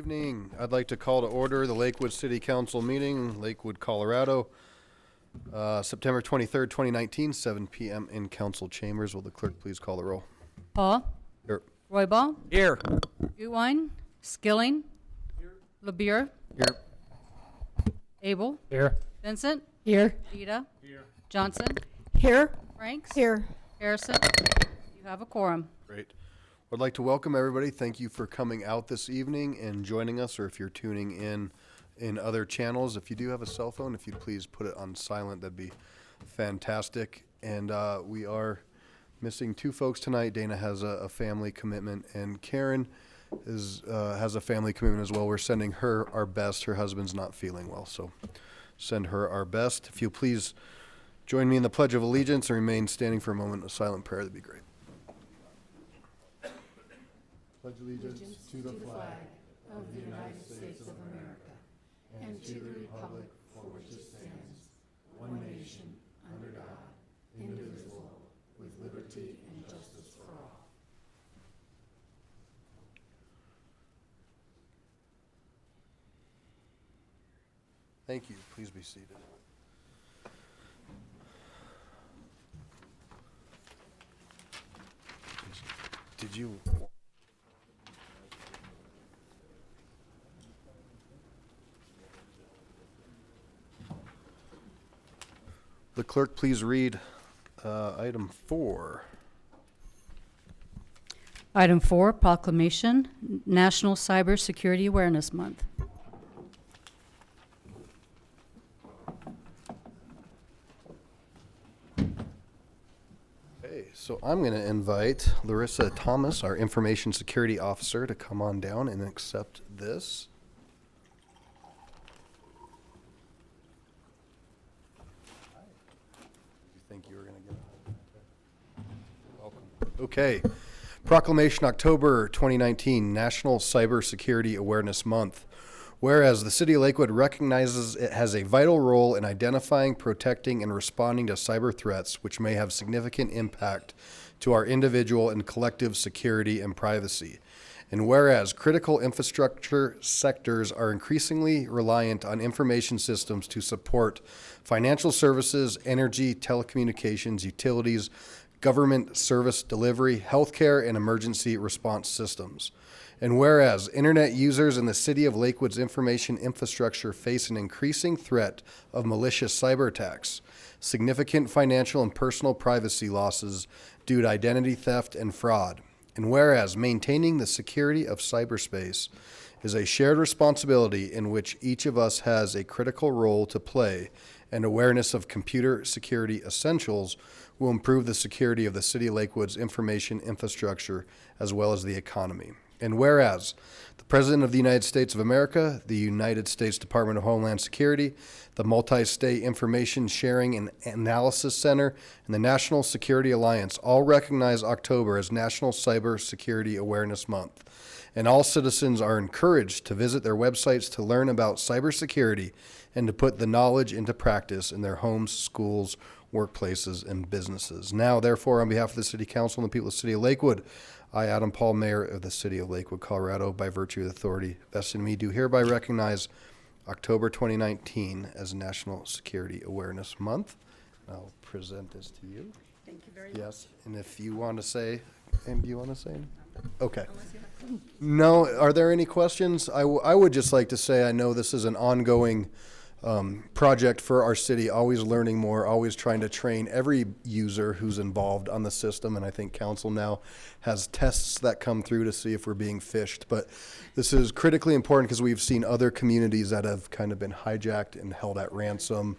Evening. I'd like to call to order the Lakewood City Council meeting, Lakewood, Colorado, September 23rd, 2019, 7 p.m. in council chambers. Will the clerk please call the roll? Paul. Here. Roybal. Here. Uwine. Skilling. LeBure. Here. Abel. Here. Vincent. Here. Dita. Johnson. Here. Franks. Here. Harrison. You have a quorum. Great. I'd like to welcome everybody. Thank you for coming out this evening and joining us, or if you're tuning in other channels. If you do have a cell phone, if you'd please put it on silent, that'd be fantastic. And we are missing two folks tonight. Dana has a family commitment, and Karen has a family commitment as well. We're sending her our best. Her husband's not feeling well, so send her our best. If you please join me in the Pledge of Allegiance and remain standing for a moment of silent prayer, that'd be great. Pledge allegiance to the flag of the United States of America and to the republic for which it stands, one nation, under God, indivisible, with liberty and justice for all. Thank you. Please be seated. Did you... The clerk, please read item 4. Item 4, proclamation, National Cyber Security Awareness Month. Okay, so I'm going to invite Larissa Thomas, our Information Security Officer, to come on down and accept this. Think you were going to get it. Welcome. Okay. Proclamation October 2019, National Cybersecurity Awareness Month. Whereas the City of Lakewood recognizes it has a vital role in identifying, protecting, and responding to cyber threats which may have significant impact to our individual and collective security and privacy. And whereas critical infrastructure sectors are increasingly reliant on information systems to support financial services, energy, telecommunications, utilities, government service delivery, healthcare, and emergency response systems. And whereas internet users in the City of Lakewood's information infrastructure face an increasing threat of malicious cyber attacks, significant financial and personal privacy losses due to identity theft and fraud. And whereas maintaining the security of cyberspace is a shared responsibility in which each of us has a critical role to play, and awareness of computer security essentials will improve the security of the City of Lakewood's information infrastructure as well as the economy. And whereas the President of the United States of America, the United States Department of Homeland Security, the Multi-State Information Sharing and Analysis Center, and the National Security Alliance all recognize October as National Cyber Security Awareness Month. And all citizens are encouraged to visit their websites to learn about cybersecurity and to put the knowledge into practice in their homes, schools, workplaces, and businesses. Now, therefore, on behalf of the City Council and the people of the City of Lakewood, I, Adam Paul, Mayor of the City of Lakewood, Colorado, by virtue of the authority vested in me, do hereby recognize October 2019 as National Security Awareness Month. I'll present this to you. Thank you very much. Yes, and if you want to say, and do you want to say? Okay. No, are there any questions? I would just like to say, I know this is an ongoing project for our city, always learning more, always trying to train every user who's involved on the system. And I think council now has tests that come through to see if we're being phished. But this is critically important because we've seen other communities that have kind of been hijacked and held at ransom.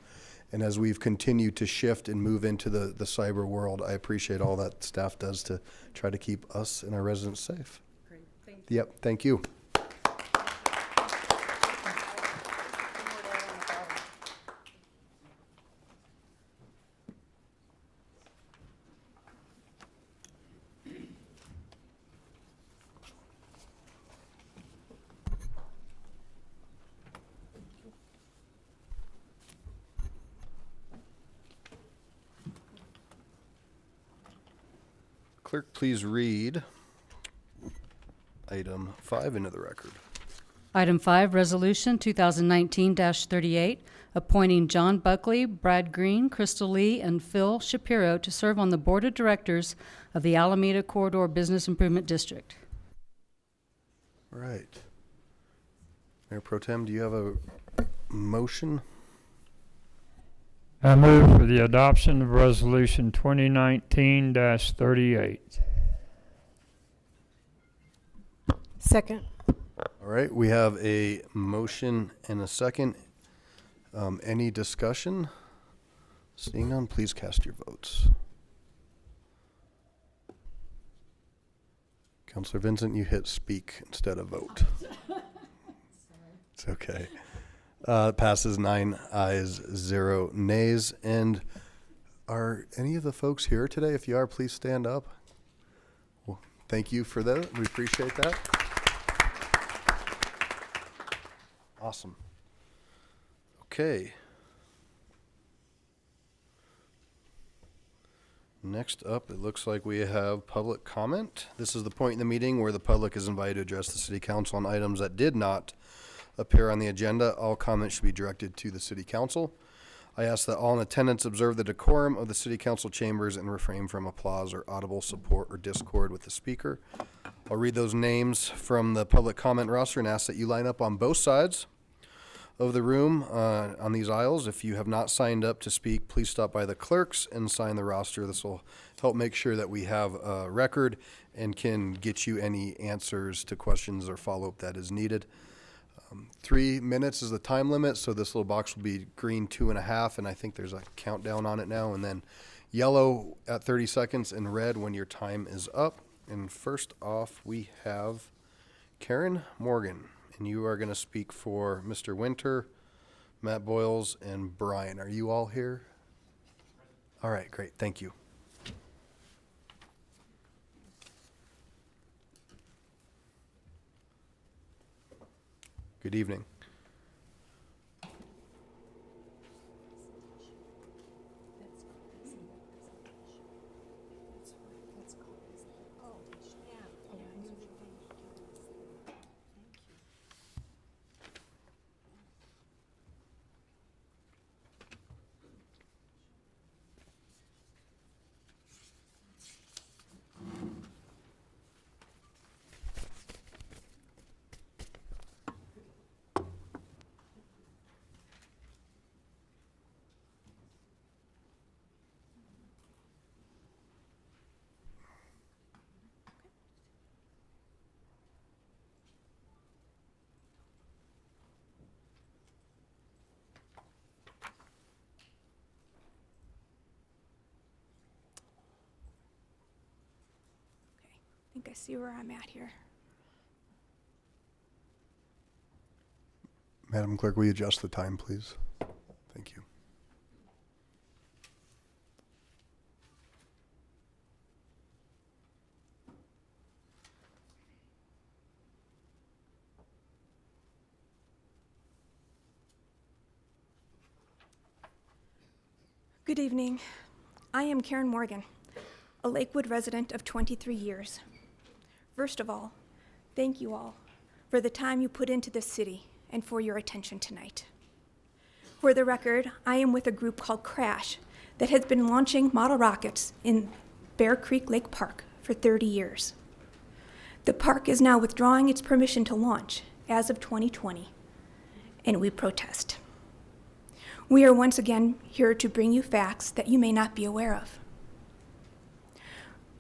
And as we've continued to shift and move into the cyber world, I appreciate all that staff does to try to keep us and our residents safe. Great. Thank you. Yep, thank you. Clerk, please read item 5 into the record. Item 5, Resolution 2019-38, appointing John Buckley, Brad Green, Crystal Lee, and Phil Shapiro to serve on the Board of Directors of the Alameda Corridor Business Improvement District. All right. Mayor Pro Tem, do you have a motion? I move for the adoption of Resolution 2019-38. Second. All right, we have a motion and a second. Any discussion? Seeing none, please cast your votes. Counselor Vincent, you hit speak instead of vote. It's okay. Passes 9 ayes, 0 nays. And are any of the folks here today? If you are, please stand up. Well, thank you for that. We appreciate that. Awesome. Okay. Next up, it looks like we have public comment. This is the point in the meeting where the public is invited to address the city council on items that did not appear on the agenda. All comments should be directed to the city council. I ask that all in attendance observe the decorum of the city council chambers and refrain from applause or audible support or discord with the speaker. I'll read those names from the public comment roster and ask that you line up on both sides of the room on these aisles. If you have not signed up to speak, please stop by the clerks and sign the roster. This will help make sure that we have a record and can get you any answers to questions or follow-up that is needed. 3 minutes is the time limit, so this little box will be green 2.5, and I think there's a countdown on it now, and then yellow at 30 seconds and red when your time is up. And first off, we have Karen Morgan, and you are going to speak for Mr. Winter, Matt Boyles, and Brian. Are you all here? All right, great. Thank you. Good evening. I think I see where I'm at here. Madam Clerk, will you adjust the time, please? Thank you. Good evening. I am Karen Morgan, a Lakewood resident of 23 years. First of all, thank you all for the time you put into this city and for your attention tonight. For the record, I am with a group called Crash that has been launching model rockets in Bear Creek Lake Park for 30 years. The park is now withdrawing its permission to launch as of 2020, and we protest. We are once again here to bring you facts that you may not be aware of.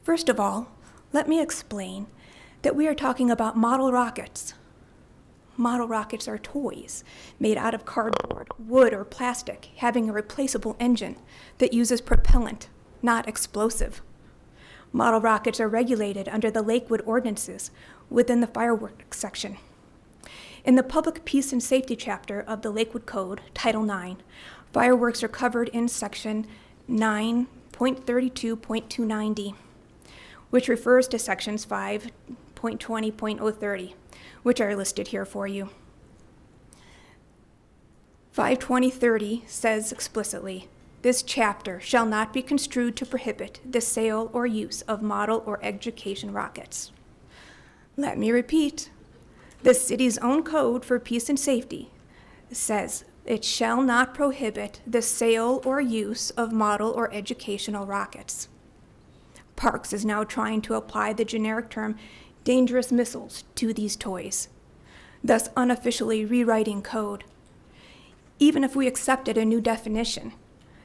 First of all, let me explain that we are talking about model rockets. Model rockets are toys made out of cardboard, wood, or plastic, having a replaceable engine that uses propellant, not explosive. Model rockets are regulated under the Lakewood ordinances within the fireworks section. In the Public Peace and Safety chapter of the Lakewood Code, Title IX, fireworks are covered in Section 9.32.29D, which refers to Sections 5.20.030, which are listed here for you. 520.30 says explicitly, "This chapter shall not be construed to prohibit the sale or use of model or education rockets." Let me repeat. The city's own code for peace and safety says it shall not prohibit the sale or use of model or educational rockets. Parks is now trying to apply the generic term dangerous missiles to these toys, thus unofficially rewriting code. Even if we accepted a new definition,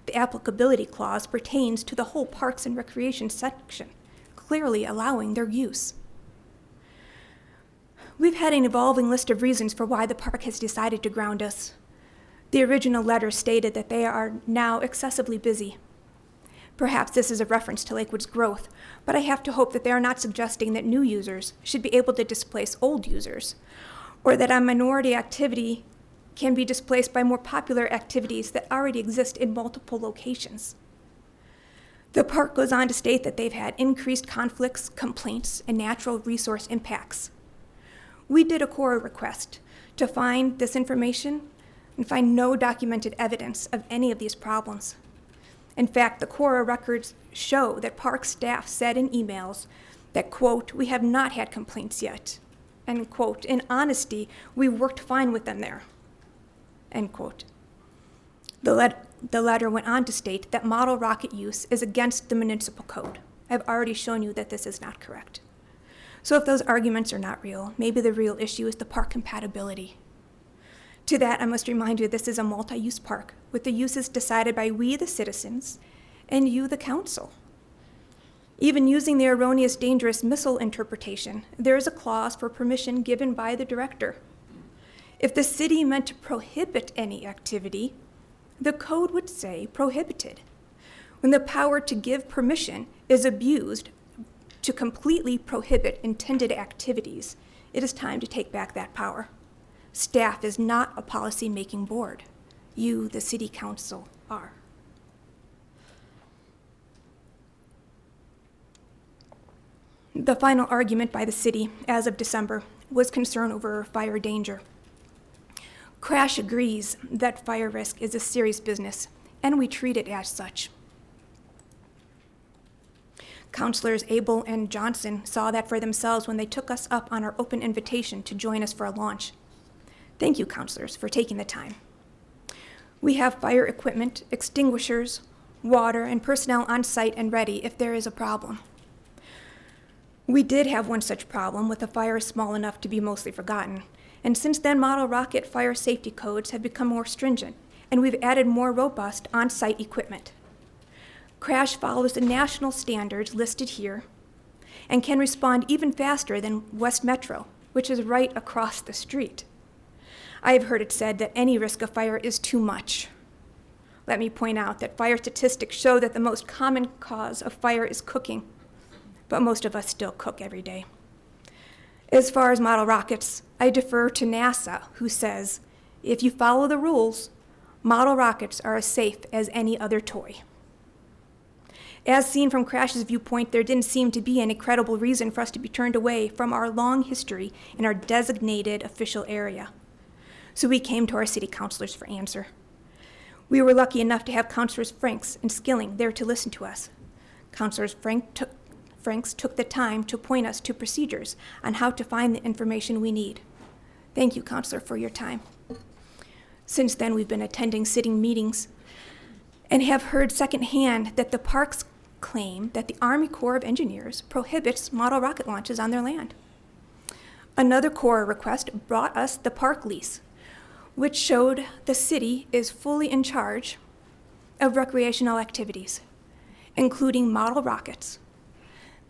the applicability clause pertains to the whole Parks and Recreation section, clearly allowing their use. We've had an evolving list of reasons for why the park has decided to ground us. The original letter stated that they are now excessively busy. Perhaps this is a reference to Lakewood's growth, but I have to hope that they are not suggesting that new users should be able to displace old users, or that a minority activity can be displaced by more popular activities that already exist in multiple locations. The park goes on to state that they've had increased conflicts, complaints, and natural resource impacts. We did a CORA request to find this information and find no documented evidence of any of these problems. In fact, the CORA records show that park staff said in emails that, quote, "we have not had complaints yet," and, quote, "in honesty, we worked fine with them there," end quote. The letter went on to state that model rocket use is against the municipal code. I've already shown you that this is not correct. So if those arguments are not real, maybe the real issue is the park compatibility. To that, I must remind you this is a multi-use park, with the uses decided by we, the citizens, and you, the council. Even using the erroneous dangerous missile interpretation, there is a clause for permission given by the director. If the city meant to prohibit any activity, the code would say prohibited. When the power to give permission is abused to completely prohibit intended activities, it is time to take back that power. Staff is not a policy-making board. You, the city council, are. The final argument by the city, as of December, was concern over fire danger. Crash agrees that fire risk is a serious business, and we treat it as such. Councilors Abel and Johnson saw that for themselves when they took us up on our open invitation to join us for a launch. Thank you, councilors, for taking the time. We have fire equipment, extinguishers, water, and personnel on site and ready if there is a problem. We did have one such problem with a fire small enough to be mostly forgotten, and since then model rocket fire safety codes have become more stringent, and we've added more robust on-site equipment. Crash follows the national standards listed here and can respond even faster than West Metro, which is right across the street. I have heard it said that any risk of fire is too much. Let me point out that fire statistics show that the most common cause of fire is cooking, but most of us still cook every day. As far as model rockets, I defer to NASA, who says, if you follow the rules, model rockets are as safe as any other toy. As seen from Crash's viewpoint, there didn't seem to be any credible reason for us to be turned away from our long history in our designated official area. So we came to our city councilors for answer. We were lucky enough to have Councilors Franks and Skilling there to listen to us. Councilors Franks took the time to point us to procedures on how to find the information we need. Thank you, Councilor, for your time. Since then, we've been attending sitting meetings and have heard secondhand that the parks claim that the Army Corps of Engineers prohibits model rocket launches on their land. Another Corps request brought us the park lease, which showed the city is fully in charge of recreational activities, including model rockets.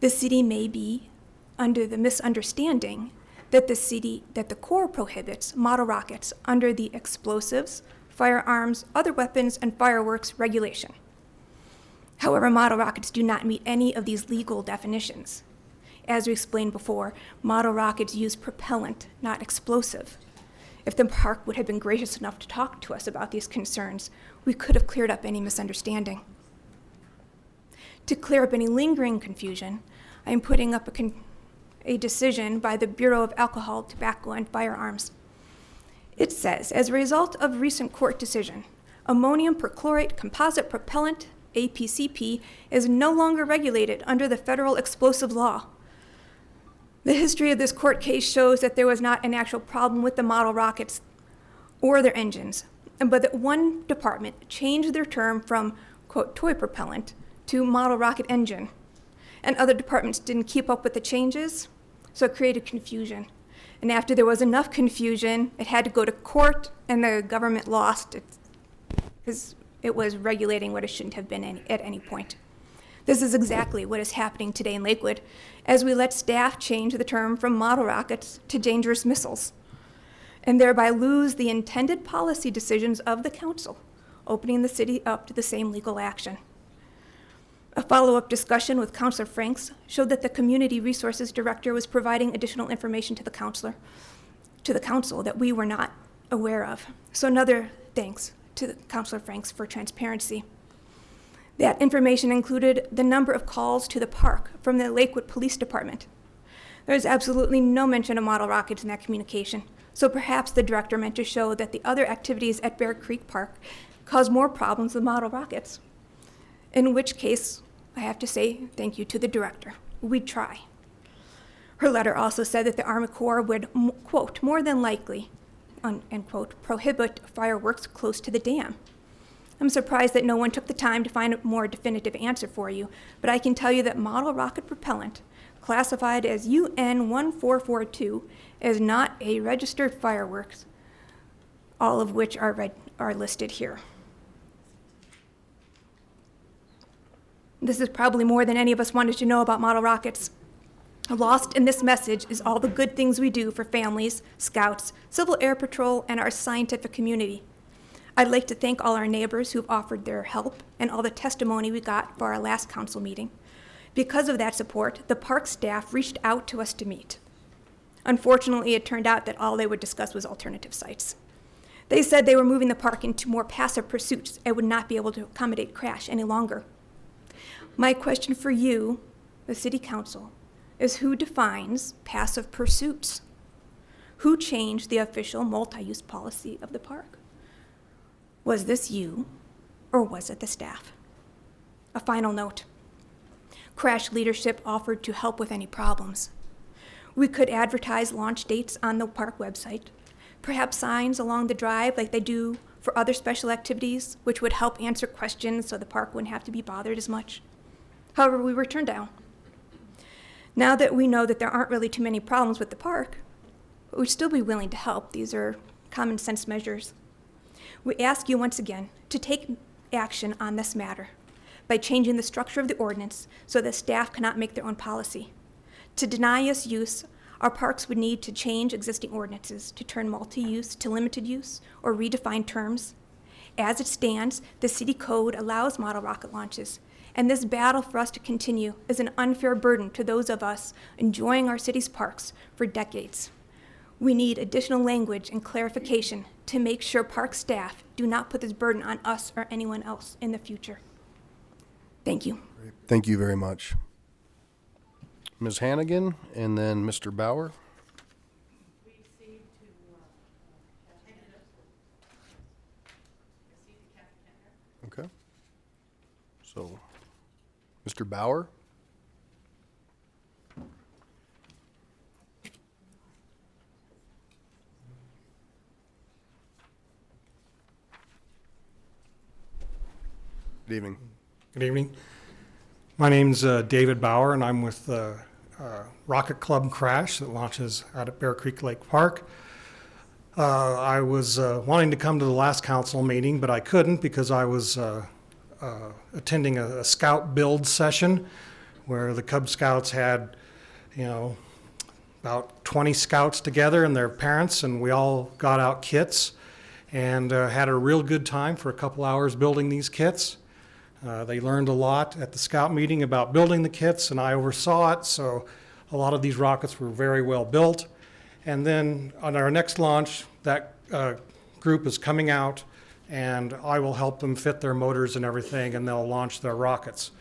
The city may be under the misunderstanding that the Corps prohibits model rockets under the Explosives, Firearms, Other Weapons, and Fireworks regulation. However, model rockets do not meet any of these legal definitions. As we explained before, model rockets use propellant, not explosive. If the park would have been gracious enough to talk to us about these concerns, we could have cleared up any misunderstanding. To clear up any lingering confusion, I am putting up a decision by the Bureau of Alcohol, Tobacco, and Firearms. It says, as a result of recent court decision, ammonium perchlorate composite propellant, APCP, is no longer regulated under the federal explosive law. The history of this court case shows that there was not an actual problem with the model rockets or their engines, but that one department changed their term from, quote, toy propellant to model rocket engine, and other departments didn't keep up with the changes, so it created confusion. And after there was enough confusion, it had to go to court, and the government lost it because it was regulating what it shouldn't have been at any point. This is exactly what is happening today in Lakewood, as we let staff change the term from model rockets to dangerous missiles, and thereby lose the intended policy decisions of the council, opening the city up to the same legal action. A follow-up discussion with Councilor Franks showed that the Community Resources Director was providing additional information to the council that we were not aware of. So another thanks to Councilor Franks for transparency. That information included the number of calls to the park from the Lakewood Police Department. There is absolutely no mention of model rockets in that communication, so perhaps the director meant to show that the other activities at Bear Creek Park cause more problems than model rockets, in which case I have to say thank you to the director. We'd try. Her letter also said that the Army Corps would, quote, more than likely, end quote, prohibit fireworks close to the dam. I'm surprised that no one took the time to find a more definitive answer for you, but I can tell you that model rocket propellant, classified as UN 1442, is not a registered fireworks, all of which are listed here. This is probably more than any of us wanted to know about model rockets. Lost in this message is all the good things we do for families, scouts, Civil Air Patrol, and our scientific community. I'd like to thank all our neighbors who've offered their help and all the testimony we got for our last council meeting. Because of that support, the park staff reached out to us to meet. Unfortunately, it turned out that all they would discuss was alternative sites. They said they were moving the park into more passive pursuits and would not be able to accommodate crash any longer. My question for you, the City Council, is who defines passive pursuits? Who changed the official multi-use policy of the park? Was this you, or was it the staff? A final note. Crash leadership offered to help with any problems. We could advertise launch dates on the park website, perhaps signs along the drive like they do for other special activities, which would help answer questions so the park wouldn't have to be bothered as much. However, we were turned down. Now that we know that there aren't really too many problems with the park, we'd still be willing to help. These are common sense measures. We ask you once again to take action on this matter by changing the structure of the ordinance so that staff cannot make their own policy. To deny us use, our parks would need to change existing ordinances to turn multi-use to limited use or redefine terms. As it stands, the city code allows model rocket launches, and this battle for us to continue is an unfair burden to those of us enjoying our city's parks for decades. We need additional language and clarification to make sure park staff do not put this burden on us or anyone else in the future. Thank you. Thank you very much. Ms. Hannigan, and then Mr. Bauer. Okay. So, Mr. Bauer? Good evening. Good evening. My name's David Bauer, and I'm with the Rocket Club Crash that launches out at Bear Creek Lake Park. I was wanting to come to the last council meeting, but I couldn't because I was attending a scout build session where the Cub Scouts had, about 20 scouts together and their parents, and we all got out kits and had a real good time for a couple hours building these kits. They learned a lot at the scout meeting about building the kits, and I oversaw it, so a lot of these rockets were very well built. And then on our next launch, that group is coming out, and I will help them fit their motors and everything, and they'll launch their rockets.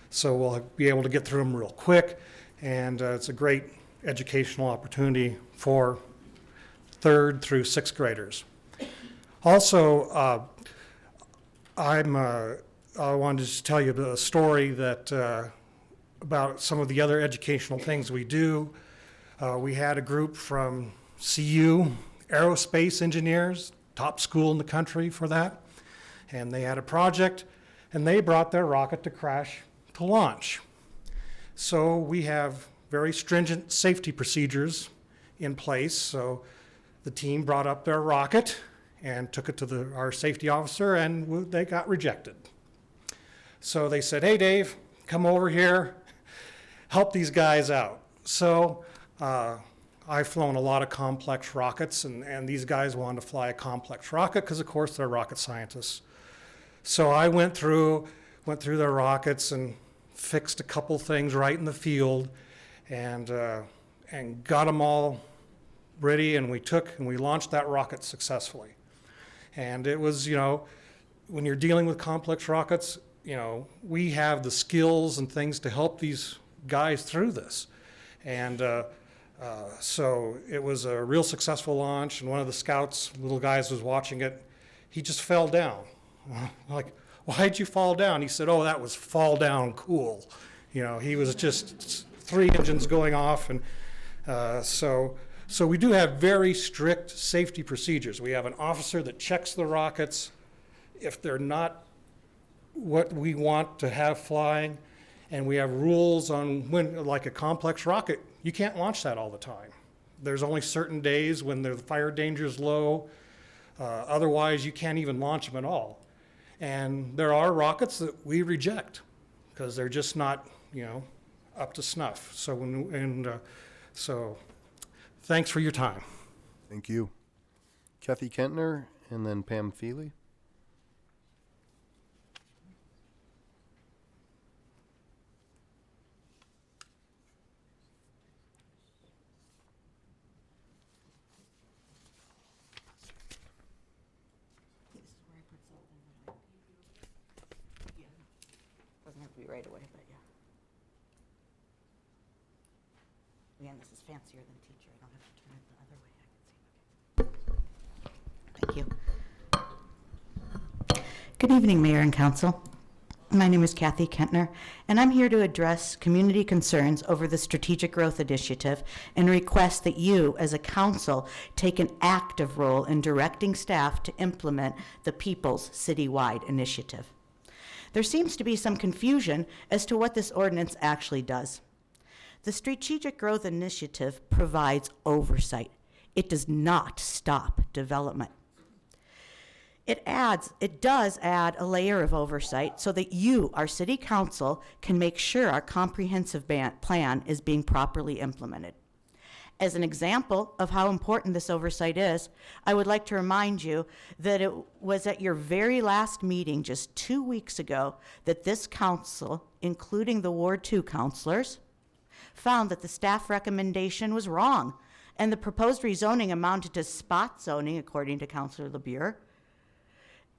So we'll be able to get through them real quick, and it's a great educational opportunity for 3rd through 6th graders. Also, I wanted to just tell you a story that about some of the other educational things we do. We had a group from CU, aerospace engineers, top school in the country for that. And they had a project, and they brought their rocket to crash to launch. So we have very stringent safety procedures in place. So the team brought up their rocket and took it to our safety officer, and they got rejected. So they said, hey, Dave, come over here, help these guys out. So I've flown a lot of complex rockets, and these guys wanted to fly a complex rocket because, of course, they're rocket scientists. So I went through their rockets and fixed a couple things right in the field, and got them all ready, and we launched that rocket successfully. And it was, when you're dealing with complex rockets, we have the skills and things to help these guys through this. And so it was a real successful launch, and one of the scouts, little guys, was watching it. He just fell down. Like, why'd you fall down? He said, oh, that was fall down cool. He was just 3 engines going off. And so we do have very strict safety procedures. We have an officer that checks the rockets. If they're not what we want to have flying, and we have rules on when, like a complex rocket, you can't launch that all the time. There's only certain days when the fire danger is low. Otherwise, you can't even launch them at all. And there are rockets that we reject because they're just not, up to snuff. So thanks for your time. Thank you. Kathy Kentner and then Pam Feely. Doesn't have to be right away, but yeah. Again, this is fancier than teacher. I don't have to turn it the other way. I can see. Okay. Thank you. Good evening, Mayor and Council. My name is Kathy Kentner, and I'm here to address community concerns over the Strategic Growth Initiative and request that you, as a council, take an active role in directing staff to implement the People's Citywide Initiative. There seems to be some confusion as to what this ordinance actually does. The Strategic Growth Initiative provides oversight. It does not stop development. It does add a layer of oversight so that you, our city council, can make sure our comprehensive plan is being properly implemented. As an example of how important this oversight is, I would like to remind you that it was at your very last meeting just 2 weeks ago that this council, including the Ward 2 councilors, found that the staff recommendation was wrong and the proposed rezoning amounted to spot zoning, according to Councilor LeBure,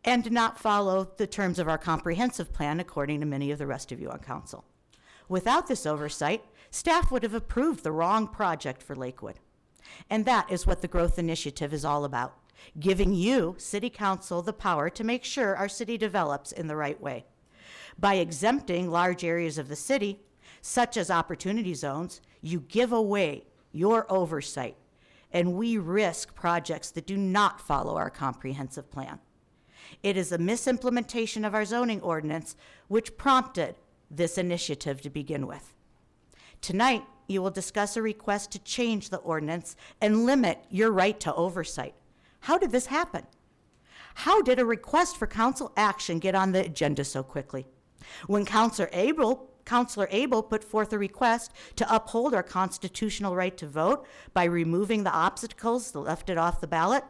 and did not follow the terms of our comprehensive plan, according to many of the rest of you on council. Without this oversight, staff would have approved the wrong project for Lakewood. And that is what the Growth Initiative is all about, giving you, City Council, the power to make sure our city develops in the right way. By exempting large areas of the city, such as opportunity zones, you give away your oversight, and we risk projects that do not follow our comprehensive plan. It is a misimplementation of our zoning ordinance which prompted this initiative to begin with. Tonight, you will discuss a request to change the ordinance and limit your right to oversight. How did this happen? How did a request for council action get on the agenda so quickly? When Councilor Abel put forth a request to uphold our constitutional right to vote by removing the obstacles that left it off the ballot,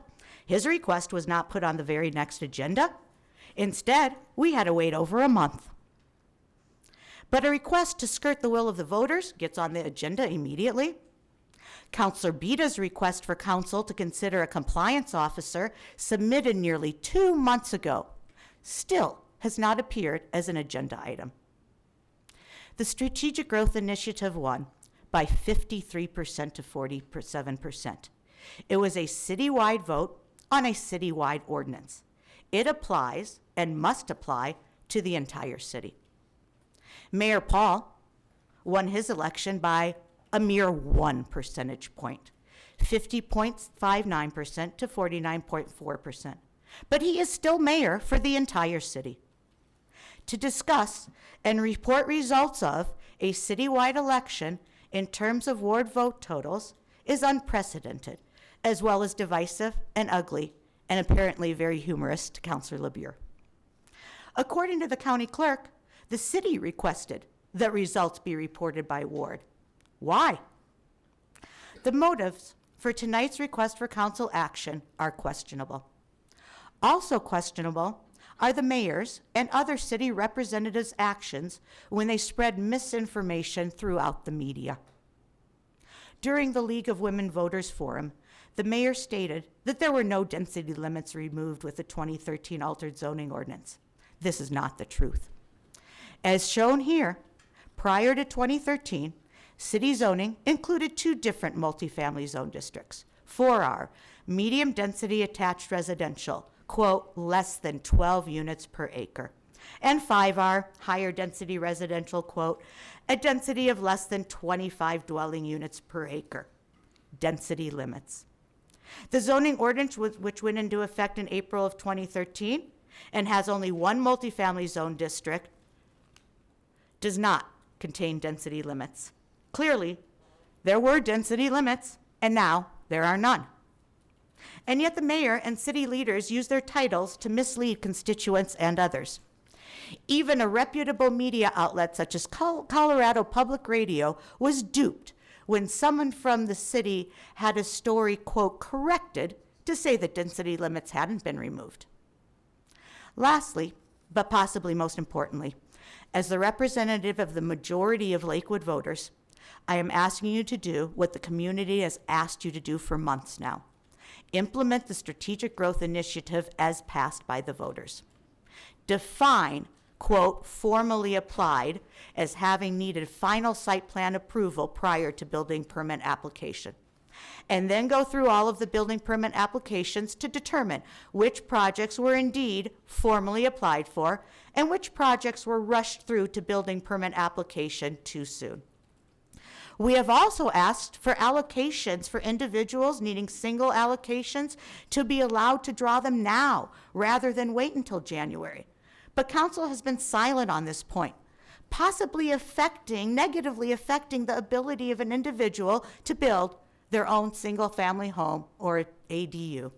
his request was not put on the very next agenda. Instead, we had to wait over a month. But a request to skirt the will of the voters gets on the agenda immediately. Councilor Beta's request for council to consider a compliance officer, submitted nearly 2 months ago, still has not appeared as an agenda item. The Strategic Growth Initiative won by 53% to 47%. It was a citywide vote on a citywide ordinance. It applies and must apply to the entire city. Mayor Paul won his election by a mere 1 percentage point, 50.59% to 49.4%. But he is still mayor for the entire city. To discuss and report results of a citywide election in terms of ward vote totals is unprecedented, as well as divisive and ugly, and apparently very humorous to Councilor LeBure. According to the county clerk, the city requested that results be reported by ward. Why? The motives for tonight's request for council action are questionable. Also questionable are the mayor's and other city representatives' actions when they spread misinformation throughout the media. During the League of Women Voters Forum, the mayor stated that there were no density limits removed with the 2013 altered zoning ordinance. This is not the truth. As shown here, prior to 2013, city zoning included 2 different multifamily zone districts. 4R, medium density attached residential, quote, less than 12 units per acre. And 5R, higher density residential, quote, a density of less than 25 dwelling units per acre. Density limits. The zoning ordinance, which went into effect in April of 2013 and has only 1 multifamily zone district, does not contain density limits. Clearly, there were density limits, and now there are none. And yet the mayor and city leaders use their titles to mislead constituents and others. Even a reputable media outlet such as Colorado Public Radio was duped when someone from the city had a story, quote, corrected to say that density limits hadn't been removed. Lastly, but possibly most importantly, as the representative of the majority of Lakewood voters, I am asking you to do what the community has asked you to do for months now. Implement the Strategic Growth Initiative as passed by the voters. Define, quote, formally applied as having needed final site plan approval prior to building permit application. And then go through all of the building permit applications to determine which projects were indeed formally applied for and which projects were rushed through to building permit application too soon. We have also asked for allocations for individuals needing single allocations to be allowed to draw them now rather than wait until January. But council has been silent on this point, possibly negatively affecting the ability of an individual to build their own single-family home or ADU.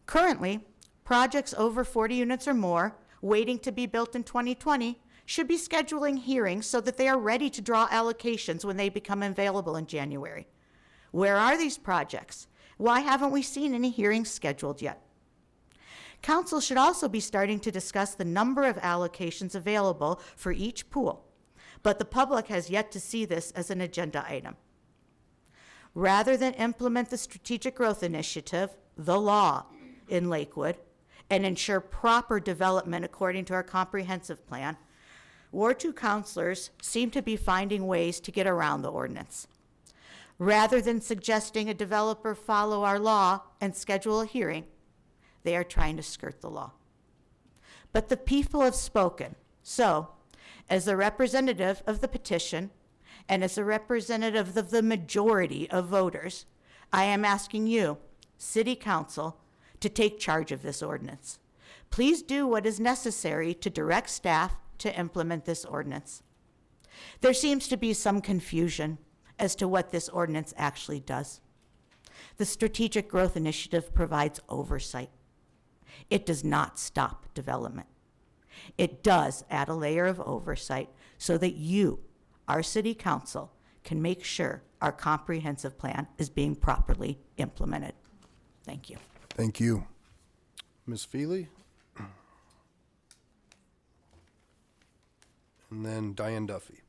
Currently, projects over 40 units or more waiting to be built in 2020 should be scheduling hearings so that they are ready to draw allocations when they become available in January. Where are these projects? Why haven't we seen any hearings scheduled yet? Council should also be starting to discuss the number of allocations available for each pool, but the public has yet to see this as an agenda item. Rather than implement the Strategic Growth Initiative, the law, in Lakewood, and ensure proper development according to our comprehensive plan, Ward 2 councilors seem to be finding ways to get around the ordinance. Rather than suggesting a developer follow our law and schedule a hearing, they are trying to skirt the law. But the people have spoken. So, as a representative of the petition and as a representative of the majority of voters, I am asking you, City Council, to take charge of this ordinance. Please do what is necessary to direct staff to implement this ordinance. There seems to be some confusion as to what this ordinance actually does. The Strategic Growth Initiative provides oversight. It does not stop development. It does add a layer of oversight so that you, our City Council, can make sure our comprehensive plan is being properly implemented. Thank you. Thank you. Ms. Feely? And then Diane Duffy.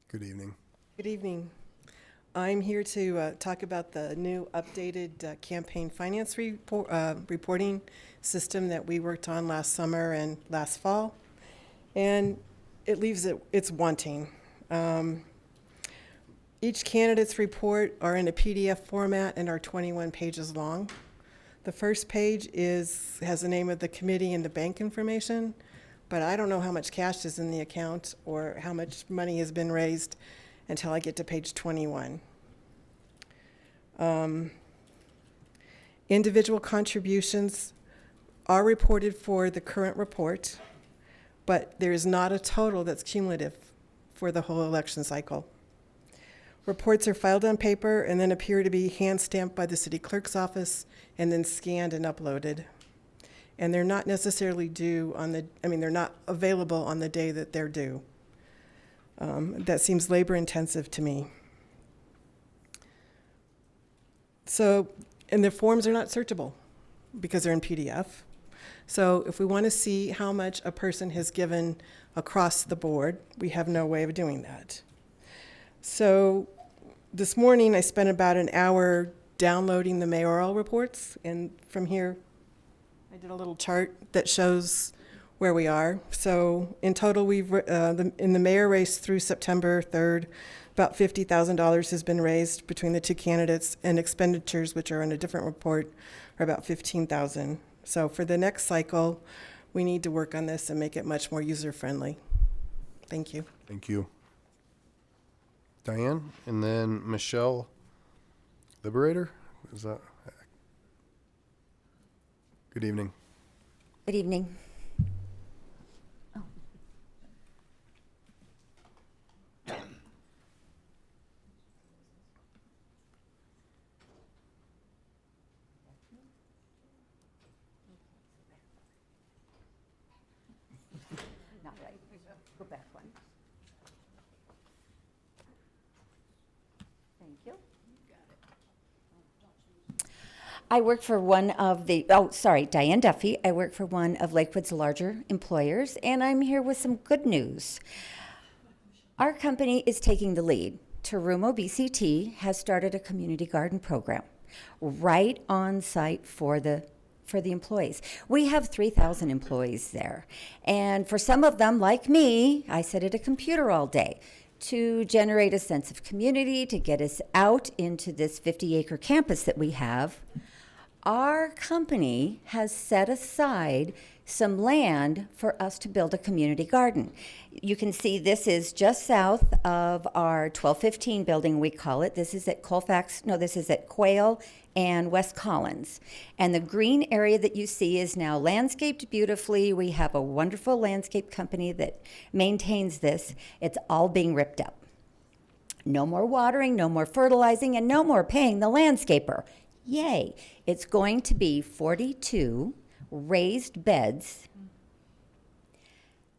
Good evening. Good evening. I'm here to talk about the new updated campaign finance reporting system that we worked on last summer and last fall. And it leaves it's wanting. Each candidate's report are in a PDF format and are 21 pages long. The first page has the name of the committee and the bank information, but I don't know how much cash is in the account or how much money has been raised until I get to page 21. Individual contributions are reported for the current report, but there is not a total that's cumulative for the whole election cycle. Reports are filed on paper and then appear to be hand-stamped by the city clerk's office and then scanned and uploaded. And they're not necessarily due on they're not available on the day that they're due. That seems labor-intensive to me. So, and the forms are not searchable because they're in PDF. So if we want to see how much a person has given across the board, we have no way of doing that. So this morning I spent about an hour downloading the mayoral reports, and from here I did a little chart that shows where we are. So in total, in the mayor race through September 3rd, about $50,000 has been raised between the two candidates, and expenditures, which are on a different report, are about $15,000. So for the next cycle, we need to work on this and make it much more user-friendly. Thank you. Thank you. Diane, and then Michelle Liberator? Is that? Good evening. Good evening. Not right. Go back one. Thank you. I work for one of the, Diane Duffy. I work for one of Lakewood's larger employers, and I'm here with some good news. Our company is taking the lead. Tarumo BCT has started a community garden program right on site for the employees. We have 3,000 employees there. And for some of them, like me, I sit at a computer all day to generate a sense of community, to get us out into this 50-acre campus that we have. Our company has set aside some land for us to build a community garden. You can see this is just south of our 1215 building, we call it. This is at this is at Quail and West Collins. And the green area that you see is now landscaped beautifully. We have a wonderful landscape company that maintains this. It's all being ripped up. No more watering, no more fertilizing, and no more paying the landscaper. Yay. It's going to be 42 raised beds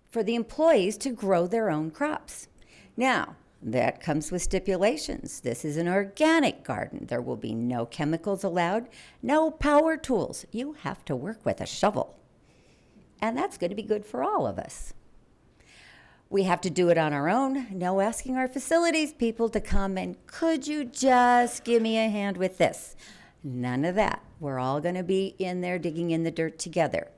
for the employees to grow their own crops. Now, that comes with stipulations. This is an organic garden. There will be no chemicals allowed, no power tools. You have to work with a shovel. And that's going to be good for all of us. We have to do it on our own. No asking our facilities people to come and, could you just give me a hand with this? None of that. We're all going to be in there digging in the dirt together.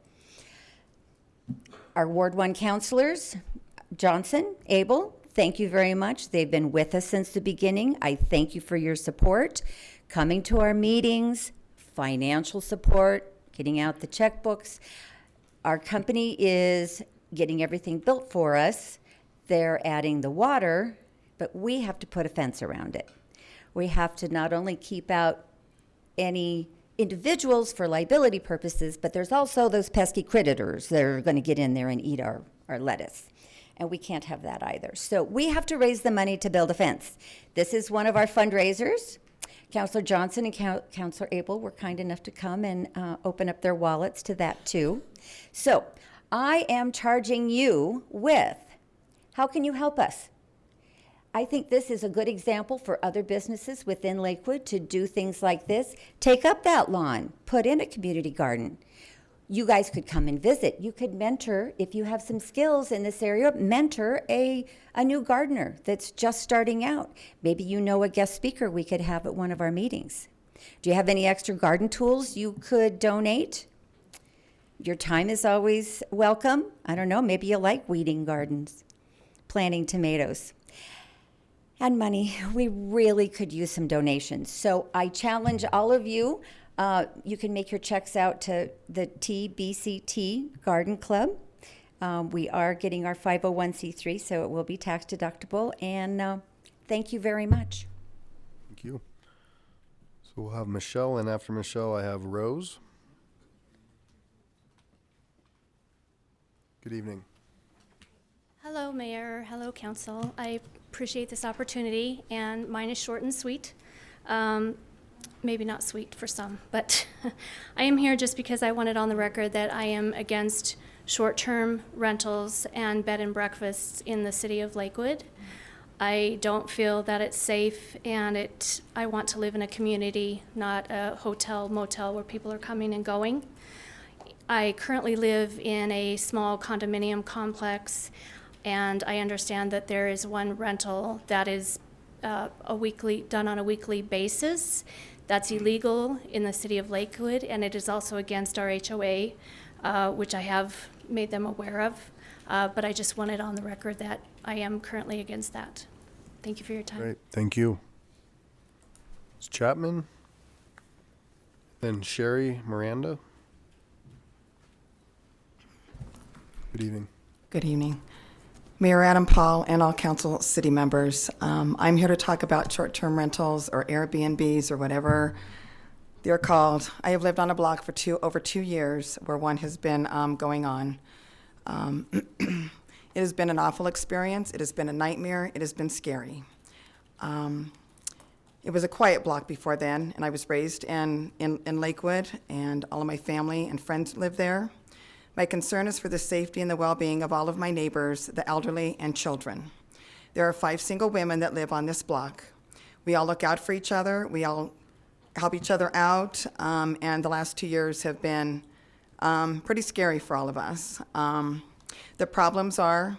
Our Ward 1 counselors, Johnson, Abel, thank you very much. They've been with us since the beginning. I thank you for your support, coming to our meetings, financial support, getting out the checkbooks. Our company is getting everything built for us. They're adding the water, but we have to put a fence around it. We have to not only keep out any individuals for liability purposes, but there's also those pesky critters that are going to get in there and eat our lettuce. And we can't have that either. So we have to raise the money to build a fence. This is one of our fundraisers. Councilor Johnson and Councilor Abel were kind enough to come and open up their wallets to that too. So I am charging you with, how can you help us? I think this is a good example for other businesses within Lakewood to do things like this. Take up that lawn, put in a community garden. You guys could come and visit. You could mentor, if you have some skills in this area, mentor a new gardener that's just starting out. Maybe you know a guest speaker we could have at one of our meetings. Do you have any extra garden tools you could donate? Your time is always welcome. I don't know, maybe you like weeding gardens, planting tomatoes. And money, we really could use some donations. So I challenge all of you, you can make your checks out to the TBCT Garden Club. We are getting our 501c3, so it will be tax deductible. And thank you very much. Thank you. So we'll have Michelle, and after Michelle, I have Rose. Good evening. Hello, Mayor. Hello, Council. I appreciate this opportunity, and mine is short and sweet. Maybe not sweet for some, but I am here just because I wanted on the record that I am against short-term rentals and bed and breakfasts in the city of Lakewood. I don't feel that it's safe, and I want to live in a community, not a hotel, motel where people are coming and going. I currently live in a small condominium complex, and I understand that there is one rental that is done on a weekly basis. That's illegal in the city of Lakewood, and it is also against our HOA, which I have made them aware of. But I just wanted on the record that I am currently against that. Thank you for your time. Great, thank you. It's Chapman, then Sherry Miranda. Good evening. Good evening. Mayor Adam Paul and all council city members. I'm here to talk about short-term rentals or Airbnbs or whatever they're called. I have lived on a block for over 2 years where one has been going on. It has been an awful experience. It has been a nightmare. It has been scary. It was a quiet block before then, and I was raised in Lakewood, and all of my family and friends live there. My concern is for the safety and the well-being of all of my neighbors, the elderly, and children. There are 5 single women that live on this block. We all look out for each other. We all help each other out, and the last 2 years have been pretty scary for all of us. The problems are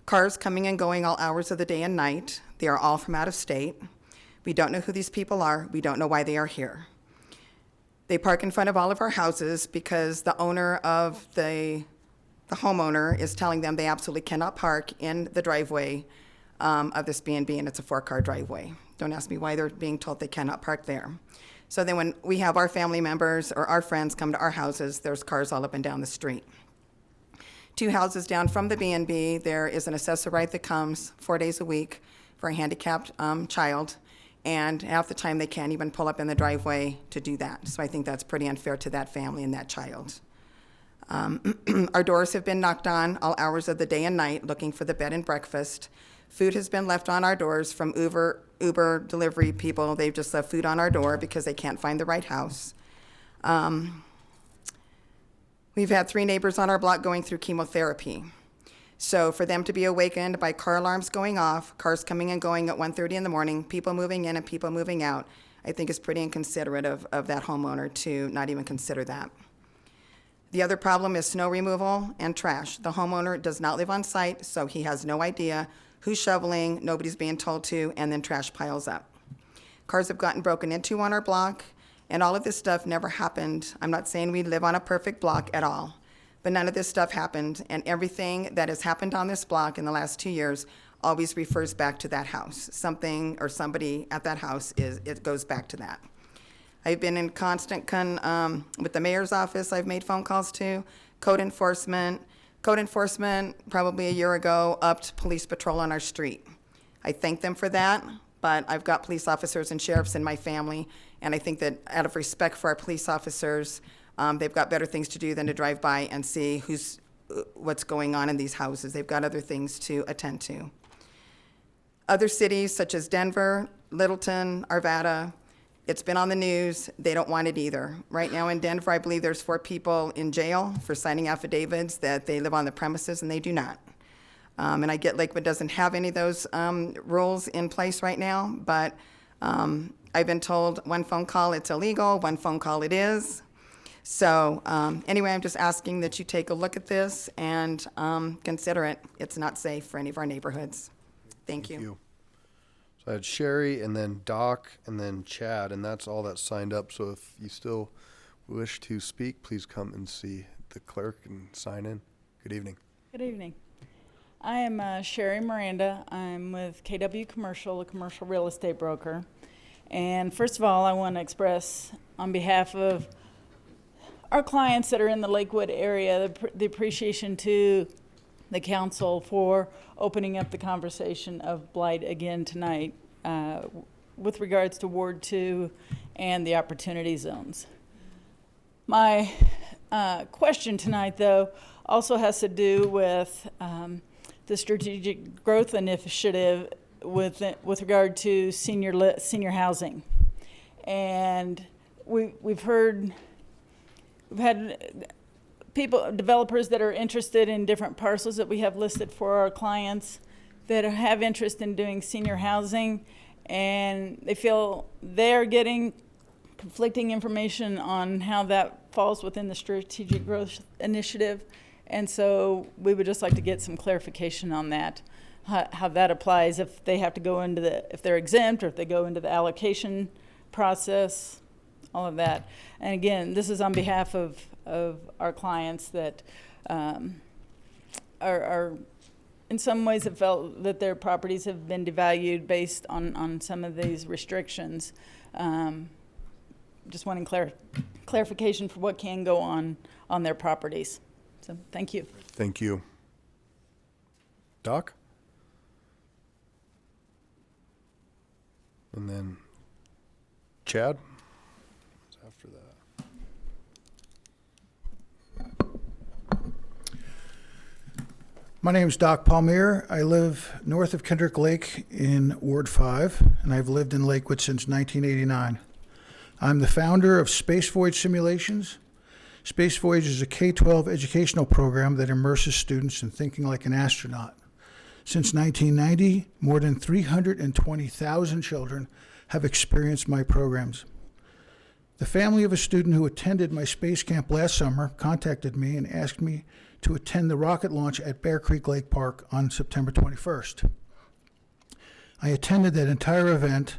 cars coming and going all hours of the day and night. They are all from out of state. We don't know who these people are. We don't know why they are here. They park in front of all of our houses because the owner of the homeowner is telling them they absolutely cannot park in the driveway of this B&B, and it's a 4-car driveway. Don't ask me why they're being told they cannot park there. So then when we have our family members or our friends come to our houses, there's cars all up and down the street. 2 houses down from the B&B, there is an assessor right that comes 4 days a week for a handicapped child. And half the time they can't even pull up in the driveway to do that. So I think that's pretty unfair to that family and that child. Our doors have been knocked on all hours of the day and night looking for the bed and breakfast. Food has been left on our doors from Uber delivery people. They've just left food on our door because they can't find the right house. We've had 3 neighbors on our block going through chemotherapy. So for them to be awakened by car alarms going off, cars coming and going at 1:30 in the morning, people moving in and people moving out, I think is pretty inconsiderate of that homeowner to not even consider that. The other problem is snow removal and trash. The homeowner does not live on site, so he has no idea who's shoveling, nobody's being told to, and then trash piles up. Cars have gotten broken into on our block, and all of this stuff never happened. I'm not saying we live on a perfect block at all. But none of this stuff happened, and everything that has happened on this block in the last 2 years always refers back to that house. Something or somebody at that house, it goes back to that. I've been in constant with the mayor's office. I've made phone calls to code enforcement. Code enforcement, probably a year ago, upped police patrol on our street. I thank them for that, but I've got police officers and sheriffs in my family, and I think that out of respect for our police officers, they've got better things to do than to drive by and see what's going on in these houses. They've got other things to attend to. Other cities such as Denver, Littleton, Arvada, it's been on the news. They don't want it either. Right now in Denver, I believe there's 4 people in jail for signing affidavits that they live on the premises, and they do not. And I get Lakewood doesn't have any of those rules in place right now, but I've been told 1 phone call it's illegal, 1 phone call it is. So anyway, I'm just asking that you take a look at this and consider it. It's not safe for any of our neighborhoods. Thank you. So I had Sherry, and then Doc, and then Chad, and that's all that's signed up. So if you still wish to speak, please come and see the clerk and sign in. Good evening. Good evening. I am Sherry Miranda. I'm with KW Commercial, a commercial real estate broker. And first of all, I want to express on behalf of our clients that are in the Lakewood area the appreciation to the council for opening up the conversation of blight again tonight with regards to Ward 2 and the opportunity zones. My question tonight, though, also has to do with the strategic growth initiative with regard to senior housing. And we've had developers that are interested in different parcels that we have listed for our clients that have interest in doing senior housing, and they feel they're getting conflicting information on how that falls within the strategic growth initiative. And so we would just like to get some clarification on that, how that applies, if they have to go into if they're exempt, or if they go into the allocation process, all of that. And again, this is on behalf of our clients that are in some ways have felt that their properties have been devalued based on some of these restrictions. Just wanting clarification for what can go on their properties. So thank you. Thank you. Doc? And then Chad? After that. My name is Doc Palmier. I live north of Kendrick Lake in Ward 5, and I've lived in Lakewood since 1989. I'm the founder of Space Voyage Simulations. Space Voyage is a K-12 educational program that immerses students in thinking like an astronaut. Since 1990, more than 320,000 children have experienced my programs. The family of a student who attended my space camp last summer contacted me and asked me to attend the rocket launch at Bear Creek Lake Park on September 21st. I attended that entire event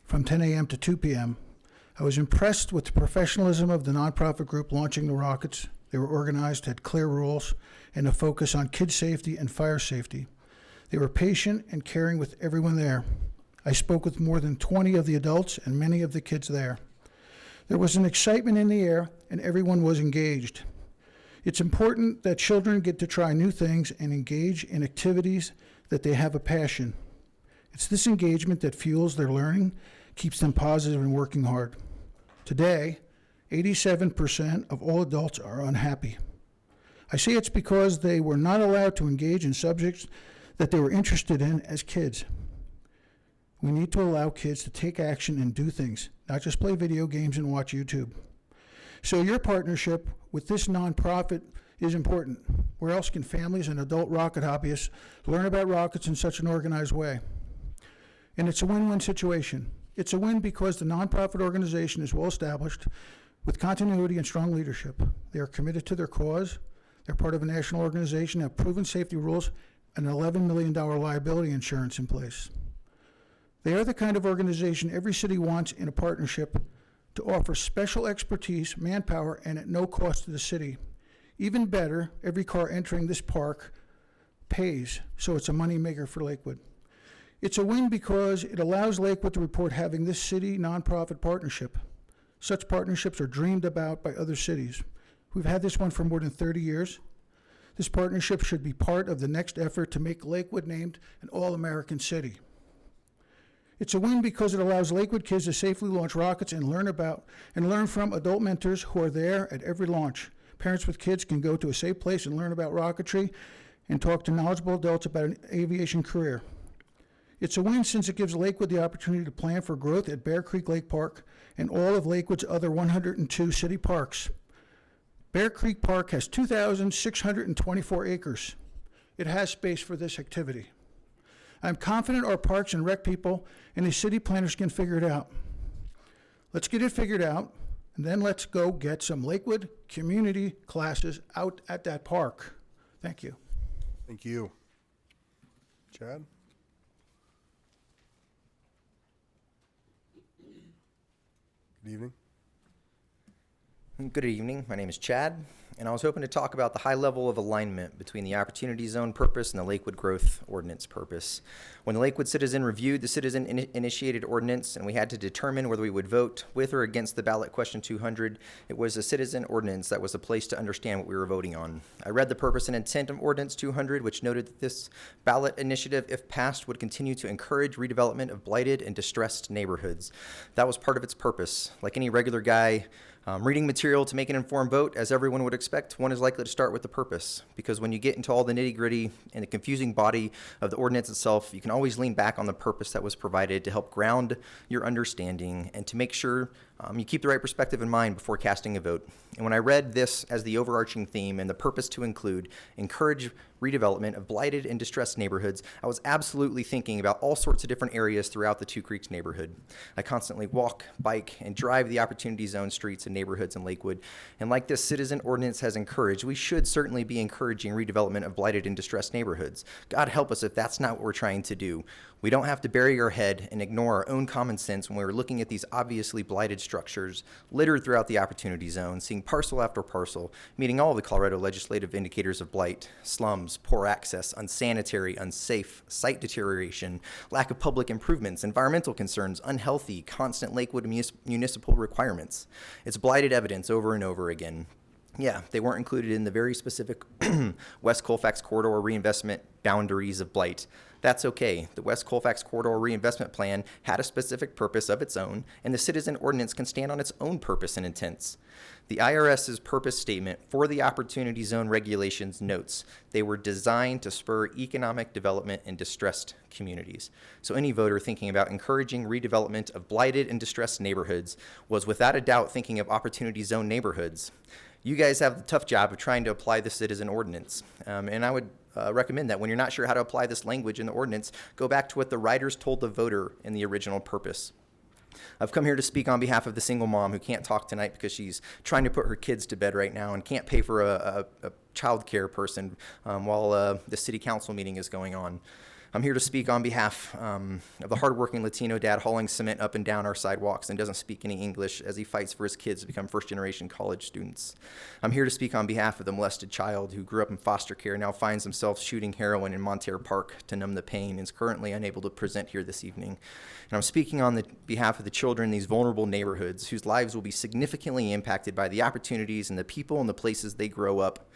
from 10 a.m. to 2 p.m. I was impressed with the professionalism of the nonprofit group launching the rockets. They were organized, had clear rules, and a focus on kid safety and fire safety. They were patient and caring with everyone there. I spoke with more than 20 of the adults and many of the kids there. There was an excitement in the air, and everyone was engaged. It's important that children get to try new things and engage in activities that they have a passion. It's this engagement that fuels their learning, keeps them positive and working hard. Today, 87% of all adults are unhappy. I say it's because they were not allowed to engage in subjects that they were interested in as kids. We need to allow kids to take action and do things, not just play video games and watch YouTube. So your partnership with this nonprofit is important. Where else can families and adult rocket hobbyists learn about rockets in such an organized way? And it's a win-win situation. It's a win because the nonprofit organization is well established with continuity and strong leadership. They are committed to their cause. They're part of a national organization, have proven safety rules, and an $11 million liability insurance in place. They are the kind of organization every city wants in a partnership to offer special expertise, manpower, and at no cost to the city. Even better, every car entering this park pays, so it's a moneymaker for Lakewood. It's a win because it allows Lakewood to report having this city nonprofit partnership. Such partnerships are dreamed about by other cities. We've had this one for more than 30 years. This partnership should be part of the next effort to make Lakewood named an all-American city. It's a win because it allows Lakewood kids to safely launch rockets and learn from adult mentors who are there at every launch. Parents with kids can go to a safe place and learn about rocketry and talk to knowledgeable adults about an aviation career. It's a win since it gives Lakewood the opportunity to plan for growth at Bear Creek Lake Park and all of Lakewood's other 102 city parks. Bear Creek Park has 2,624 acres. It has space for this activity. I'm confident our parks and rec people and the city planners can figure it out. Let's get it figured out, and then let's go get some Lakewood community classes out at that park. Thank you. Thank you. Chad? Good evening. Good evening. My name is Chad. and I was hoping to talk about the high level of alignment between the Opportunity Zone purpose and the Lakewood Growth Ordinance purpose. When the Lakewood Citizen reviewed the citizen-initiated ordinance and we had to determine whether we would vote with or against the ballot question 200, it was a citizen ordinance that was the place to understand what we were voting on. I read the purpose and intent of Ordinance 200, which noted that this ballot initiative, if passed, would continue to encourage redevelopment of blighted and distressed neighborhoods. That was part of its purpose. Like any regular guy, reading material to make an informed vote, as everyone would expect, one is likely to start with the purpose, because when you get into all the nitty-gritty and the confusing body of the ordinance itself, you can always lean back on the purpose that was provided to help ground your understanding and to make sure you keep the right perspective in mind before casting a vote. And when I read this as the overarching theme and the purpose to include encourage redevelopment of blighted and distressed neighborhoods, I was absolutely thinking about all sorts of different areas throughout the Two Creeks neighborhood. I constantly walk, bike, and drive the Opportunity Zone streets and neighborhoods in Lakewood. And like this citizen ordinance has encouraged, we should certainly be encouraging redevelopment of blighted and distressed neighborhoods. God help us if that's not what we're trying to do. We don't have to bury our head and ignore our own common sense when we're looking at these obviously blighted structures littered throughout the Opportunity Zone, seeing parcel after parcel, meeting all of the Colorado legislative indicators of blight: slums, poor access, unsanitary, unsafe, site deterioration, lack of public improvements, environmental concerns, unhealthy, constant Lakewood municipal requirements. It's blighted evidence over and over again. Yeah, they weren't included in the very specific West Colfax Corridor reinvestment boundaries of blight. That's okay. The West Colfax Corridor Reinvestment Plan had a specific purpose of its own, and the citizen ordinance can stand on its own purpose and intents. The IRS's purpose statement for the Opportunity Zone regulations notes they were designed to spur economic development in distressed communities. So any voter thinking about encouraging redevelopment of blighted and distressed neighborhoods was without a doubt thinking of Opportunity Zone neighborhoods. You guys have the tough job of trying to apply the citizen ordinance, and I would recommend that when you're not sure how to apply this language in the ordinance, go back to what the writers told the voter in the original purpose. I've come here to speak on behalf of the single mom who can't talk tonight because she's trying to put her kids to bed right now and can't pay for a child care person while the city council meeting is going on. I'm here to speak on behalf of the hardworking Latino dad hauling cement up and down our sidewalks and doesn't speak any English as he fights for his kids to become first-generation college students. I'm here to speak on behalf of the molested child who grew up in foster care and now finds himself shooting heroin in Monterey Park to numb the pain and is currently unable to present here this evening. And I'm speaking on behalf of the children in these vulnerable neighborhoods whose lives will be significantly impacted by the opportunities and the people and the places they grow up.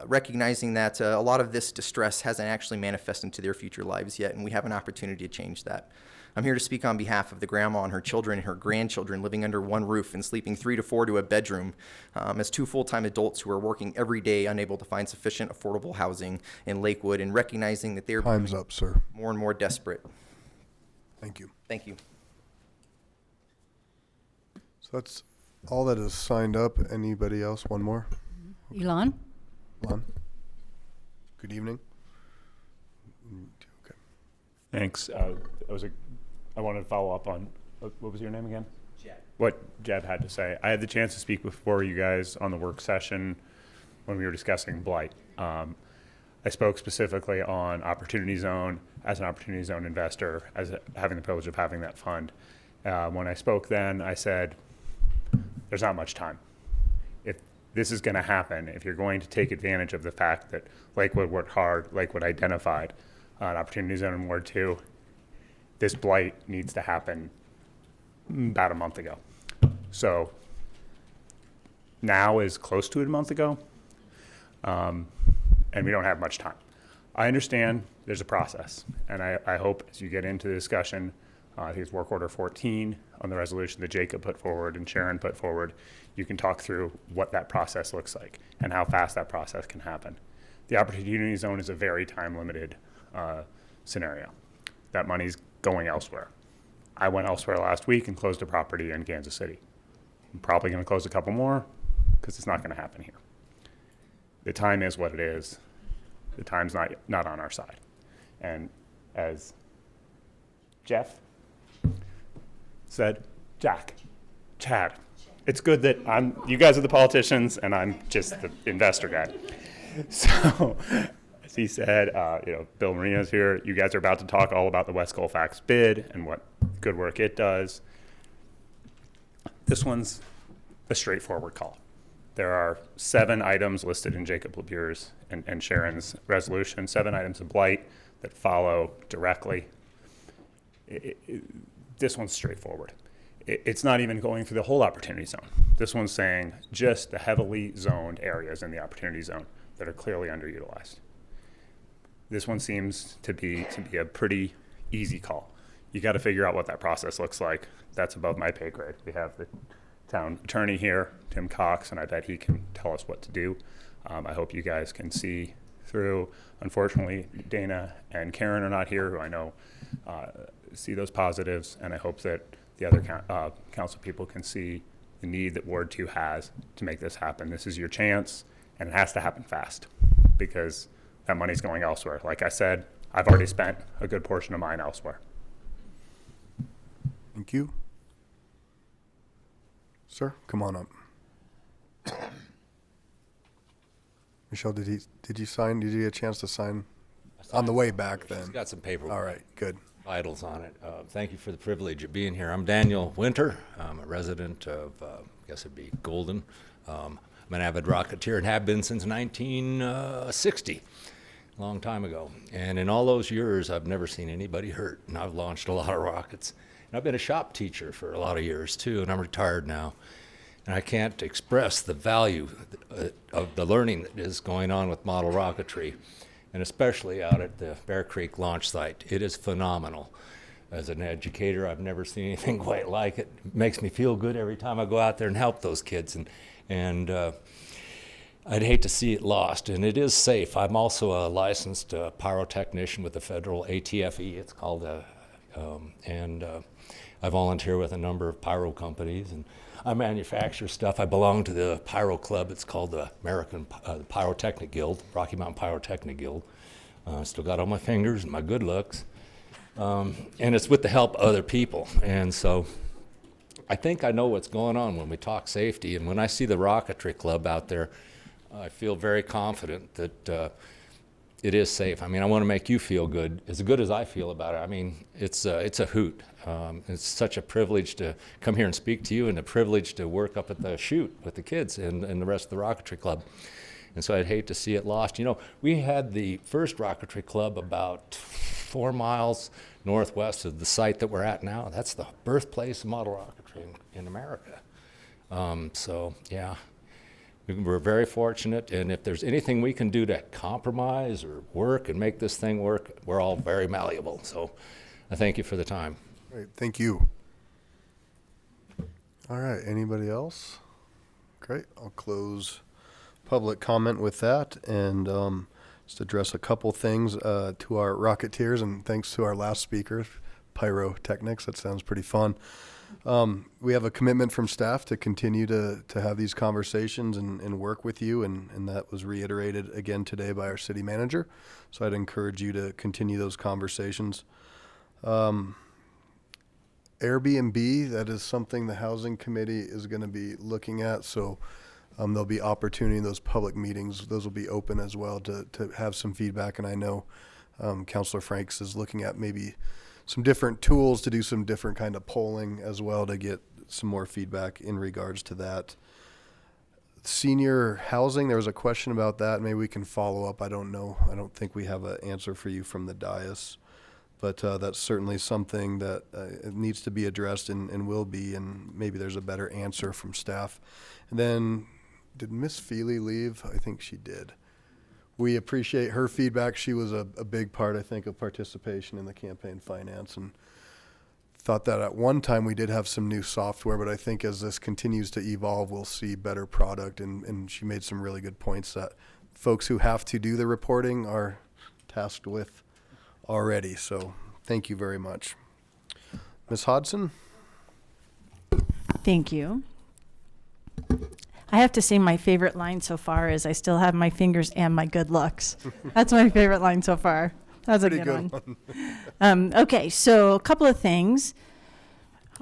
Recognizing that a lot of this distress hasn't actually manifested into their future lives yet, and we have an opportunity to change that. I'm here to speak on behalf of the grandma and her children and her grandchildren living under one roof and sleeping 3 to 4 to a bedroom as 2 full-time adults who are working every day unable to find sufficient affordable housing in Lakewood, and recognizing that they're Time's up, sir. more and more desperate. Thank you. Thank you. So that's all that is signed up. Anybody else? One more? Elon? Lon? Good evening. Okay. Thanks. I wanted to follow up on, what was your name again? Jeb. What Jeb had to say. I had the chance to speak before you guys on the work session when we were discussing blight. I spoke specifically on Opportunity Zone as an Opportunity Zone investor, as having the privilege of having that fund. When I spoke then, I said, there's not much time. If this is going to happen, if you're going to take advantage of the fact that Lakewood worked hard, Lakewood identified an Opportunity Zone in Ward 2, this blight needs to happen about a month ago. So now is close to a month ago, and we don't have much time. I understand there's a process, and I hope as you get into the discussion, I think it's Work Order 14 on the resolution that Jacob put forward and Sharon put forward, you can talk through what that process looks like and how fast that process can happen. The Opportunity Zone is a very time-limited scenario. That money's going elsewhere. I went elsewhere last week and closed a property in Kansas City. I'm probably going to close a couple more because it's not going to happen here. The time is what it is. The time's not on our side. And as Jeff said, Chad, it's good that you guys are the politicians and I'm just the investor guy. So, as he said, Bill Marino's here. You guys are about to talk all about the West Colfax bid and what good work it does. This one's a straightforward call. There are 7 items listed in Jacob Lebure's and Sharon's resolution, 7 items of blight that follow directly. This one's straightforward. It's not even going through the whole opportunity zone. This one's saying just the heavily zoned areas in the opportunity zone that are clearly underutilized. This one seems to be a pretty easy call. You got to figure out what that process looks like. That's above my pay grade. We have the town attorney here, Tim Cox, and I bet he can tell us what to do. I hope you guys can see through. Unfortunately, Dana and Karen are not here, who I know see those positives, and I hope that the other council people can see the need that Ward 2 has to make this happen. This is your chance, and it has to happen fast because that money's going elsewhere. Like I said, I've already spent a good portion of mine elsewhere. Thank you. Sir, come on up. Michelle, did you sign? Did you get a chance to sign on the way back then? She's got some paperwork. All right, good. Titles on it. Thank you for the privilege of being here. I'm Daniel Winter. I'm a resident of, I guess it'd be Golden. I'm an avid rocketeer and have been since 1960, a long time ago. And in all those years, I've never seen anybody hurt. And I've launched a lot of rockets. And I've been a shop teacher for a lot of years too, and I'm retired now. And I can't express the value of the learning that is going on with model rocketry, and especially out at the Bear Creek launch site. It is phenomenal. As an educator, I've never seen anything quite like it. It makes me feel good every time I go out there and help those kids, and I'd hate to see it lost, and it is safe. I'm also a licensed pyrotechnician with the federal ATFE, it's called, I volunteer with a number of pyro companies, and I manufacture stuff. I belong to the Pyro Club. It's called the American Pyrotechnic Guild, Rocky Mountain Pyrotechnic Guild. Still got all my fingers and my good looks. And it's with the help of other people. And so I think I know what's going on when we talk safety. And when I see the Rocketry Club out there, I feel very confident that it is safe. I mean, I want to make you feel good as I feel about it. I mean, it's a hoot. It's such a privilege to come here and speak to you, and a privilege to work up at the chute with the kids and the rest of the Rocketry Club. And so I'd hate to see it lost. You know, we had the first Rocketry Club about 4 miles northwest of the site that we're at now. That's the birthplace of model rocketry in America. So, yeah. We're very fortunate, and if there's anything we can do to compromise or work and make this thing work, we're all very malleable. So I thank you for the time. Great, thank you. All right, anybody else? Great, I'll close public comment with that and just address a couple things to our Rocketeers, and thanks to our last speaker, Pyrotechnics. That sounds pretty fun. We have a commitment from staff to continue to have these conversations and work with you, and that was reiterated again today by our city manager. So I'd encourage you to continue those conversations. Airbnb, that is something the housing committee is going to be looking at. So there'll be opportunity in those public meetings. Those will be open as well to have some feedback. And I know Councilor Franks is looking at maybe some different tools to do some different kind of polling as well to get some more feedback in regards to that. Senior housing, there was a question about that. Maybe we can follow up. I don't know. I don't think we have an answer for you from the dais, but that's certainly something that needs to be addressed and will be, and maybe there's a better answer from staff. And then, did Miss Feely leave? I think she did. We appreciate her feedback. She was a big part, I think, of participation in the campaign finance, and thought that at one time we did have some new software, but I think as this continues to evolve, we'll see better product. And she made some really good points that folks who have to do the reporting are tasked with already. So thank you very much. Ms. Hodson? Thank you. I have to say my favorite line so far is I still have my fingers and my good looks. That's my favorite line so far. That's Pretty a good one. Okay, so a couple of things.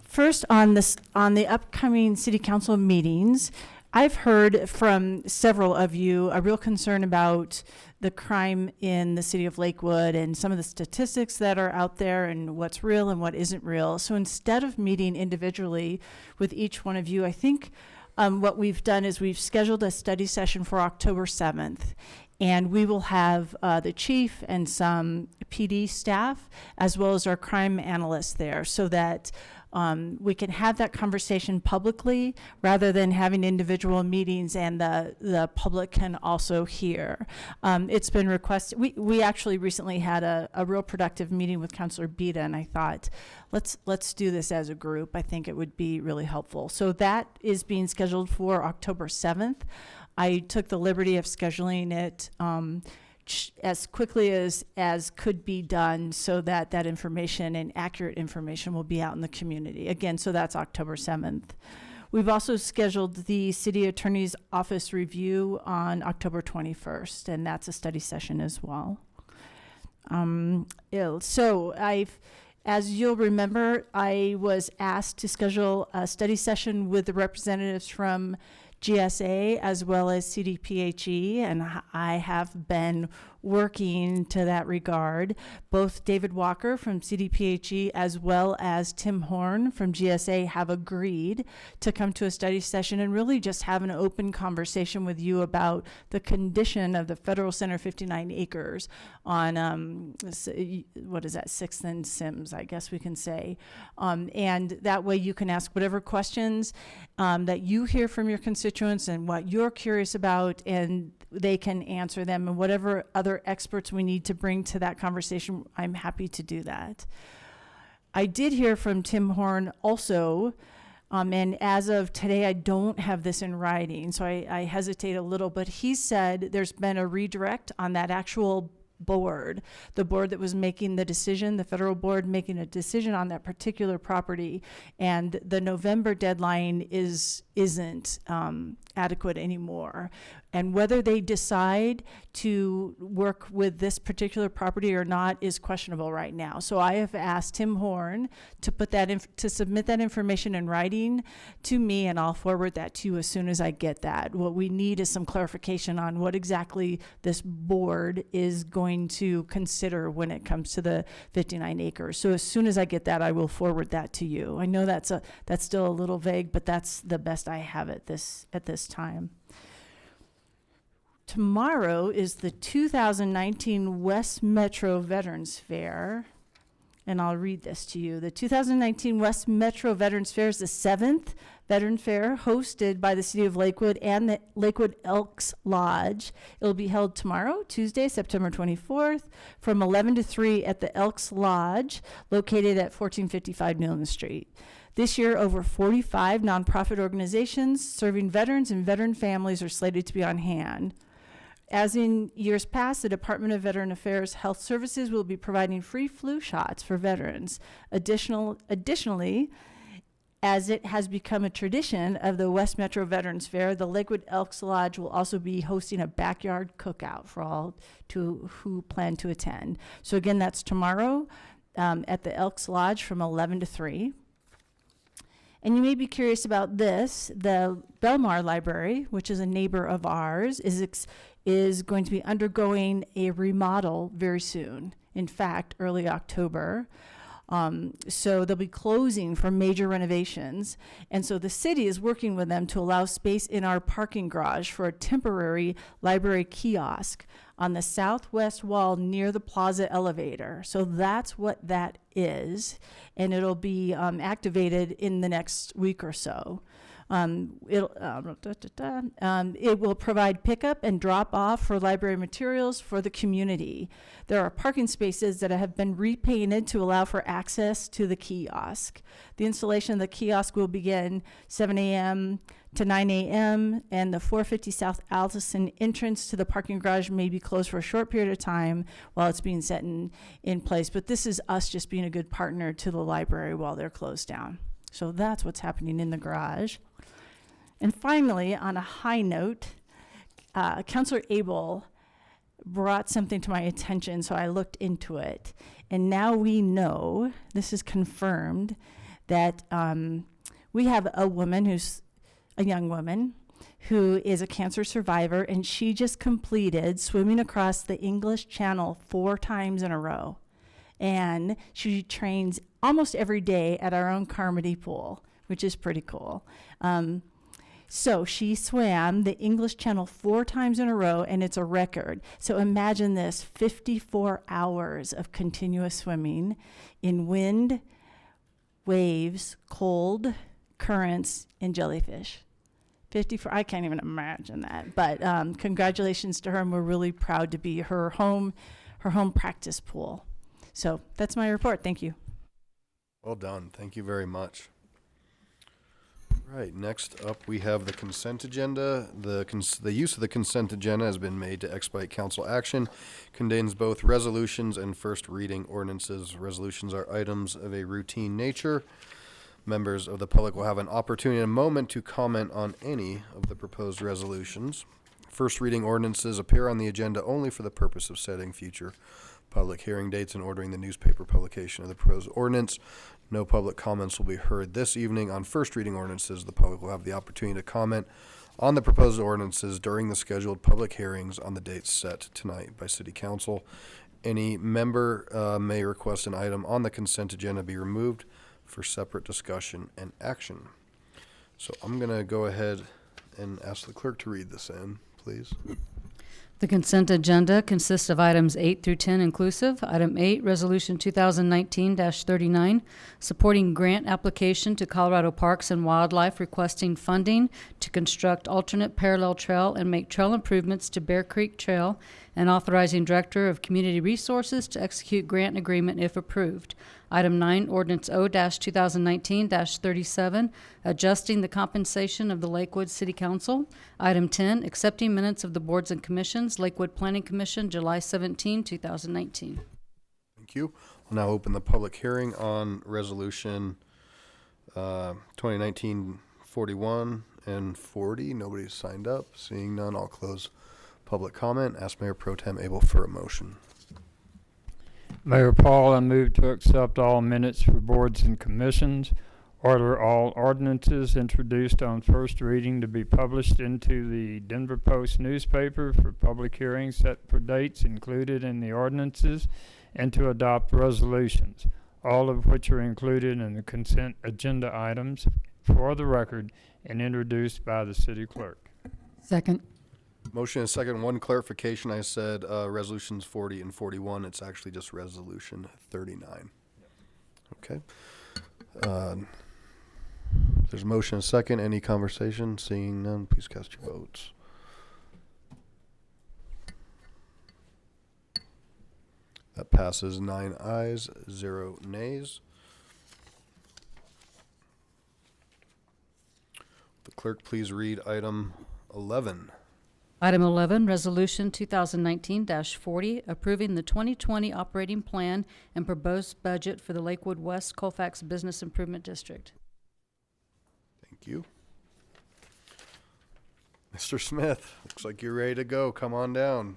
First, on the upcoming city council meetings, I've heard from several of you a real concern about the crime in the city of Lakewood and some of the statistics that are out there and what's real and what isn't real. So instead of meeting individually with each one of you, I think what we've done is we've scheduled a study session for October 7th. And we will have the chief and some PD staff, as well as our crime analyst there, so that we can have that conversation publicly rather than having individual meetings and the public can also hear. It's been requested. We actually recently had a real productive meeting with Councilor Beta, and I thought, let's do this as a group. I think it would be really helpful. So that is being scheduled for October 7th. I took the liberty of scheduling it as quickly as could be done so that that information and accurate information will be out in the community. Again, so that's October 7th. We've also scheduled the City Attorney's Office review on October 21st, and that's a study session as well. As you'll remember, I was asked to schedule a study session with the representatives from GSA as well as CDPHE, and I have been working to that regard. Both David Walker from CDPHE as well as Tim Horn from GSA have agreed to come to a study session and really just have an open conversation with you about the condition of the Federal Center 59 acres on, 6th and Sims, I guess we can say. And that way you can ask whatever questions that you hear from your constituents and what you're curious about, and they can answer them, and whatever other experts we need to bring to that conversation, I'm happy to do that. I did hear from Tim Horn also, and as of today, I don't have this in writing, so I hesitate a little, but he said there's been a redirect on that actual board, the board that was making the decision, the federal board making a decision on that particular property, and the November deadline isn't adequate anymore. And whether they decide to work with this particular property or not is questionable right now. So I have asked Tim Horn to put that to submit that information in writing to me, and I'll forward that to you as soon as I get that. What we need is some clarification on what exactly this board is going to consider when it comes to the 59 acres. So as soon as I get that, I will forward that to you. I know that's still a little vague, but that's the best I have at this time. Tomorrow is the 2019 West Metro Veterans Fair, and I'll read this to you. The 2019 West Metro Veterans Fair is the 7th Veteran Fair hosted by the City of Lakewood and the Lakewood Elks Lodge. It will be held tomorrow, Tuesday, September 24th, from 11 to 3 at the Elks Lodge, located at 1455 Newland Street. This year, over 45 nonprofit organizations serving veterans and veteran families are slated to be on hand. As in years past, the Department of Veteran Affairs Health Services will be providing free flu shots for veterans. Additionally, as it has become a tradition of the West Metro Veterans Fair, the Lakewood Elks Lodge will also be hosting a backyard cookout for all who plan to attend. So again, that's tomorrow at the Elks Lodge from 11 to 3. And you may be curious about this. The Belmar Library, which is a neighbor of ours, is going to be undergoing a remodel very soon. In fact, early October. So they'll be closing for major renovations. And so the city is working with them to allow space in our parking garage for a temporary library kiosk on the southwest wall near the plaza elevator. So that's what that is. And it'll be activated in the next week or so. It will provide pickup and drop off for library materials for the community. There are parking spaces that have been repainted to allow for access to the kiosk. The installation of the kiosk will begin 7 a.m. to 9 a.m. and the 450 South Allison entrance to the parking garage may be closed for a short period of time while it's being set in place. But this is us just being a good partner to the library while they're closed down. So that's what's happening in the garage. And finally, on a high note, Councilor Abel brought something to my attention, so I looked into it. And now we know, this is confirmed, that we have a woman who's a young woman who is a cancer survivor, and she just completed swimming across the English Channel 4 times in a row. And she trains almost every day at our own Carmody pool, which is pretty cool. So she swam the English Channel 4 times in a row, and it's a record. So imagine this, 54 hours of continuous swimming in wind, waves, cold, currents, and jellyfish. 54, I can't even imagine that. But congratulations to her, and we're really proud to be her home practice pool. So that's my report. Thank you. Well done. Thank you very much. Right, next up, we have the consent agenda. The use of the consent agenda has been made to expedite council action, contains both resolutions and first reading ordinances. Resolutions are items of a routine nature. Members of the public will have an opportunity in a moment to comment on any of the proposed resolutions. First reading ordinances appear on the agenda only for the purpose of setting future public hearing dates and ordering the newspaper publication of the proposed ordinance. No public comments will be heard this evening on first reading ordinances. The public will have the opportunity to comment on the proposed ordinances during the scheduled public hearings on the dates set tonight by City Council. Any member may request an item on the consent agenda be removed for separate discussion and action. So I'm going to go ahead and ask the clerk to read this in, please. The consent agenda consists of items 8 through 10 inclusive. Item 8, Resolution 2019-39, supporting grant application to Colorado Parks and Wildlife requesting funding to construct alternate parallel trail and make trail improvements to Bear Creek Trail, and authorizing Director of Community Resources to execute grant agreement if approved. Item 9, Ordinance O-2019-37, adjusting the compensation of the Lakewood City Council. Item 10, accepting minutes of the boards and commissions, Lakewood Planning Commission, July 17, 2019. Thank you. I'll now open the public hearing on Resolution 2019-41 and 40. Nobody's signed up. Seeing none, I'll close public comment. Ask Mayor Pro Tem Abel for a motion. Mayor Paul, I move to accept all minutes for boards and commissions, order all ordinances introduced on first reading to be published into the Denver Post newspaper for public hearings set for dates included in the ordinances, and to adopt resolutions, all of which are included in the consent agenda items for the record and introduced by the city clerk. Second. Motion and second. One clarification. I said resolutions 40 and 41. It's actually just resolution 39. Okay. There's a motion and second. Any conversation? Seeing none, please cast your votes. That passes 9 ayes, 0 nays. The clerk please read item 11. Item 11, Resolution 2019-40, approving the 2020 operating plan and proposed budget for the Lakewood West Colfax Business Improvement District. Thank you. Mr. Smith, looks like you're ready to go. Come on down.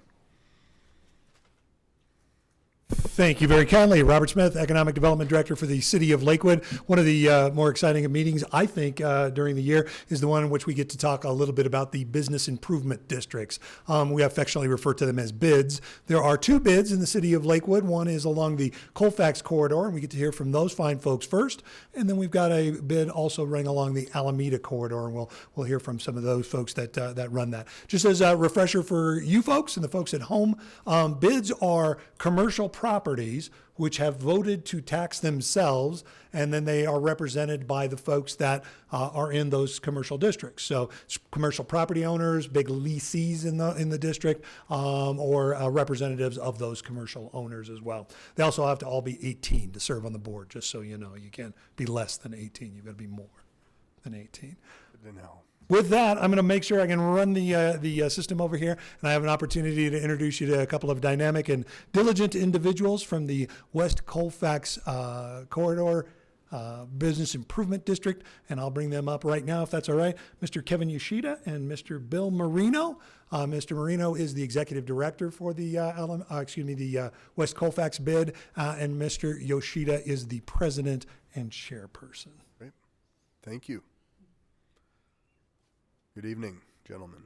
Thank you very kindly. Robert Smith, Economic Development Director for the City of Lakewood. One of the more exciting meetings, I think, during the year is the one in which we get to talk a little bit about the business improvement districts. We affectionately refer to them as BIDs. There are 2 BIDs in the City of Lakewood. One is along the Colfax corridor, and we get to hear from those fine folks first. And then we've got a BID also running along the Alameda corridor, and we'll hear from some of those folks that run that. Just as a refresher for you folks and the folks at home, BIDs are commercial properties which have voted to tax themselves, and then they are represented by the folks that are in those commercial districts. So commercial property owners, big lessees in the district, or representatives of those commercial owners as well. They also have to all be 18 to serve on the board, just so you know. You can't be less than 18. You've got to be more than 18. Good to know. With that, I'm going to make sure I can run the system over here, and I have an opportunity to introduce you to a couple of dynamic and diligent individuals from the West Colfax Corridor Business Improvement District, and I'll bring them up right now if that's all right. Mr. Kevin Yoshida and Mr. Bill Marino. Mr. Marino is the executive director for the West Colfax BID, and Mr. Yoshida is the president and chairperson. Great. Thank you. Good evening, gentlemen.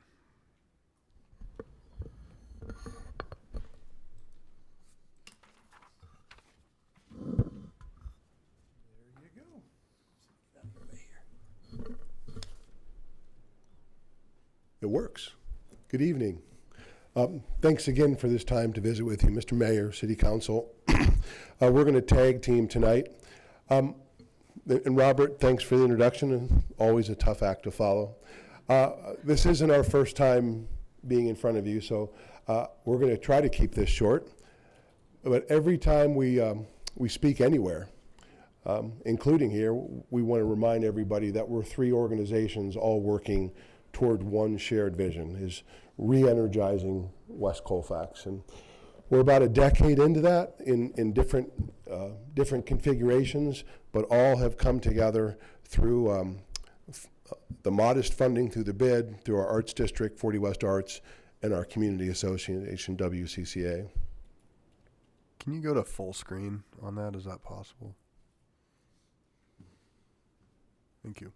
works. Good evening. Thanks again for this time to visit with you, Mr. Mayor, City Council. We're going to tag team tonight. And Robert, thanks for the introduction, and always a tough act to follow. This isn't our first time being in front of you, so we're going to try to keep this short. But every time we speak anywhere, including here, we want to remind everybody that we're three organizations all working toward one shared vision, is re-energizing West Colfax. And we're about a decade into that in different configurations, but all have come together through the modest funding through the bid, through our Arts District, 40 West Arts, and our Community Association, WCCA. Can you go to full screen on that? Is that possible? Thank you.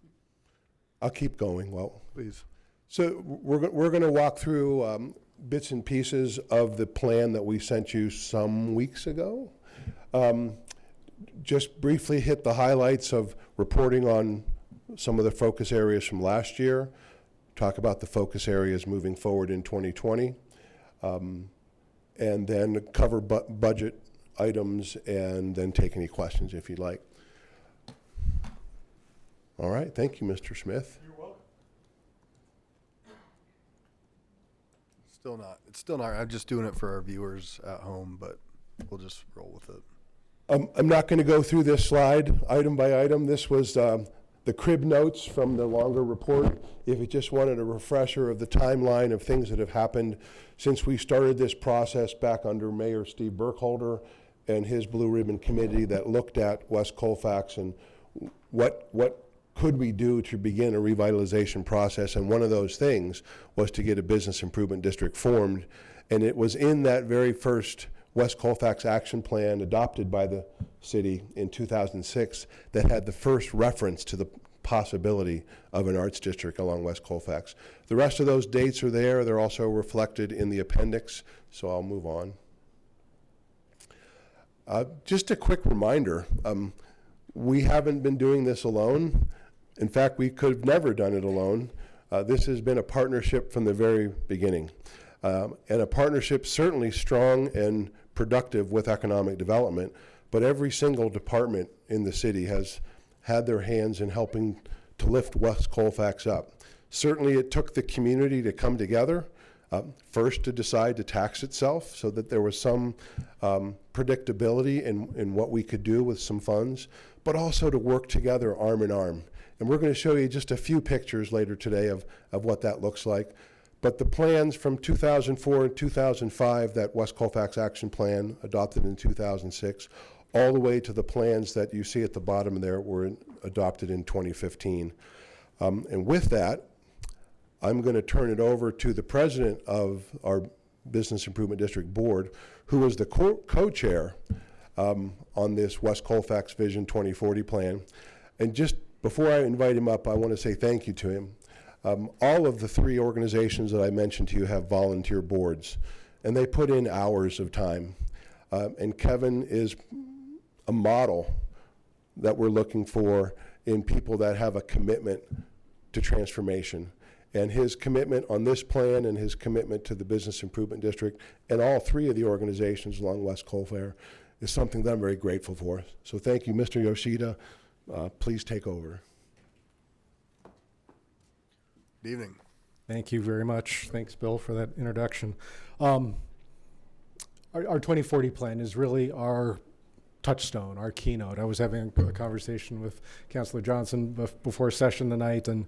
I'll keep going. Well, please. So we're going to walk through bits and pieces of the plan that we sent you some weeks ago. Just briefly hit the highlights of reporting on some of the focus areas from last year, talk about the focus areas moving forward in 2020, and then cover budget items, and then take any questions if you'd like. All right, thank you, Mr. Smith. You're welcome. It's still not, I'm just doing it for our viewers at home, but we'll just roll with it. I'm not going to go through this slide item by item. This was the crib notes from the longer report. If you just wanted a refresher of the timeline of things that have happened since we started this process back under Mayor Steve Burkholder and his Blue Ribbon Committee that looked at West Colfax and what could we do to begin a revitalization process. And one of those things was to get a business improvement district formed. And it was in that very first West Colfax action plan adopted by the city in 2006 that had the first reference to the possibility of an arts district along West Colfax. The rest of those dates are there. They're also reflected in the appendix, so I'll move on. Just a quick reminder, we haven't been doing this alone. In fact, we could have never done it alone. This has been a partnership from the very beginning, and a partnership certainly strong and productive with economic development, but every single department in the city has had their hands in helping to lift West Colfax up. Certainly it took the community to come together, first to decide to tax itself so that there was some predictability in what we could do with some funds, but also to work together arm in arm. And we're going to show you just a few pictures later today of what that looks like. But the plans from 2004 and 2005, that West Colfax Action Plan adopted in 2006, all the way to the plans that you see at the bottom there were adopted in 2015. And with that, I'm going to turn it over to the president of our Business Improvement District Board, who was the co-chair on this West Colfax Vision 2040 plan. And just before I invite him up, I want to say thank you to him. All of the three organizations that I mentioned to you have volunteer boards, and they put in hours of time. And Kevin is a model that we're looking for in people that have a commitment to transformation. And his commitment on this plan and his commitment to the Business Improvement District and all three of the organizations along West Colfax is something that I'm very grateful for. So thank you, Mr. Yoshida. Please take over. Good evening. Thank you very much. Thanks, Bill, for that introduction. Our 2040 plan is really our touchstone, our keynote. I was having a conversation with Councilor Johnson before session tonight, and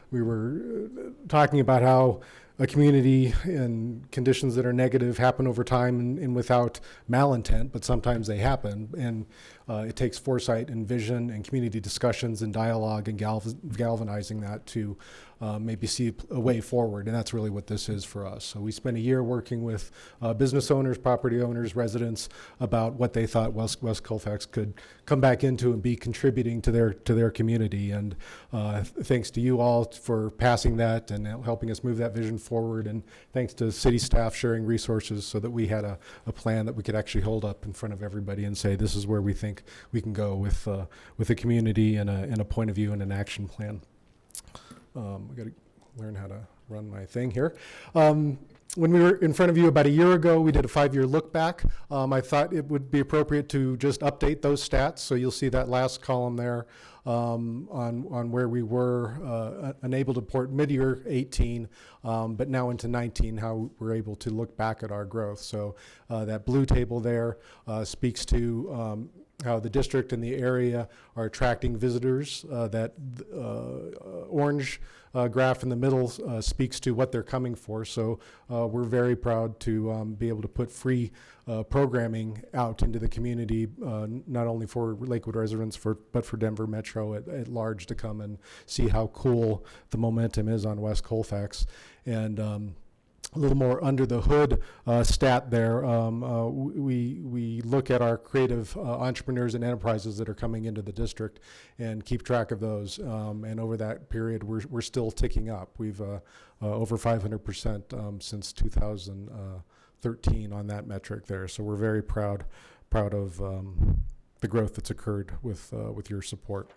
we were talking about how a community and conditions that are negative happen over time and without malintent, but sometimes they happen. And it takes foresight and vision and community discussions and dialogue and galvanizing that to maybe see a way forward. And that's really what this is for us. So we spent a year working with business owners, property owners, residents about what they thought West Colfax could come back into and be contributing to their community. And thanks to you all for passing that and helping us move that vision forward. And thanks to city staff sharing resources so that we had a plan that we could actually hold up in front of everybody and say, this is where we think we can go with a community and a point of view and an action plan. We got to learn how to run my thing here. When we were in front of you about a year ago, we did a 5-year look back. I thought it would be appropriate to just update those stats. So you'll see that last column there on where we were unable to report mid-year 18, but now into 19, how we're able to look back at our growth. So that blue table there speaks to how the district and the area are attracting visitors. That orange graph in the middle speaks to what they're coming for. So we're very proud to be able to put free programming out into the community, not only for Lakewood residents, but for Denver Metro at large to come and see how cool the momentum is on West Colfax. And a little more under the hood stat there. We look at our creative entrepreneurs and enterprises that are coming into the district and keep track of those. And over that period, we're still ticking up. We've over 500% since 2013 on that metric there. So we're very proud of the growth that's occurred with your support.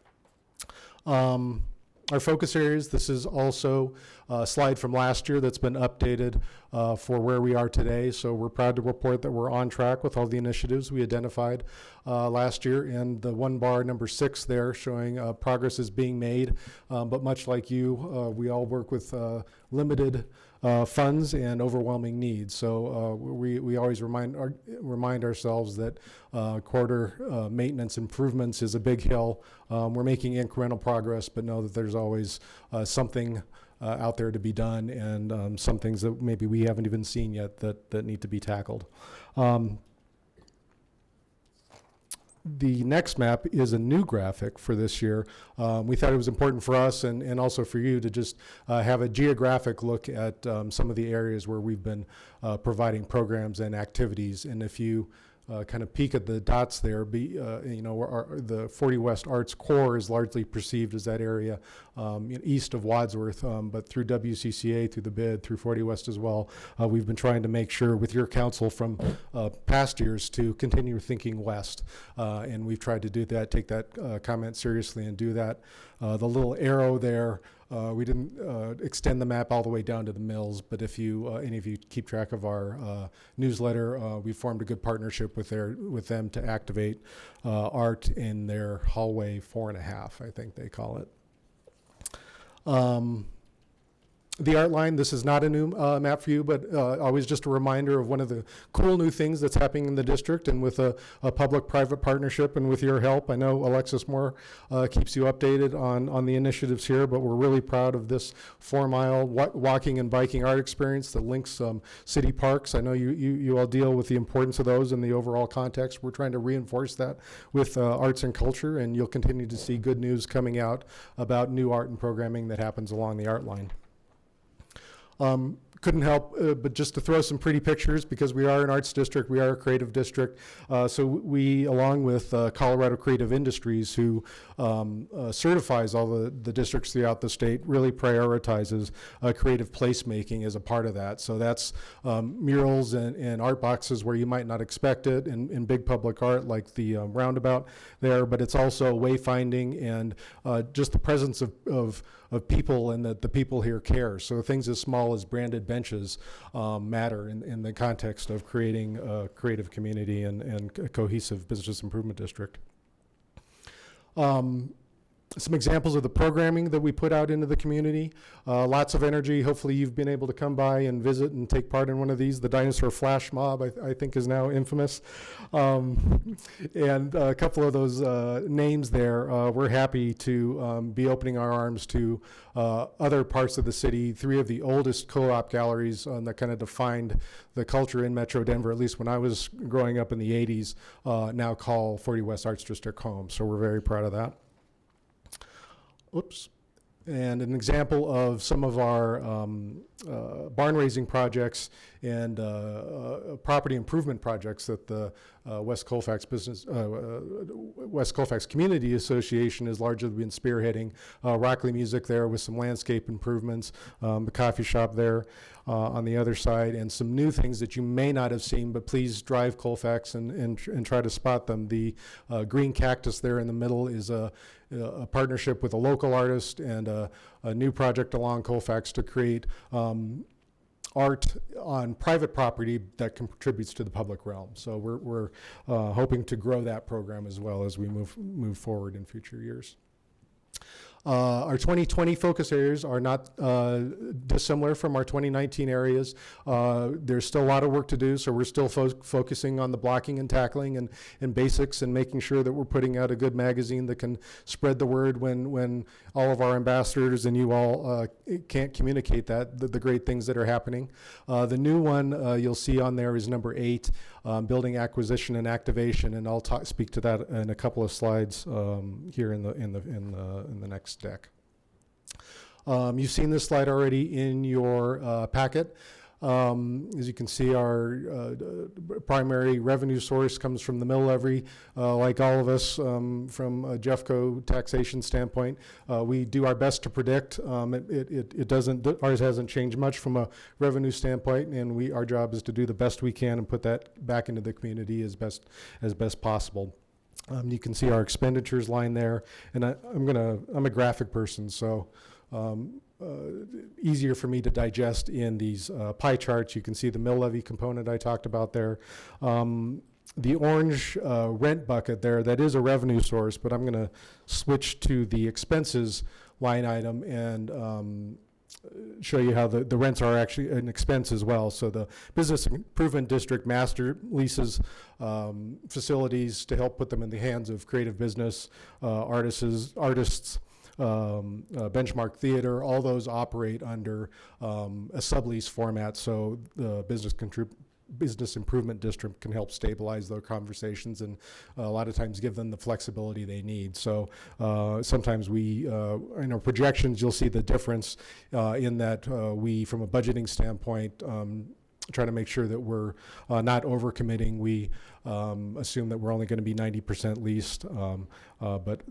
Our focus areas, this is also a slide from last year that's been updated for where we are today. So we're proud to report that we're on track with all the initiatives we identified last year. And the one bar, number 6 there, showing progress is being made. But much like you, we all work with limited funds and overwhelming needs. So we always remind ourselves that corridor maintenance improvements is a big hill. We're making incremental progress, but know that there's always something out there to be done, and some things that maybe we haven't even seen yet that need to be tackled. The next map is a new graphic for this year. We thought it was important for us and also for you to just have a geographic look at some of the areas where we've been providing programs and activities. And if you kind of peek at the dots there, the 40 West Arts Core is largely perceived as that area east of Wadsworth, but through WCCA, through the bid, through 40 West as well, we've been trying to make sure with your counsel from past years to continue thinking west. And we've tried to do that, take that comment seriously and do that. The little arrow there, we didn't extend the map all the way down to the mills, but if you any of you keep track of our newsletter, we formed a good partnership with them to activate art in their hallway 4.5, I think they call it. The art line, this is not a new map for you, but always just a reminder of one of the cool new things that's happening in the district, and with a public-private partnership and with your help. I know Alexis Moore keeps you updated on the initiatives here, but we're really proud of this 4-mile walking and biking art experience that links city parks. I know you all deal with the importance of those in the overall context. We're trying to reinforce that with arts and culture, and you'll continue to see good news coming out about new art and programming that happens along the art line. Couldn't help but just to throw some pretty pictures, because we are an arts district, we are a creative district. So we, along with Colorado Creative Industries, who certifies all the districts throughout the state, really prioritizes creative placemaking as a part of that. So that's murals and art boxes where you might not expect it in big public art like the roundabout there, but it's also wayfinding and just the presence of people, and that the people here care. So things as small as branded benches matter in the context of creating a creative community and a cohesive business improvement district. Some examples of the programming that we put out into the community. Lots of energy. Hopefully you've been able to come by and visit and take part in one of these. The Dinosaur Flash Mob, I think, is now infamous. And a couple of those names there, we're happy to be opening our arms to other parts of the city. 3 of the oldest co-op galleries that kind of defined the culture in Metro Denver, at least when I was growing up in the 80s, now call 40 West Arts District home. So we're very proud of that. Oops. And an example of some of our barn raising projects and property improvement projects that the West Colfax West Colfax Community Association has largely been spearheading. Rockley Music there with some landscape improvements, the coffee shop there on the other side, and some new things that you may not have seen, but please drive Colfax and try to spot them. The green cactus there in the middle is a partnership with a local artist and a new project along Colfax to create art on private property that contributes to the public realm. So we're hoping to grow that program as well as we move forward in future years. Our 2020 focus areas are not dissimilar from our 2019 areas. There's still a lot of work to do, so we're still focusing on the blocking and tackling and basics and making sure that we're putting out a good magazine that can spread the word when all of our ambassadors and you all can't communicate the great things that are happening. The new one you'll see on there is number 8, building acquisition and activation, and I'll speak to that in a couple of slides here in the next deck. You've seen this slide already in your packet. As you can see, our primary revenue source comes from the mill levy. Like all of us, from a Jeffco taxation standpoint, we do our best to predict. It doesn't. Ours hasn't changed much from a revenue standpoint, and our job is to do the best we can and put that back into the community as best possible. You can see our expenditures line there, and I'm a graphic person, so easier for me to digest in these pie charts. You can see the mill levy component I talked about there. The orange rent bucket there, that is a revenue source, but I'm going to switch to the expenses line item and show you how the rents are actually an expense as well. So the Business Improvement District master leases facilities to help put them in the hands of creative business, artists, Benchmark Theater, all those operate under a sublease format, so the Business Improvement District can help stabilize those conversations and a lot of times give them the flexibility they need. So sometimes we, in our projections, you'll see the difference in that we, from a budgeting standpoint, try to make sure that we're not overcommitting. We assume that we're only going to be 90% leased, but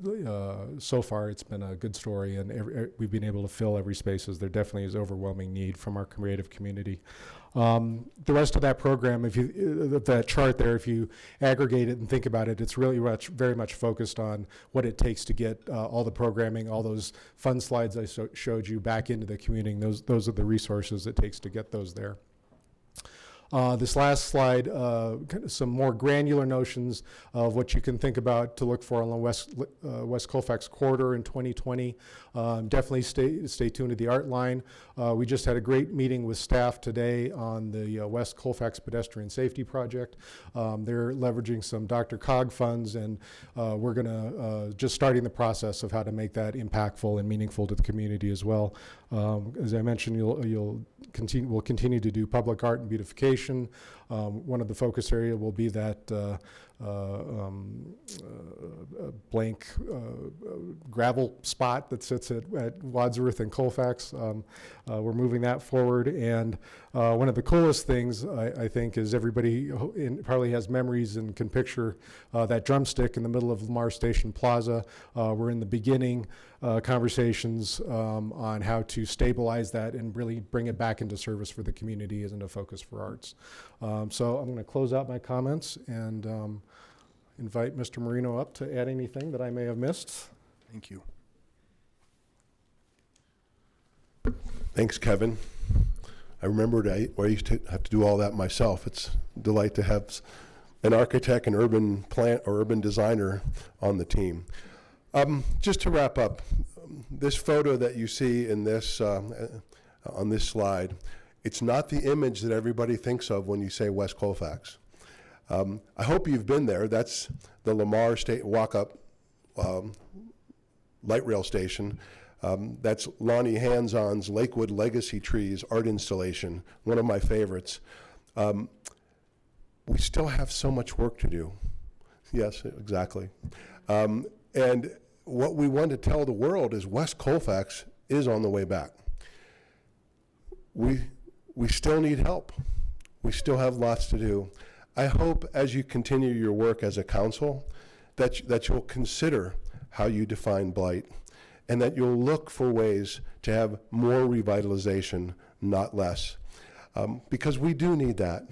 so far it's been a good story, and we've been able to fill every space, as there definitely is overwhelming need from our creative community. The rest of that program, that chart there, if you aggregate it and think about it, it's really very much focused on what it takes to get all the programming, all those fun slides I showed you back into the community. Those are the resources it takes to get those there. This last slide, some more granular notions of what you can think about to look for on the West Colfax corridor in 2020. Definitely stay tuned to the art line. We just had a great meeting with staff today on the West Colfax Pedestrian Safety Project. They're leveraging some DRCOG funds, and we're going to just starting the process of how to make that impactful and meaningful to the community as well. As I mentioned, we'll continue to do public art and beautification. One of the focus area will be that blank gravel spot that sits at Wadsworth and Colfax. We're moving that forward, and one of the coolest things I think is everybody probably has memories and can picture that drumstick in the middle of Lamar Station Plaza. We're in the beginning conversations on how to stabilize that and really bring it back into service for the community as a focus for arts. So I'm going to close out my comments and invite Mr. Marino up to add anything that I may have missed. Thank you. Thanks, Kevin. I remembered I used to have to do all that myself. It's a delight to have an architect, an urban plant or urban designer on the team. Just to wrap up, this photo that you see in this on this slide, it's not the image that everybody thinks of when you say West Colfax. I hope you've been there. That's the Lamar State walk-up light rail station. That's Lonnie Hands-On's Lakewood Legacy Trees art installation, one of my favorites. We still have so much work to do. Yes, exactly. And what we want to tell the world is West Colfax is on the way back. We still need help. We still have lots to do. I hope as you continue your work as a council that you'll consider how you define blight and that you'll look for ways to have more revitalization, not less, because we do need that.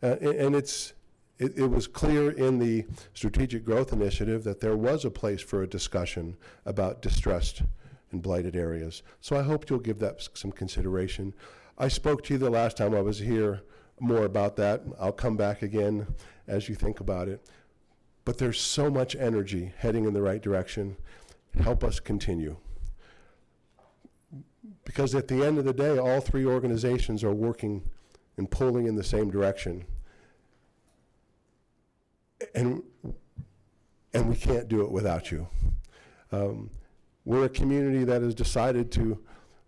And it was clear in the Strategic Growth Initiative that there was a place for a discussion about distressed and blighted areas. So I hope you'll give that some consideration. I spoke to you the last time I was here more about that. I'll come back again as you think about it. But there's so much energy heading in the right direction. Help us continue. Because at the end of the day, all three organizations are working and pulling in the same direction. And we can't do it without you. We're a community that has decided to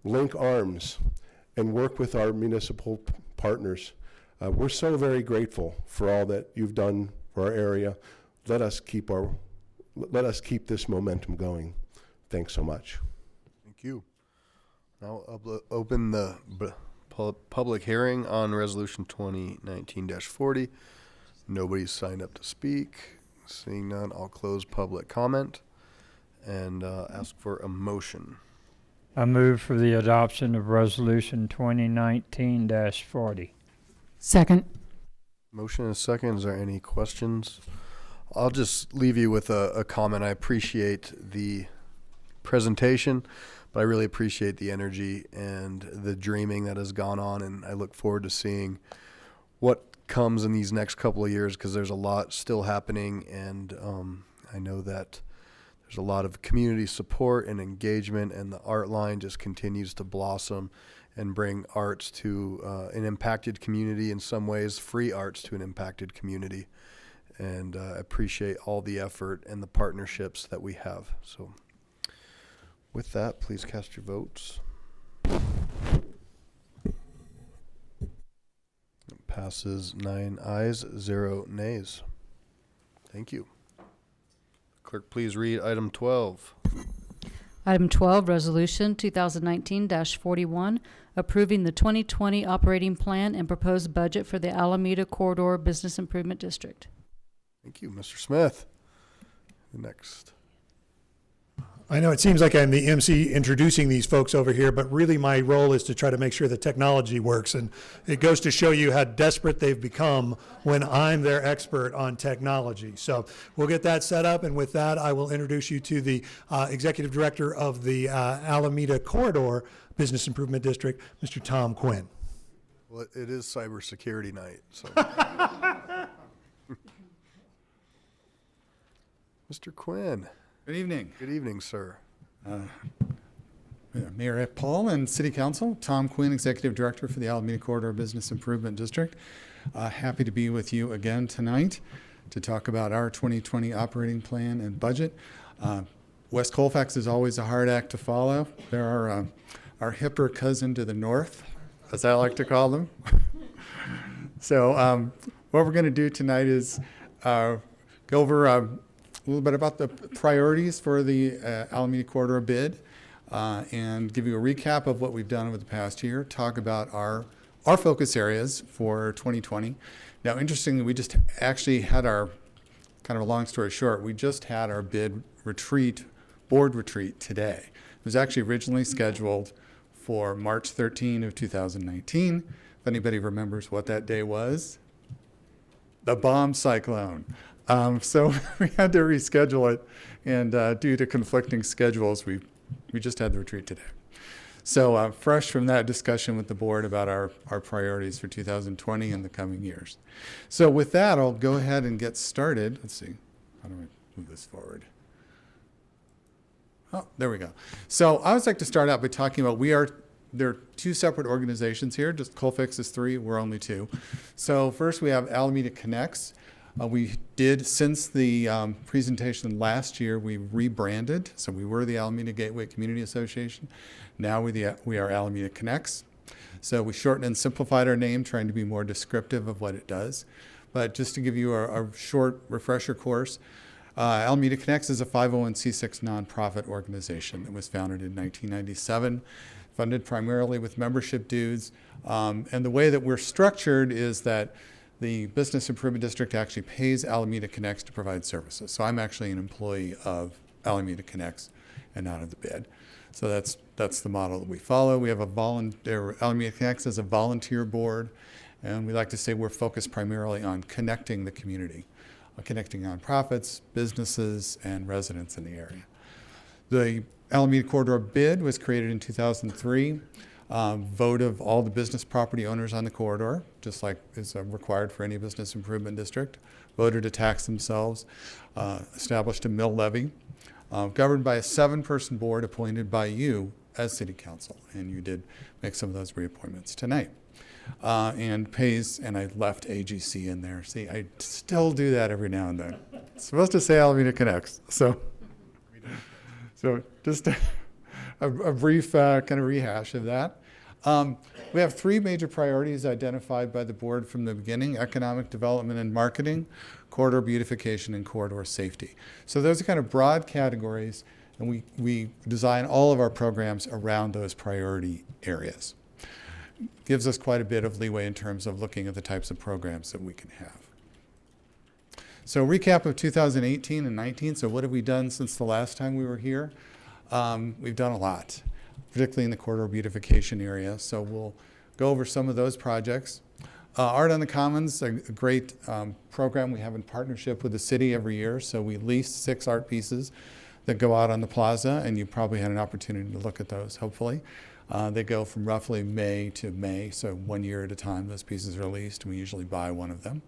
link arms and work with our municipal partners. We're so very grateful for all that you've done for our area. Let us keep this momentum going. Thanks so much. Thank you. Now open the public hearing on Resolution 2019-40. Nobody's signed up to speak. Seeing none, I'll close public comment and ask for a motion. I move for the adoption of Resolution 2019-40. Second. Motion and a second. Is there any questions? I'll just leave you with a comment. I appreciate the presentation, but I really appreciate the energy and the dreaming that has gone on, and I look forward to seeing what comes in these next couple of years, because there's a lot still happening, and I know that there's a lot of community support and engagement, and the art line just continues to blossom and bring arts to an impacted community, in some ways free arts to an impacted community. And I appreciate all the effort and the partnerships that we have. So with that, please cast your votes. It passes 9 ayes, 0 nays. Thank you. Clerk, please read item 12. Item 12, Resolution 2019-41, approving the 2020 operating plan and proposed budget for the Alameda Corridor Business Improvement District. Thank you. Mr. Smith. Next. I know it seems like I'm the MC introducing these folks over here, but really my role is to try to make sure the technology works. And it goes to show you how desperate they've become when I'm their expert on technology. So we'll get that set up. And with that, I will introduce you to the Executive Director of the Alameda Corridor Business Improvement District, Mr. Tom Quinn. Well, it is cybersecurity night, so. Mr. Quinn. Good evening. Good evening, sir. Mayor Paul and City Council, Tom Quinn, Executive Director for the Alameda Corridor Business Improvement District. Happy to be with you again tonight to talk about our 2020 operating plan and budget. West Colfax is always a hard act to follow. There are our hipper cousin to the north, as I like to call them. So what we're going to do tonight is go over a little bit about the priorities for the Alameda Corridor bid and give you a recap of what we've done over the past year, talk about our focus areas for 2020. Now, interestingly, we just actually had our, kind of a long story short, we just had our bid retreat, board retreat today. It was actually originally scheduled for March 13 of 2019. If anybody remembers what that day was, the bomb cyclone. So we had to reschedule it, and due to conflicting schedules, we just had the retreat today. So fresh from that discussion with the board about our priorities for 2020 and the coming years. So with that, I'll go ahead and get started. Let's see, how do I move this forward? Oh, there we go. So I always like to start out by talking about there are two separate organizations here. Just Colfax is 3, we're only 2. So first we have Alameda Connects. We did, since the presentation last year, we rebranded. So we were the Alameda Gateway Community Association. Now we are Alameda Connects. So we shortened and simplified our name, trying to be more descriptive of what it does. But just to give you a short refresher course, Alameda Connects is a 501c6 nonprofit organization that was founded in 1997 funded primarily with membership dues. And the way that we're structured is that the Business Improvement District actually pays Alameda Connects to provide services. So I'm actually an employee of Alameda Connects and not of the bid. So that's the model that we follow. We have Alameda Connects as a volunteer board, and we like to say we're focused primarily on connecting the community, connecting nonprofits, businesses, and residents in the area. The Alameda Corridor bid was created in 2003. Vote of all the business property owners on the corridor, just like is required for any business improvement district, voted to tax themselves, established a mill levy, governed by a 7-person board appointed by you as city council, and you did make some of those reappointments tonight. And pays, and I left AGC in there. See, I still do that every now and then. It's supposed to say Alameda Connects, so just a brief kind of rehash of that. We have 3 major priorities identified by the board from the beginning: economic development and marketing, corridor beautification, and corridor safety. So those are kind of broad categories, and we design all of our programs around those priority areas. Gives us quite a bit of leeway in terms of looking at the types of programs that we can have. So recap of 2018 and 19. So what have we done since the last time we were here? We've done a lot, particularly in the corridor beautification area. So we'll go over some of those projects. Art on the Commons, a great program we have in partnership with the city every year. So we lease 6 art pieces that go out on the plaza, and you probably had an opportunity to look at those, hopefully. They go from roughly May to May, so 1 year at a time those pieces are leased, and we usually buy one of them.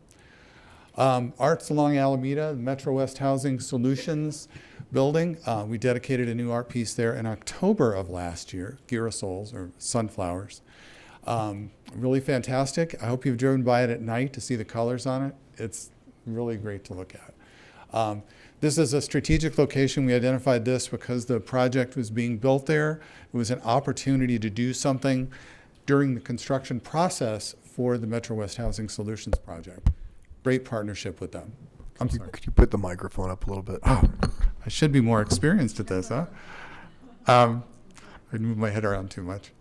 Arts along Alameda, Metro West Housing Solutions building. We dedicated a new art piece there in October of last year, girasoles or sunflowers. Really fantastic. I hope you've driven by it at night to see the colors on it. It's really great to look at. This is a strategic location. We identified this because the project was being built there. It was an opportunity to do something during the construction process for the Metro West Housing Solutions project. Great partnership with them. I'm sorry. Could you put the microphone up a little bit? Oh, I should be more experienced at this, huh? I moved my head around too much.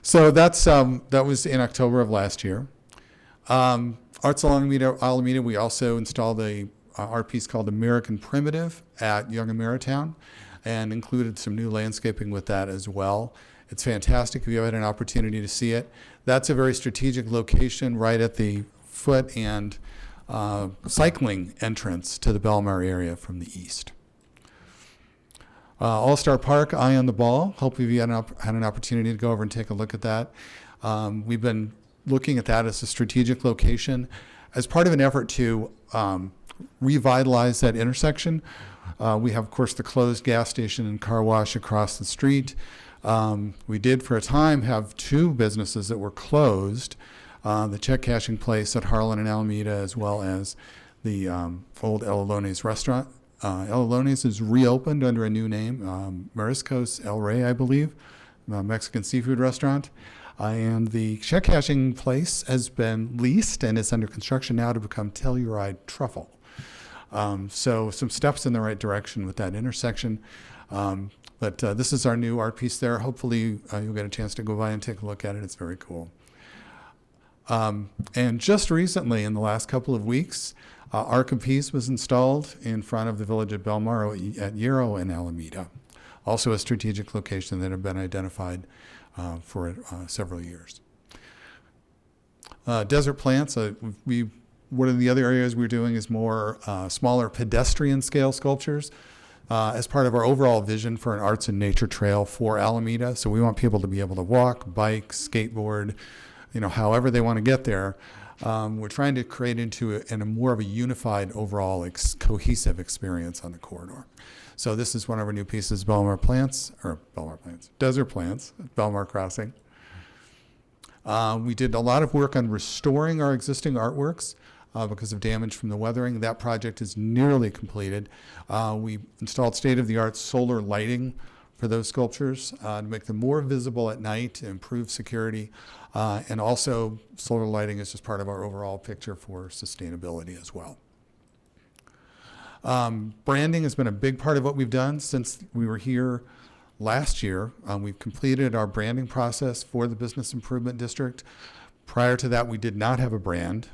So that was in October of last year. Arts along Alameda, we also installed a art piece called American Primitive at Young Ameritown, and included some new landscaping with that as well. It's fantastic if you had an opportunity to see it. That's a very strategic location right at the foot and cycling entrance to the Belmar area from the east. All-Star Park, Eye on the Ball. Hope you had an opportunity to go over and take a look at that. We've been looking at that as a strategic location as part of an effort to revitalize that intersection. We have, of course, the closed gas station and car wash across the street. We did, for a time, have 2 businesses that were closed, the check cashing place at Harlan and Alameda, as well as the old El Alones restaurant. El Alones is reopened under a new name, Mariscos El Rey, I believe, Mexican seafood restaurant. And the check cashing place has been leased and is under construction now to become Telluride Truffle. So some steps in the right direction with that intersection. But this is our new art piece there. Hopefully you'll get a chance to go by and take a look at it. It's very cool. And just recently, in the last couple of weeks, Arc of Peace was installed in front of the village of Belmar at Yarrow and Alameda. Also a strategic location that had been identified for several years. Desert plants, one of the other areas we're doing is more smaller pedestrian scale sculptures as part of our overall vision for an arts and nature trail for Alameda. So we want people to be able to walk, bike, skateboard, however they want to get there. We're trying to create into a more of a unified overall cohesive experience on the corridor. So this is one of our new pieces, Desert Plants, Belmar Crossing. We did a lot of work on restoring our existing artworks because of damage from the weathering. That project is nearly completed. We installed state-of-the-art solar lighting for those sculptures to make them more visible at night, to improve security, and also solar lighting is just part of our overall picture for sustainability as well. Branding has been a big part of what we've done since we were here Last year, we've completed our branding process for the Business Improvement District. Prior to that, we did not have a brand.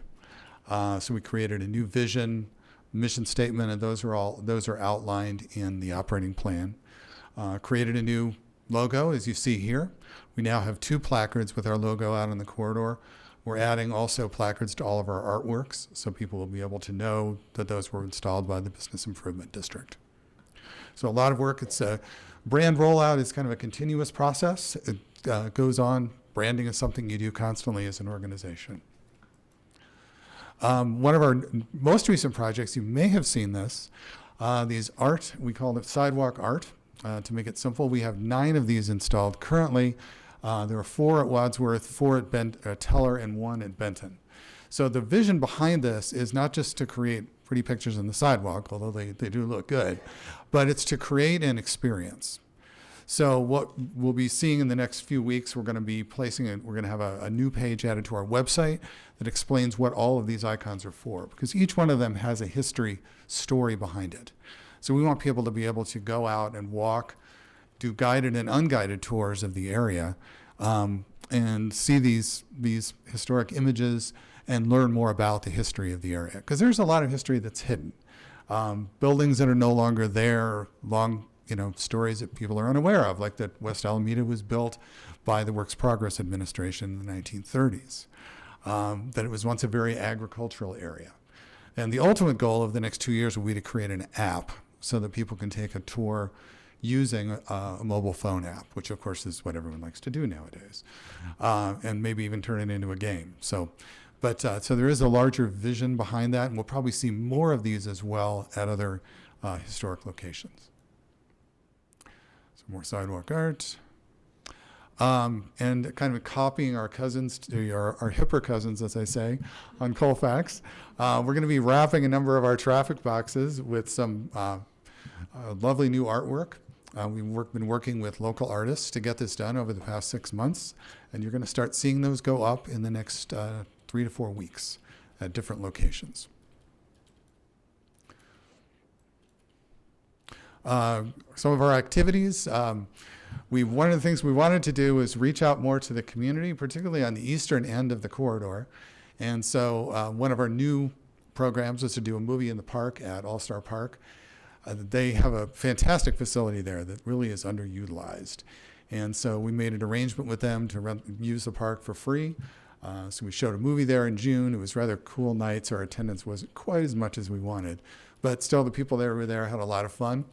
So we created a new vision, mission statement, and those are outlined in the operating plan. Created a new logo, as you see here. We now have 2 placards with our logo out on the corridor. We're adding also placards to all of our artworks, so people will be able to know that those were installed by the Business Improvement District. So a lot of work. It's a brand rollout is kind of a continuous process. It goes on. Branding is something you do constantly as an organization. One of our most recent projects, you may have seen this, these art, we call it sidewalk art. To make it simple, we have 9 of these installed currently. There are 4 at Wadsworth, 4 at Teller, and 1 at Benton. So the vision behind this is not just to create pretty pictures on the sidewalk, although they do look good, but it's to create an experience. So what we'll be seeing in the next few weeks, we're going to be we're going to have a new page added to our website that explains what all of these icons are for, because each one of them has a history story behind it. So we want people to be able to go out and walk, do guided and unguided tours of the area, and see these historic images and learn more about the history of the area. Because there's a lot of history that's hidden. Buildings that are no longer there, long stories that people are unaware of, like that West Alameda was built by the Works Progress Administration in the 1930s, that it was once a very agricultural area. And the ultimate goal of the next 2 years will be to create an app so that people can take a tour using a mobile phone app, which of course is what everyone likes to do nowadays, and maybe even turn it into a game. So there is a larger vision behind that, and we'll probably see more of these as well at other historic locations. More sidewalk art. And kind of copying our cousins, our hipper cousins, as I say, on Colfax. We're going to be wrapping a number of our traffic boxes with some lovely new artwork. We've been working with local artists to get this done over the past 6 months, and you're going to start seeing those go up in the next 3 to 4 weeks at different locations. Some of our activities, one of the things we wanted to do was reach out more to the community, particularly on the eastern end of the corridor. And so one of our new programs was to do a movie in the park at All-Star Park. They have a fantastic facility there that really is underutilized. And so we made an arrangement with them to use the park for free. So we showed a movie there in June. It was rather cool nights. Our attendance wasn't quite as much as we wanted, but still the people that were there had a lot of fun.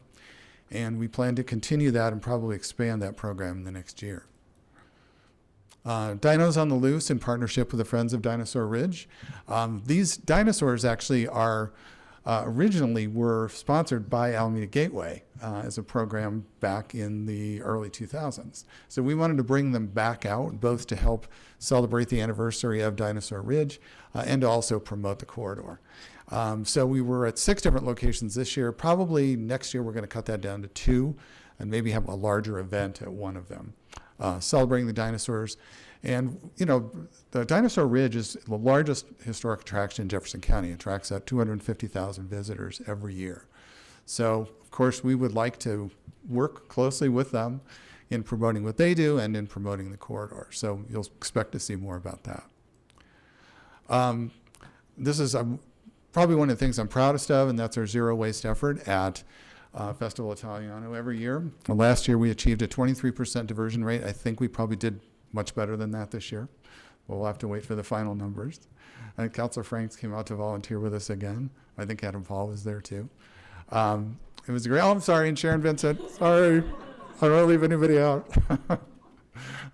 And we plan to continue that and probably expand that program in the next year. Dinos on the Loose in partnership with the Friends of Dinosaur Ridge. These dinosaurs actually are originally were sponsored by Alameda Gateway as a program back in the early 2000s. So we wanted to bring them back out, both to help celebrate the anniversary of Dinosaur Ridge and to also promote the corridor. So we were at 6 different locations this year. Probably next year we're going to cut that down to 2 and maybe have a larger event at one of them, celebrating the dinosaurs. And, the Dinosaur Ridge is the largest historic attraction in Jefferson County. It attracts about 250,000 visitors every year. So, of course, we would like to work closely with them in promoting what they do and in promoting the corridor. So you'll expect to see more about that. This is probably one of the things I'm proudest of, and that's our zero waste effort at Festival Italiano every year. Last year we achieved a 23% diversion rate. I think we probably did much better than that this year. We'll have to wait for the final numbers. I think Councilor Franks came out to volunteer with us again. I think Adam Paul was there too. It was great. Oh, I'm sorry, and Sharon Vincent. Sorry, I don't want to leave anybody out.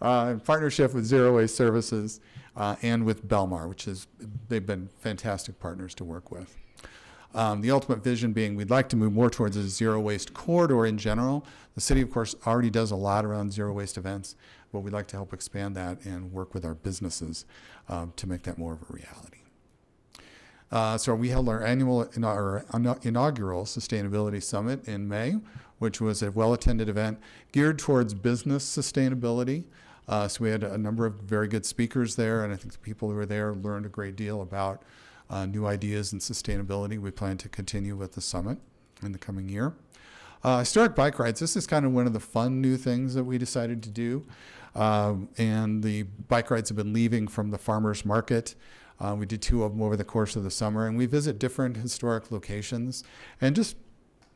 In partnership with Zero Waste Services and with Belmar, they've been fantastic partners to work with. The ultimate vision being we'd like to move more towards a zero waste corridor in general. The city, of course, already does a lot around zero waste events, but we'd like to help expand that and work with our businesses to make that more of a reality. So we held our inaugural Sustainability Summit in May, which was a well-attended event geared towards business sustainability. So we had a number of very good speakers there, and I think the people who were there learned a great deal about new ideas and sustainability. We plan to continue with the summit in the coming year. Historic bike rides, this is kind of one of the fun new things that we decided to do. And the bike rides have been leaving from the farmer's market. We did 2 of them over the course of the summer, and we visit different historic locations and just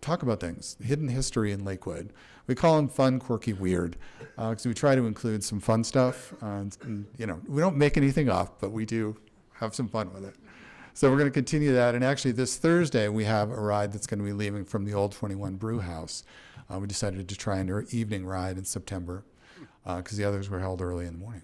talk about things, hidden history in Lakewood. We call them fun, quirky, weird, because we try to include some fun stuff. And, we don't make anything up, but we do have some fun with it. So we're going to continue that. And actually this Thursday, we have a ride that's going to be leaving from the old 21 Brew House. We decided to try an evening ride in September because the others were held early in the morning.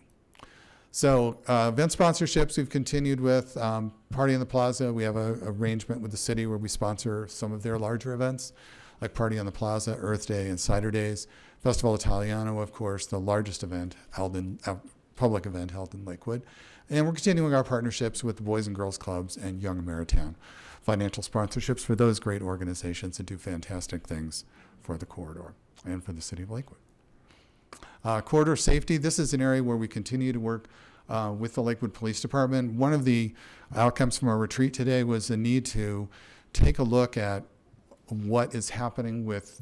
So event sponsorships we've continued with. Party in the Plaza, we have an arrangement with the city where we sponsor some of their larger events, like Party on the Plaza, Earth Day, and Cider Days. Festival Italiano, of course, the largest event held in public event held in Lakewood. And we're continuing our partnerships with the Boys and Girls Clubs and Young Ameritown. Financial sponsorships for those great organizations that do fantastic things for the corridor and for the city of Lakewood. Corridor safety, this is an area where we continue to work with the Lakewood Police Department. One of the outcomes from our retreat today was the need to take a look at what is happening with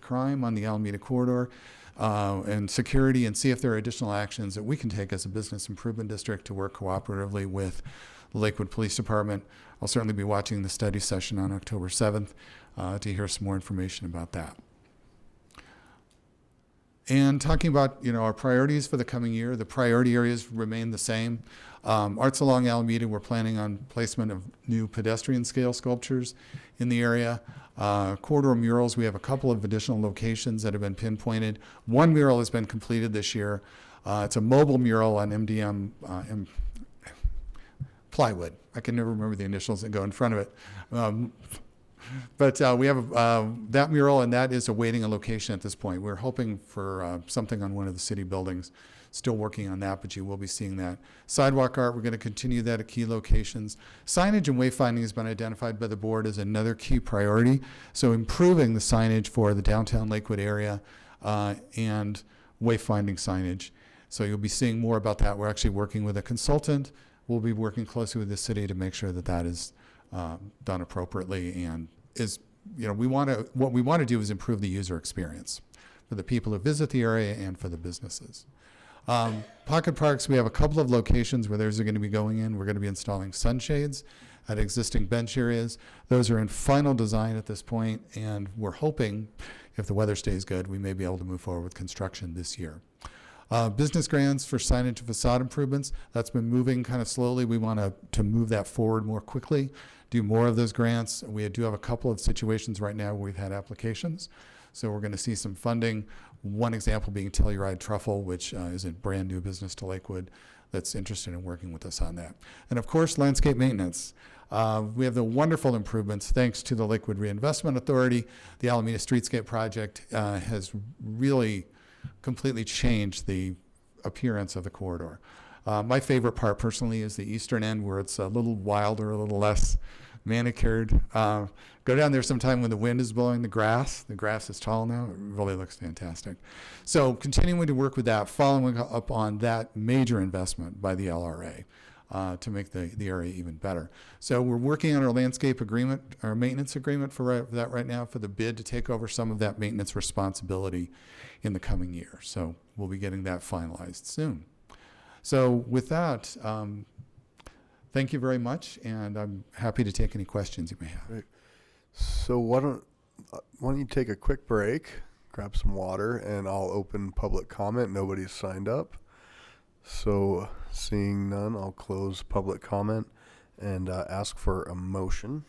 crime on the Alameda corridor and security, and see if there are additional actions that we can take as a business improvement district to work cooperatively with the Lakewood Police Department. I'll certainly be watching the study session on October 7th to hear some more information about that. And talking about our priorities for the coming year, the priority areas remain the same. Arts Along Alameda, we're planning on placement of new pedestrian scale sculptures in the area. Corridor murals, we have a couple of additional locations that have been pinpointed. One mural has been completed this year. It's a mobile mural on MDM plywood. I can never remember the initials that go in front of it. But we have that mural, and that is awaiting a location at this point. We're hoping for something on one of the city buildings. Still working on that, but you will be seeing that. Sidewalk art, we're going to continue that at key locations. Signage and wayfinding has been identified by the board as another key priority. So improving the signage for the downtown Lakewood area and wayfinding signage. So you'll be seeing more about that. We're actually working with a consultant. We'll be working closely with the city to make sure that that is done appropriately, and is, what we want to do is improve the user experience for the people who visit the area and for the businesses. Pocket parks, we have a couple of locations where those are going to be going in. We're going to be installing sunshades at existing bench areas. Those are in final design at this point, and we're hoping, if the weather stays good, we may be able to move forward with construction this year. Business grants for signage and facade improvements, that's been moving kind of slowly. We want to move that forward more quickly, do more of those grants. We do have a couple of situations right now where we've had applications, so we're going to see some funding. One example being Telluride Truffle, which is a brand new business to Lakewood that's interested in working with us on that. And of course, landscape maintenance. We have the wonderful improvements thanks to the Lakewood Reinvestment Authority. The Alameda Streetscape Project has really completely changed the appearance of the corridor. My favorite part personally is the eastern end, where it's a little wilder, a little less manicured. Go down there sometime when the wind is blowing the grass. The grass is tall now. It really looks fantastic. So continuing to work with that, following up on that major investment by the LRA to make the area even better. So we're working on our landscape agreement, our maintenance agreement for that right now, for the bid to take over some of that maintenance responsibility in the coming year. So we'll be getting that finalized soon. So with that, thank you very much, and I'm happy to take any questions you may have. Great. So why don't you take a quick break, grab some water, and I'll open public comment. Nobody's signed up. So seeing none, I'll close public comment and ask for a motion.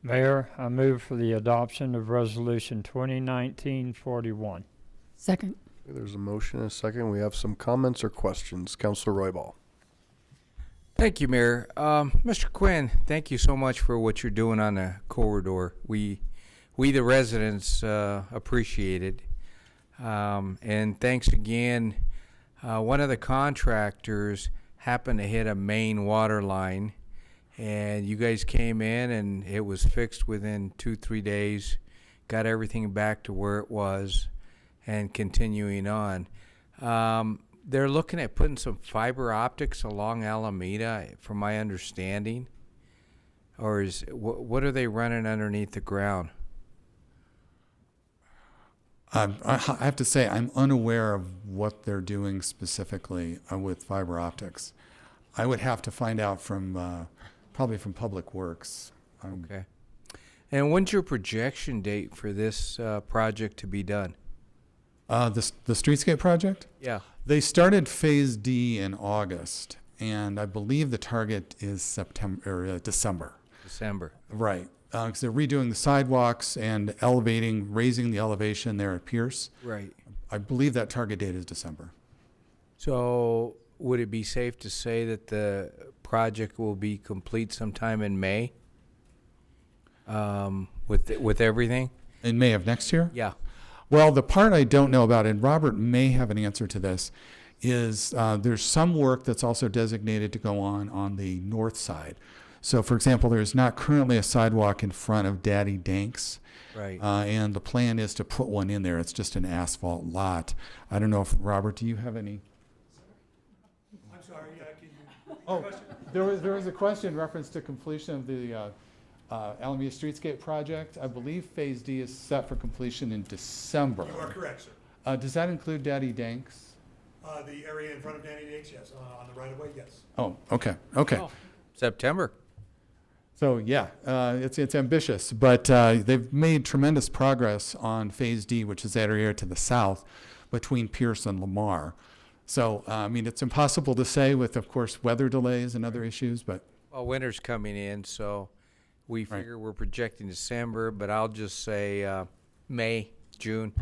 Mayor, I move for the adoption of Resolution 2019-41. Second. There's a motion and a second. We have some comments or questions. Councilor Roybal. Thank you, Mayor. Mr. Quinn, thank you so much for what you're doing on the corridor. We the residents, appreciate it. And thanks again. One of the contractors happened to hit a main water line, and you guys came in and it was fixed within 2-3 days, got everything back to where it was, and continuing on. They're looking at putting some fiber optics along Alameda, from my understanding. Or what are they running underneath the ground? I have to say, I'm unaware of what they're doing specifically with fiber optics. I would have to find out from probably from Public Works. Okay. And when's your projection date for this project to be done? The streetscape project? Yeah. They started Phase D in August, and I believe the target is December. December. Right. Because they're redoing the sidewalks and raising the elevation there at Pierce. Right. I believe that target date is December. So would it be safe to say that the project will be complete sometime in May? With everything? In May of next year? Yeah. Well, the part I don't know about, and Robert may have an answer to this, is there's some work that's also designated to go on the north side. So, for example, there's not currently a sidewalk in front of Daddy Danks. Right. And the plan is to put one in there. It's just an asphalt lot. I don't know if, Robert, do you have any? I'm sorry, Oh, there was a question in reference to completion of the Alameda Streetscape project. I believe Phase D is set for completion in December. You are correct, sir. Does that include Daddy Danks? The area in front of Danny Danks, yes. On the right of way, yes. Oh, okay, okay. Oh, September. So yeah, it's ambitious, but they've made tremendous progress on Phase D, which is that area to the south between Pierce and Lamar. So I mean, it's impossible to say with, of course, weather delays and other issues, but Well, winter's coming in, so we figure we're projecting December, but I'll just say May, June.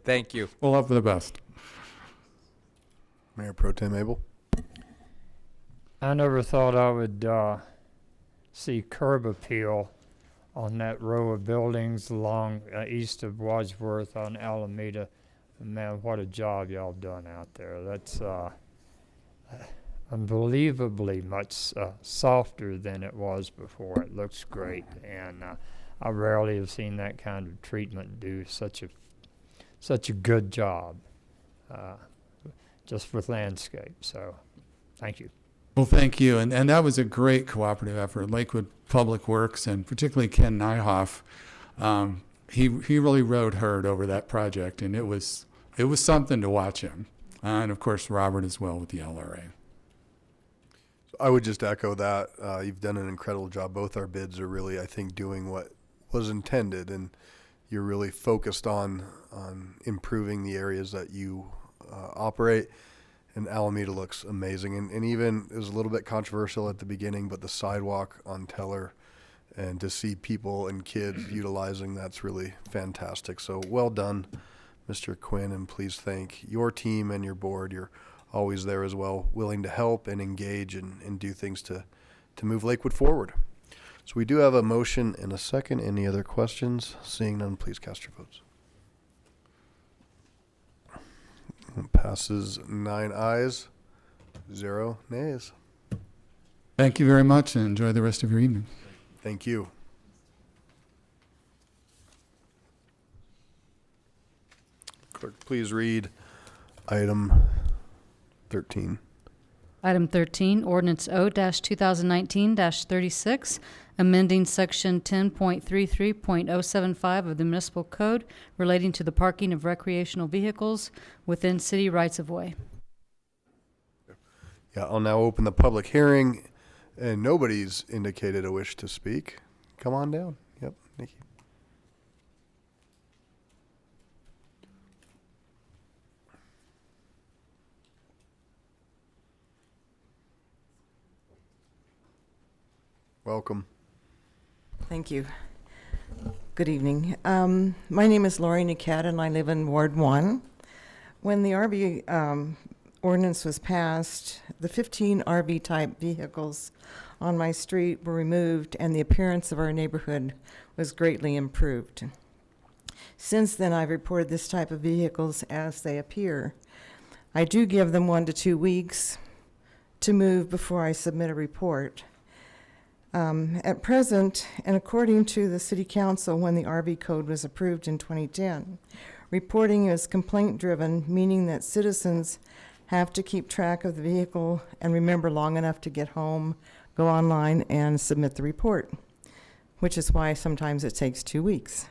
Thank you. we'll hope for the best. Mayor Pro Tem Abel. I never thought I would see curb appeal on that row of buildings along east of Wadsworth on Alameda. Man, what a job y'all done out there. That's unbelievably much softer than it was before. It looks great, and I rarely have seen that kind of treatment do such a good job just with landscape. So, thank you. Well, thank you. And that was a great cooperative effort. Lakewood Public Works and particularly Ken Nyhoff, he really rode hard over that project, and it was something to watch him. And of course, Robert as well with the LRA. I would just echo that. You've done an incredible job. Both our bids are really, I think, doing what was intended, and you're really focused on improving the areas that you operate. And Alameda looks amazing. And even, it was a little bit controversial at the beginning, but the sidewalk on Teller, and to see people and kids utilizing that's really fantastic. So well done, Mr. Quinn, and please thank your team and your board. You're always there as well, willing to help and engage and do things to move Lakewood forward. So we do have a motion and a second. Any other questions? Seeing none, please cast your votes. Passes 9 ayes, 0 nays. Thank you very much, and enjoy the rest of your evening. Thank you. Clerk, please read item 13. Item 13, ordinance O-2019-36, amending section 10.33.075 of the municipal code relating to the parking of recreational vehicles within city rights-of-way. Yeah, I'll now open the public hearing, and nobody's indicated a wish to speak. Come on down. Yep, Nikki. Welcome. Thank you. Good evening. My name is Lori Nicat, and I live in Ward 1. When the RV ordinance was passed, the 15 RV-type vehicles on my street were removed, and the appearance of our neighborhood was greatly improved. Since then, I've reported this type of vehicles as they appear. I do give them 1 to 2 weeks to move before I submit a report. At present, and according to the City Council when the RV Code was approved in 2010, reporting is complaint-driven, meaning that citizens have to keep track of the vehicle and remember long enough to get home, go online, and submit the report, which is why sometimes it takes 2 weeks.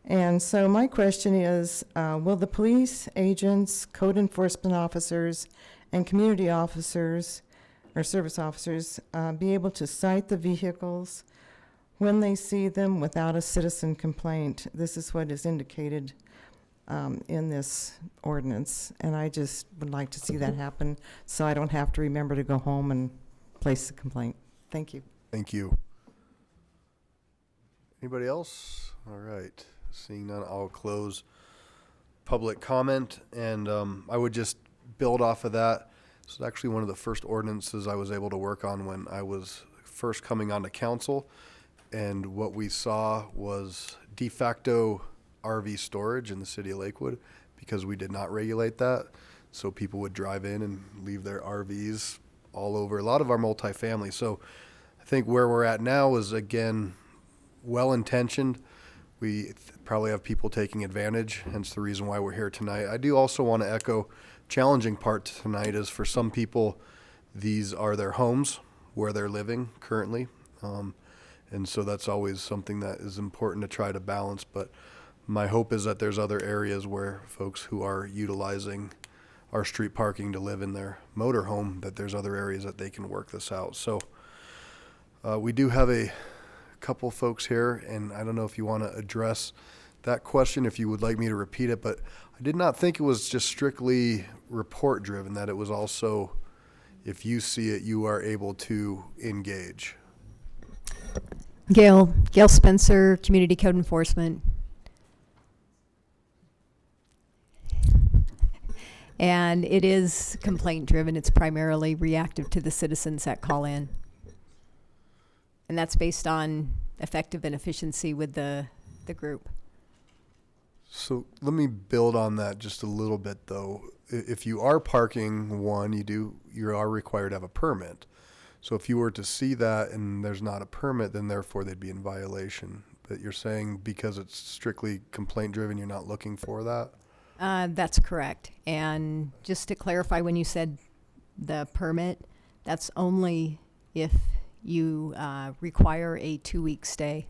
And so my question is, will the police agents, code enforcement officers, and community officers or service officers be able to cite the vehicles when they see them without a citizen complaint? This is what is indicated in this ordinance, and I just would like to see that happen so I don't have to remember to go home and place the complaint. Thank you. Thank you. Anybody else? All right. Seeing none, I'll close public comment, and I would just build off of that. This is actually one of the first ordinances I was able to work on when I was first coming onto council, and what we saw was de facto RV storage in the city of Lakewood because we did not regulate that. So people would drive in and leave their RVs all over a lot of our multifamily. So I think where we're at now is, again, well-intentioned. We probably have people taking advantage, hence the reason why we're here tonight. I do also want to echo, challenging part tonight is for some people, these are their homes where they're living currently. And so that's always something that is important to try to balance. But my hope is that there's other areas where folks who are utilizing our street parking to live in their motorhome, that there's other areas that they can work this out. So we do have a couple folks here, and I don't know if you want to address that question, if you would like me to repeat it, but I did not think it was just strictly report driven, that it was also, if you see it, you are able to engage. Gail Spencer, Community Code Enforcement. And it is complaint driven. It's primarily reactive to the citizens that call in. And that's based on effective and efficiency with the group. So let me build on that just a little bit, though. If you are parking one, you are required to have a permit. So if you were to see that and there's not a permit, then therefore they'd be in violation. But you're saying because it's strictly complaint driven, you're not looking for that? That's correct. And just to clarify, when you said the permit, that's only if you require a 2-week stay.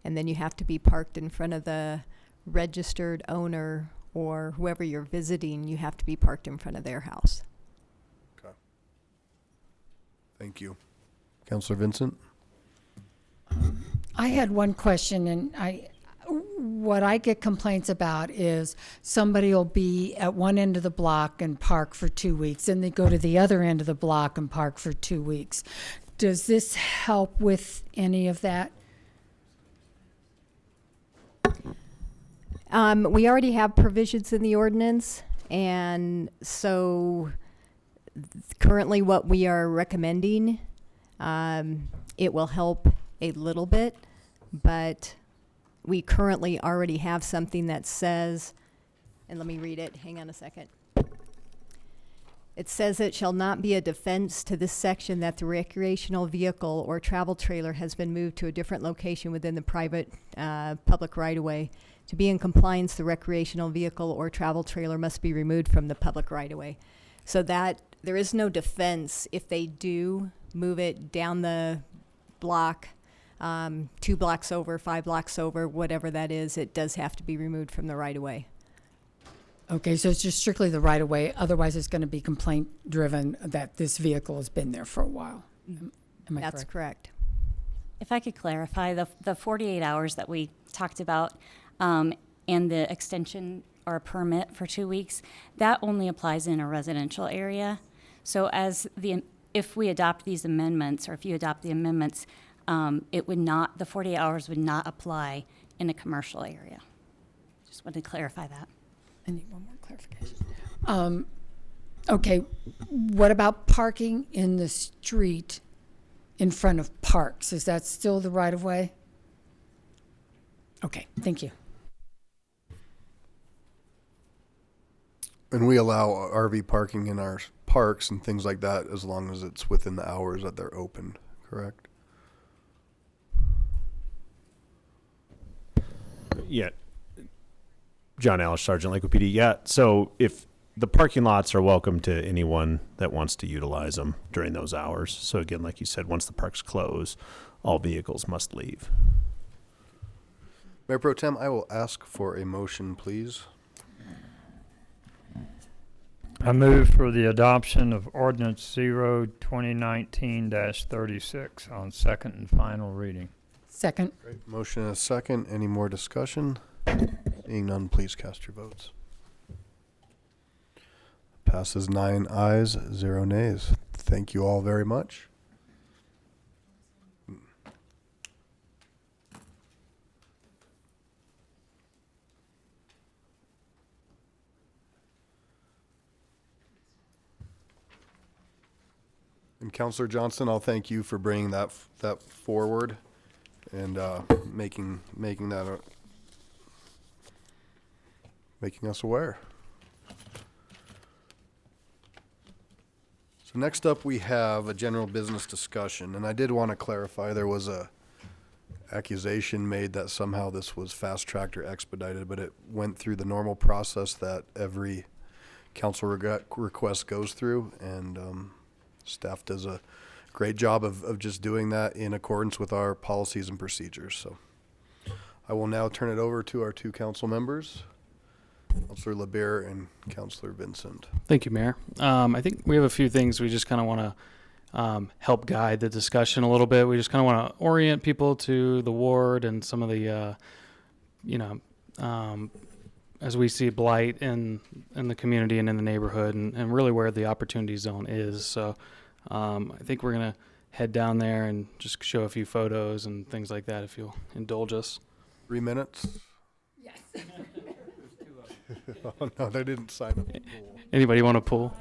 And then you have to be parked in front of the registered owner or whoever you're visiting. You have to be parked in front of their house. Okay. Thank you. Councilor Vincent? I had one question, and what I get complaints about is somebody will be at one end of the block and park for 2 weeks, and they go to the other end of the block and park for 2 weeks. Does this help with any of that? We already have provisions in the ordinance, and so currently what we are recommending, it will help a little bit, but we currently already have something that says, and let me read it, hang on a second. It says it shall not be a defense to this section that the recreational vehicle or travel trailer has been moved to a different location within the private public right-of-way. To be in compliance, the recreational vehicle or travel trailer must be removed from the public right-of-way. So that there is no defense if they do move it down the block, 2 blocks over, 5 blocks over, whatever that is, it does have to be removed from the right-of-way. Okay, so it's just strictly the right of way. Otherwise, it's going to be complaint driven that this vehicle has been there for a while. Am I That's correct? If I could clarify, the 48 hours that we talked about and the extension or a permit for 2 weeks, that only applies in a residential area. So if we adopt these amendments, or if you adopt the amendments, it would not, the 48 hours would not apply in a commercial area. Just wanted to clarify that. I need one more clarification. Okay, what about parking in the street in front of parks? Is that still the right of way? Okay, thank you. And we allow RV parking in our parks and things like that as long as it's within the hours that they're open, correct? Yeah. John Alice, Sergeant Lakewood PD. Yeah, so if the parking lots are welcome to anyone that wants to utilize them during those hours. So again, like you said, once the parks close, all vehicles must leave. Mayor Pro Tem, I will ask for a motion, please. I move for the adoption of ordinance 0-2019-36 on second and final reading. Second. Great. Motion and a second. Any more discussion? Seeing none, please cast your votes. Passes 9 ayes, 0 nays. Thank you all very much. And Councilor Johnson, I'll thank you for bringing that forward and making that making us aware. So next up, we have a general business discussion, and I did want to clarify there was a accusation made that somehow this was fast-tracked or expedited, but it went through the normal process that every council request goes through, and staff does a great job of just doing that in accordance with our policies and procedures. So I will now turn it over to our two council members, Councilor LeBear and Councilor Vincent. Thank you, Mayor. I think we have a few things we just kind of want to help guide the discussion a little bit. We just kind of want to orient people to the ward and some of the, as we see blight in the community and in the neighborhood, and really where the opportunity zone is. So I think we're going to head down there and just show a few photos and things like that, if you'll indulge us. 3 minutes? Yes. Oh, no, they didn't sign up. Anybody want to pull?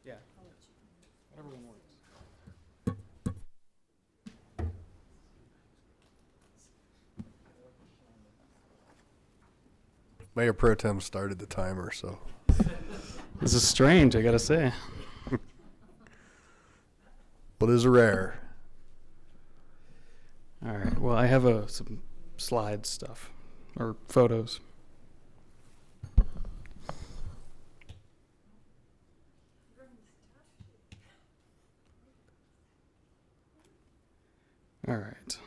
Yeah. Whatever one works. Mayor Pro Tem started the timer, so. This is strange, I gotta say. Well, it is rare. All right. Well, I have some slide stuff or photos. All right.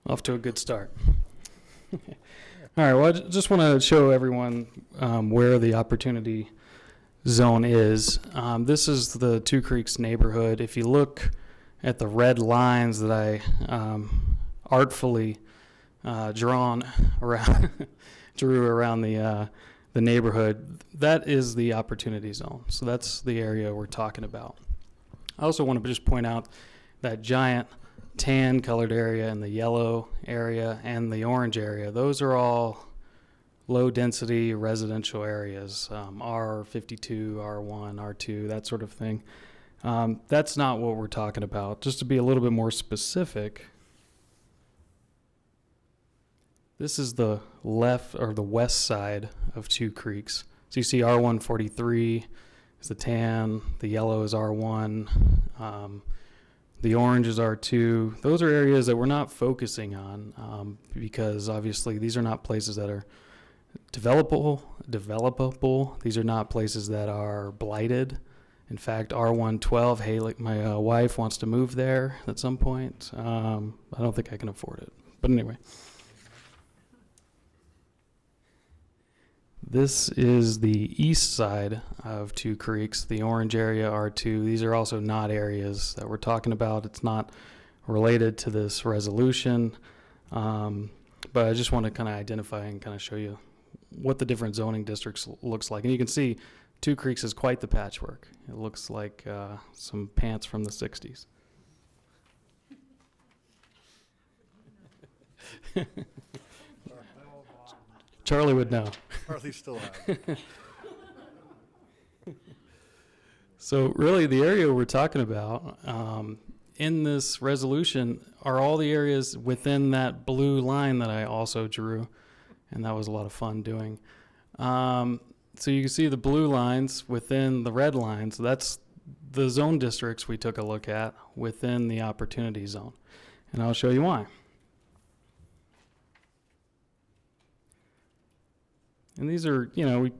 Off to a good start. All right, well, I just want to show everyone where the opportunity zone is. This is the Two Creeks neighborhood. If you look at the red lines that I artfully drew around the neighborhood, that is the opportunity zone. So that's the area we're talking about. I also want to just point out that giant tan colored area and the yellow area and the orange area. Those are all low density residential areas, R52, R1, R2, that sort of thing. That's not what we're talking about. Just to be a little bit more specific, this is the left or the west side of Two Creeks. So you see R143 is the tan, the yellow is R1, the orange is R2. Those are areas that we're not focusing on because obviously these are not places that are developable. These are not places that are blighted. In fact, R112, hey, like my wife wants to move there at some point. I don't think I can afford it. But anyway. This is the east side of Two Creeks, the orange area, R2. These are also not areas that we're talking about. It's not related to this resolution. But I just want to kind of identify and kind of show you what the different zoning districts looks like. And you can see Two Creeks is quite the patchwork. It looks like some pants from the 60s. Charlie would know. Charlie's still out. So really, the area we're talking about in this resolution are all the areas within that blue line that I also drew, and that was a lot of fun doing. So you can see the blue lines within the red lines. That's the zone districts we took a look at within the opportunity zone, and I'll show you why. And these are, you know, we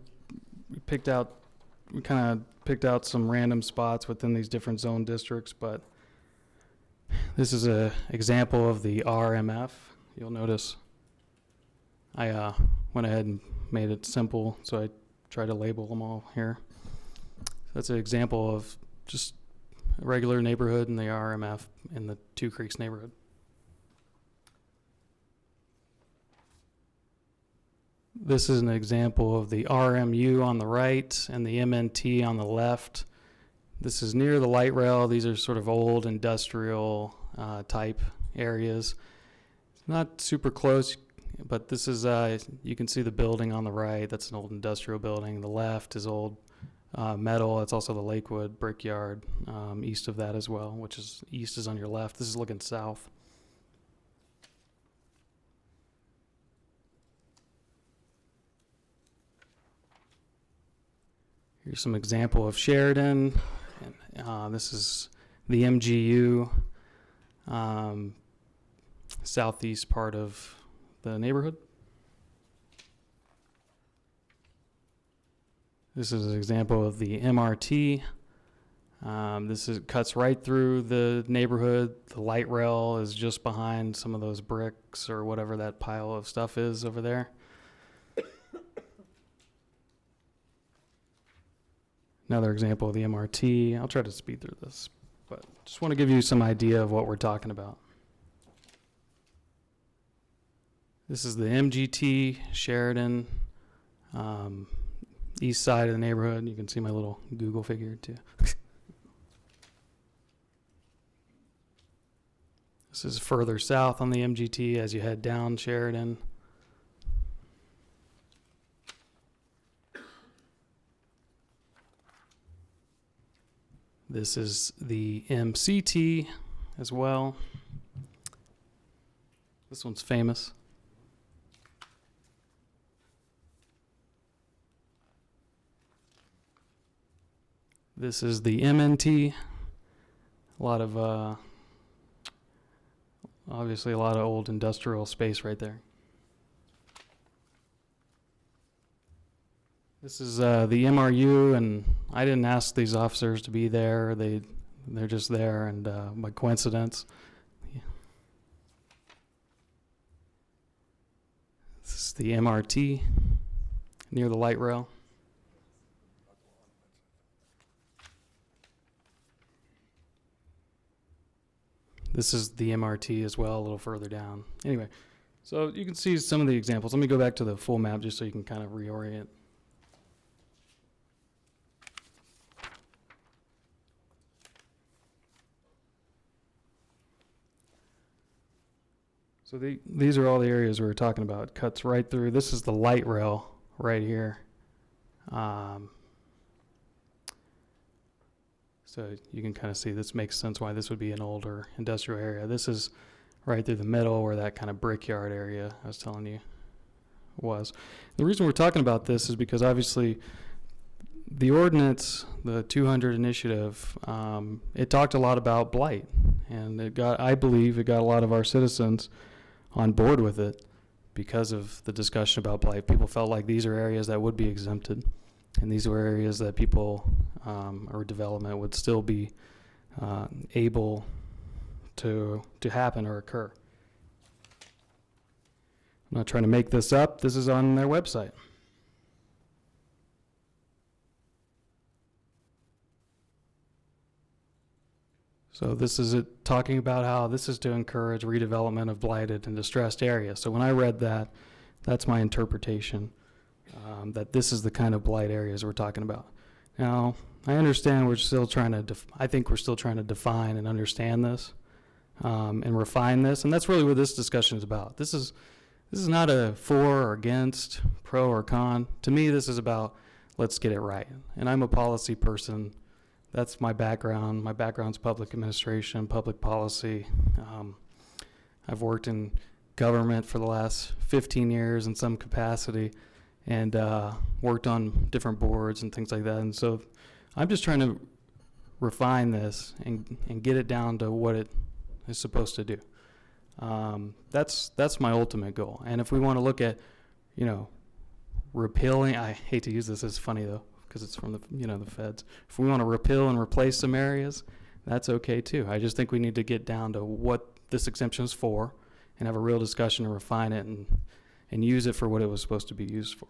kind of picked out some random spots within these different zone districts, but this is an example of the RMF. You'll notice I went ahead and made it simple, so I tried to label them all here. So that's an example of just a regular neighborhood in the RMF in the Two Creeks neighborhood. This is an example of the RMU on the right and the MNT on the left. This is near the light rail. These are sort of old industrial type areas. It's not super close, but this is, you can see the building on the right. That's an old industrial building. The left is old metal. It's also the Lakewood Brickyard east of that as well, which is east is on your left. This is looking south. Here's some example of Sheridan. This is the MGU, southeast part of the neighborhood. This is an example of the MRT. Cuts right through the neighborhood. The light rail is just behind some of those bricks or whatever that pile of stuff is over there. Another example of the MRT. I'll try to speed through this, but just want to give you some idea of what we're talking about. This is the MGT, Sheridan, east side of the neighborhood. You can see my little Google figure too. This is further south on the MGT as you head down Sheridan. This is the MCT as well. This one's famous. This is the MNT. A lot of, obviously a lot of old industrial space right there. This is the MRU, and I didn't ask these officers to be there. They're just there, and by coincidence. Yeah. This is the MRT near the light rail. This is the MRT as well, a little further down. Anyway, so you can see some of the examples. Let me go back to the full map just so you can kind of reorient. So these are all the areas we were talking about. It cuts right through. This is the light rail right here. So you can kind of see this makes sense why this would be an older industrial area. This is right through the middle where that kind of brickyard area I was telling you was. The reason we're talking about this is because obviously the ordinance, the 200 initiative, it talked a lot about blight, and I believe it got a lot of our citizens on board with it because of the discussion about blight. People felt like these are areas that would be exempted, and these were areas that people or development would still be able to happen or occur. I'm not trying to make this up. This is on their website. So this is it talking about how this is to encourage redevelopment of blighted and distressed areas. So when I read that, that's my interpretation, that this is the kind of blight areas we're talking about. Now, I understand we're still trying to, I think we're still trying to define and understand this and refine this, and that's really what this discussion is about. This This is not a for or against, pro or con. To me, this is about let's get it right. And I'm a policy person. That's my background. My background's public administration, public policy. I've worked in government for the last 15 years in some capacity, and worked on different boards and things like that. And so I'm just trying to refine this and get it down to what it is supposed to do. That's my ultimate goal. And if we want to look at, you know, repealing, I hate to use this as funny though, because it's from the, you know, the feds. If we want to repeal and replace some areas, that's okay too. I just think we need to get down to what this exemption is for and have a real discussion and refine it and use it for what it was supposed to be used for.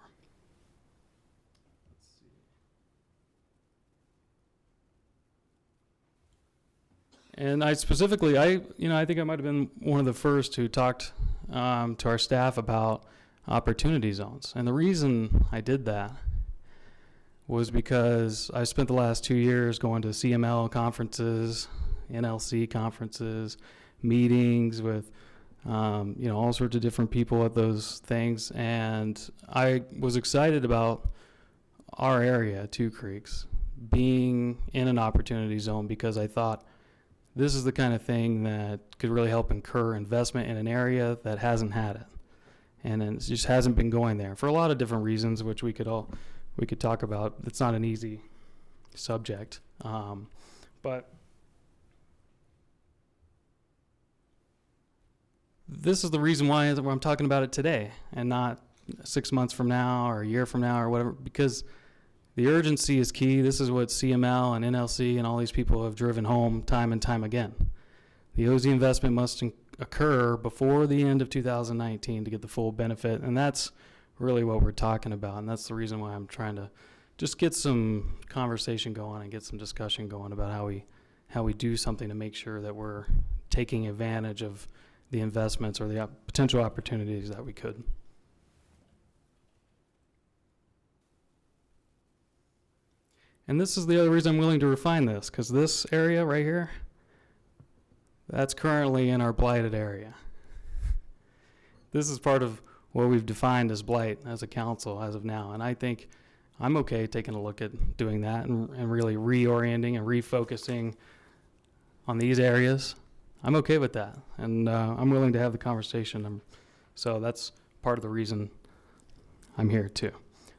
And I specifically, I think I might have been one of the first who talked to our staff about opportunity zones. And the reason I did that was because I spent the last 2 years going to CML conferences, NLC conferences, meetings with, all sorts of different people at those things. And I was excited about our area, Two Creeks, being in an opportunity zone because I thought this is the kind of thing that could really help incur investment in an area that hasn't had it. And it just hasn't been going there for a lot of different reasons, which we could talk about. It's not an easy subject. But this is the reason why I'm talking about it today and not 6 months from now or a year from now or whatever, because the urgency is key. This is what CML and NLC and all these people have driven home time and time again. The OZ investment must occur before the end of 2019 to get the full benefit, and that's really what we're talking about, and that's the reason why I'm trying to just get some conversation going and get some discussion going about how we do something to make sure that we're taking advantage of the investments or the potential opportunities that we could. And this is the other reason I'm willing to refine this, because this area right here, that's currently in our blighted area. This is part of what we've defined as blight as a council as of now. And I think I'm okay taking a look at doing that and really reorienting and refocusing on these areas. I'm okay with that. And I'm willing to have the conversation. So that's part of the reason I'm here too.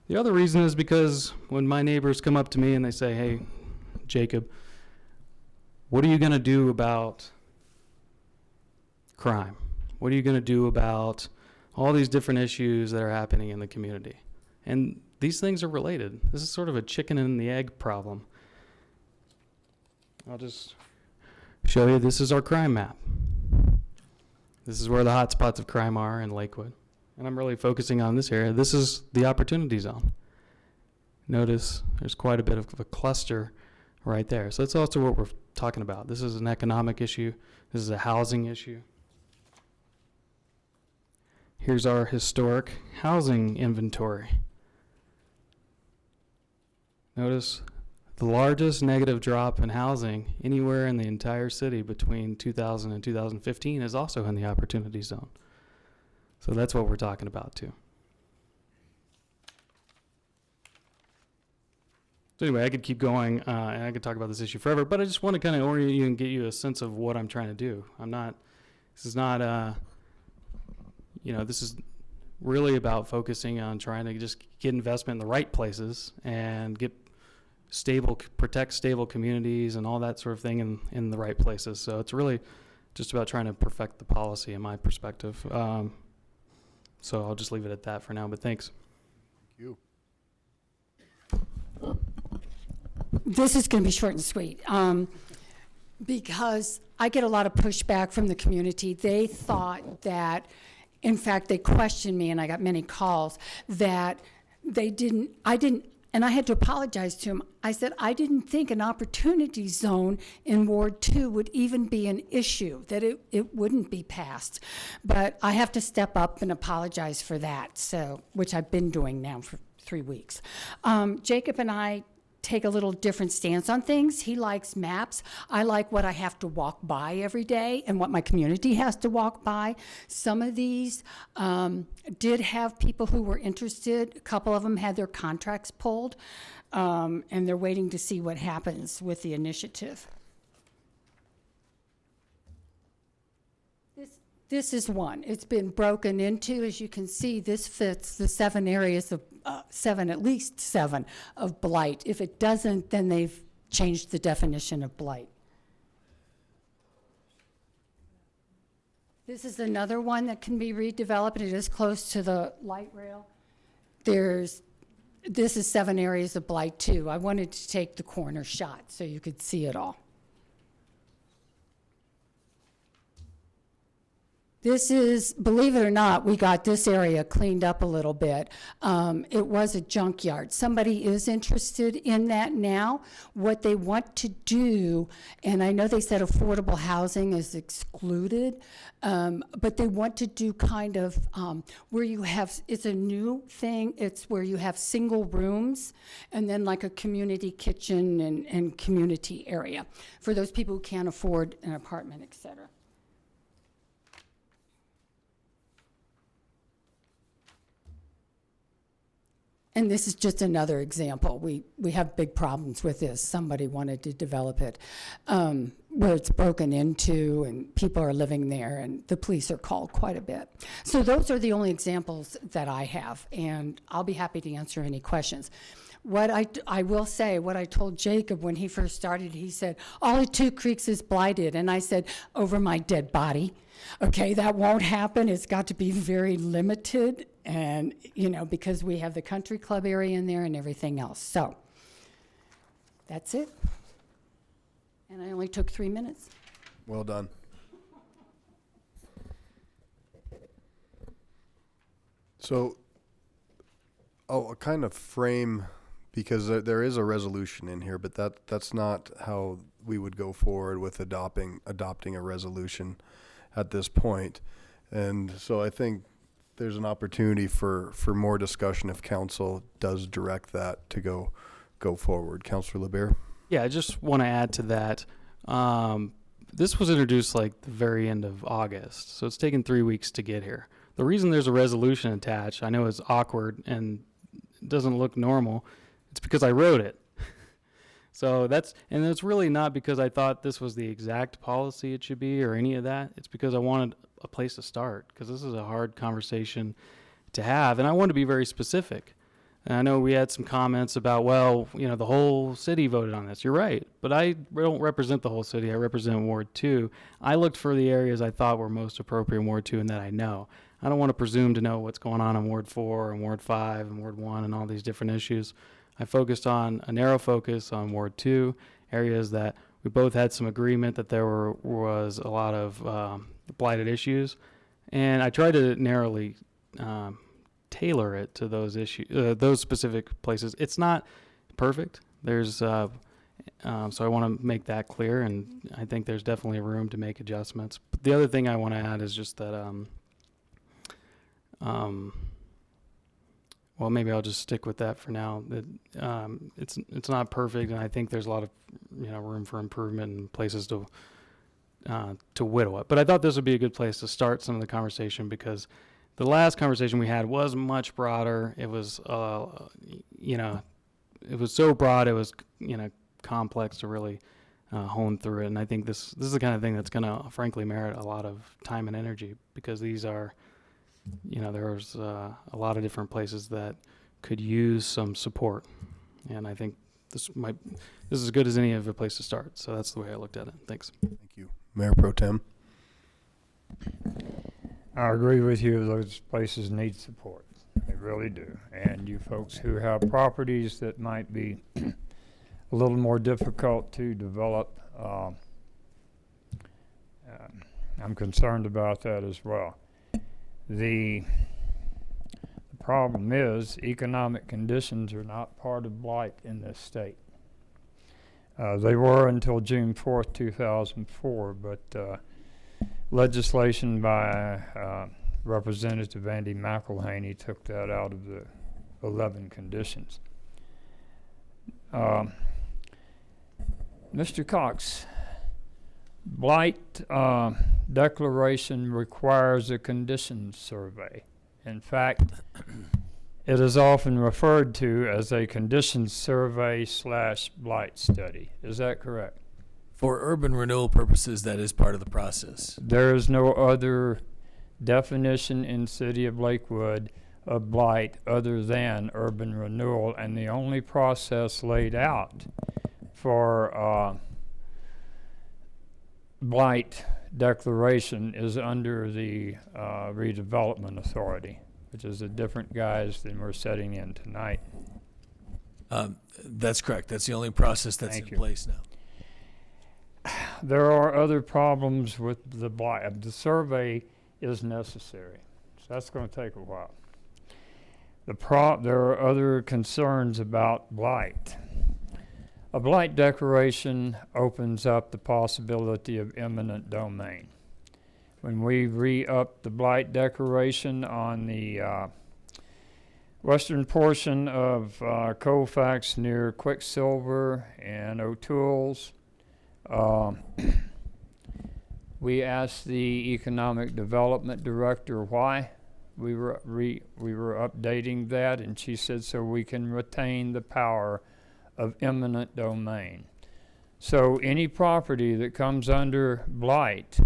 The other reason is because when my neighbors come up to me and they say, hey, Jacob, what are you going to do about crime? What are you going to do about all these different issues that are happening in the community? And these things are related. This is sort of a chicken and the egg problem. I'll just show you. This is our crime map. This is where the hot spots of crime are in Lakewood. And I'm really focusing on this area. This is the opportunity zone. Notice there's quite a bit of a cluster right there. So that's also what we're talking about. This is an economic issue. This is a housing issue. Here's our historic housing inventory. Notice the largest negative drop in housing anywhere in the entire city between 2000 and 2015 is also in the opportunity zone. So that's what we're talking about too. So anyway, I could keep going and I could talk about this issue forever, but I just want to kind of orient you and get you a sense of what I'm trying to do. This is not, this is really about focusing on trying to just get investment in the right places and get protect stable communities and all that sort of thing in the right places. So it's really just about trying to perfect the policy in my perspective. So I'll just leave it at that for now, but thanks. Thank you. This is going to be short and sweet because I get a lot of pushback from the community. They thought that, in fact, they questioned me, and I got many calls, that and I had to apologize to them. I said, I didn't think an opportunity zone in Ward 2 would even be an issue, that it wouldn't be passed. But I have to step up and apologize for that, which I've been doing now for 3 weeks. Jacob and I take a little different stance on things. He likes maps. I like what I have to walk by every day and what my community has to walk by. Some of these did have people who were interested. A couple of them had their contracts pulled, and they're waiting to see what happens with the initiative. This is one. It's been broken into. As you can see, this fits the 7 areas of at least seven of blight. If it doesn't, then they've changed the definition of blight. This is another one that can be redeveloped. It is close to the light rail. This is 7 areas of blight too. I wanted to take the corner shot so you could see it all. This is, believe it or not, we got this area cleaned up a little bit. It was a junkyard. Somebody is interested in that now. What they want to do, and I know they said affordable housing is excluded, but they want to do kind of where you have, it's a new thing, it's where you have single rooms and then like a community kitchen and community area for those people who can't afford an apartment, et cetera. And this is just another example. We have big problems with this. Somebody wanted to develop it where it's broken into and people are living there and the police are called quite a bit. So those are the only examples that I have, and I'll be happy to answer any questions. What I will say, what I told Jacob when he first started, he said, all of Two Creeks is blighted. And I said, over my dead body. Okay, that won't happen. It's got to be very limited. And, you know, because we have the country club area in there and everything else. So that's it. And I only took 3 minutes. Well done. So I'll kind of frame, because there is a resolution in here, but that's not how we would go forward with adopting a resolution at this point. And so I think there's an opportunity for more discussion if council does direct that to go forward. Councilor LeBaire? Yeah, I just want to add to that. This was introduced like the very end of August, so it's taken 3 weeks to get here. The reason there's a resolution attached, I know it's awkward and it doesn't look normal, it's because I wrote it. So and it's really not because I thought this was the exact policy it should be or any of that. It's because I wanted a place to start, because this is a hard conversation to have, and I want to be very specific. And I know we had some comments about, well, you know, the whole city voted on this. You're right, but I don't represent the whole city. I represent Ward 2. I looked for the areas I thought were most appropriate in Ward 2 and that I know. I don't want to presume to know what's going on in Ward 4 and Ward 5 and Ward 1 and all these different issues. I focused on a narrow focus on Ward 2, areas that we both had some agreement that there was a lot of blighted issues, and I tried to narrowly tailor it to those those specific places. It's not perfect. There's so I want to make that clear, and I think there's definitely room to make adjustments. But the other thing I want to add is just that well, maybe I'll just stick with that for now. That it's not perfect, and I think there's a lot of room for improvement and places to whittle it. But I thought this would be a good place to start some of the conversation, because the last conversation we had was much broader. It was it was so broad, it was complex to really hone through it. And I think this is the kind of thing that's going to frankly merit a lot of time and energy, because these are there's a lot of different places that could use some support, and I think this is as good as any of a place to start. So that's the way I looked at it. Thanks. Thank you. Mayor Pro Tem? I agree with you. Those places need support. They really do. And you folks who have properties that might be a little more difficult to develop, I'm concerned about that as well. The problem is economic conditions are not part of blight in this state. They were until June 4th, 2004, but legislation by Representative Andy McElhaney took that out of the 11 conditions. Mr. Cox, blight declaration requires a conditions survey. In fact, it is often referred to as a conditions survey / blight study. Is that correct? For urban renewal purposes, that is part of the process. There is no other definition in City of Lakewood of blight other than urban renewal, and the only process laid out for blight declaration is under the redevelopment authority, which is a different guise than we're setting in tonight. That's correct. That's the only process that's in place now. There are other problems with the blight. The survey is necessary, so that's going to take a while. There are other concerns about blight. A blight declaration opens up the possibility of eminent domain. When we re-upped the blight declaration on the western portion of Colfax near Quicksilver and O'Toole's, we asked the economic development director why we were updating that, and she said so we can retain the power of eminent domain. So any property that comes under blight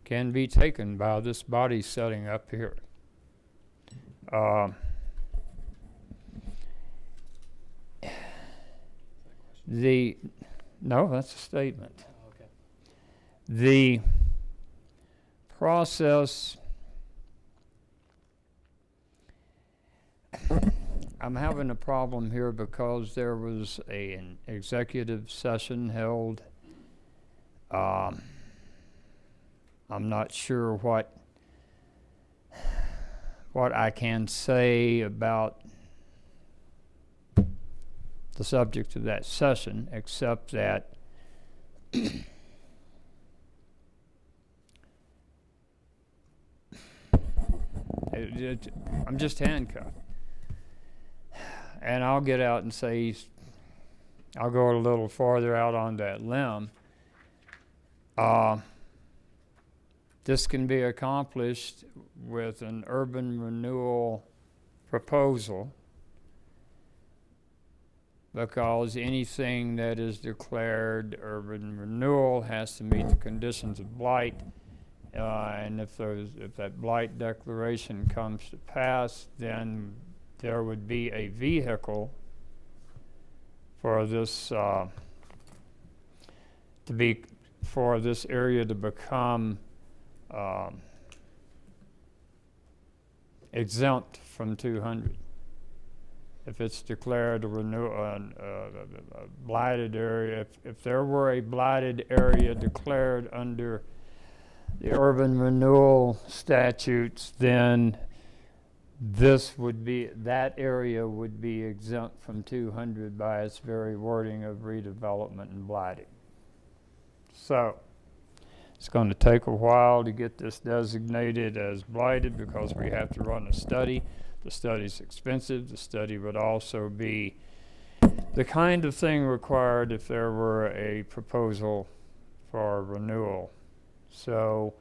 can be taken by this body setting up here. No, that's a statement. Okay. The process, I'm having a problem here because there was an executive session held. I'm not sure what I can say about the subject of that session, except that I'm just handcuffed. And I'll get out and say, I'll go a little farther out on that limb. This can be accomplished with an urban renewal proposal, because anything that is declared urban renewal has to meet the conditions of blight. And if that blight declaration comes to pass, then there would be a vehicle for this for this area to become exempt from 200. If it's declared a blighted area, if there were a blighted area declared under the urban renewal statutes, then that area would be exempt from 200 by its very wording of redevelopment and blighting. So it's going to take a while to get this designated as blighted because we have to run a study. The study's expensive. The study would also be the kind of thing required if there were a proposal for renewal. So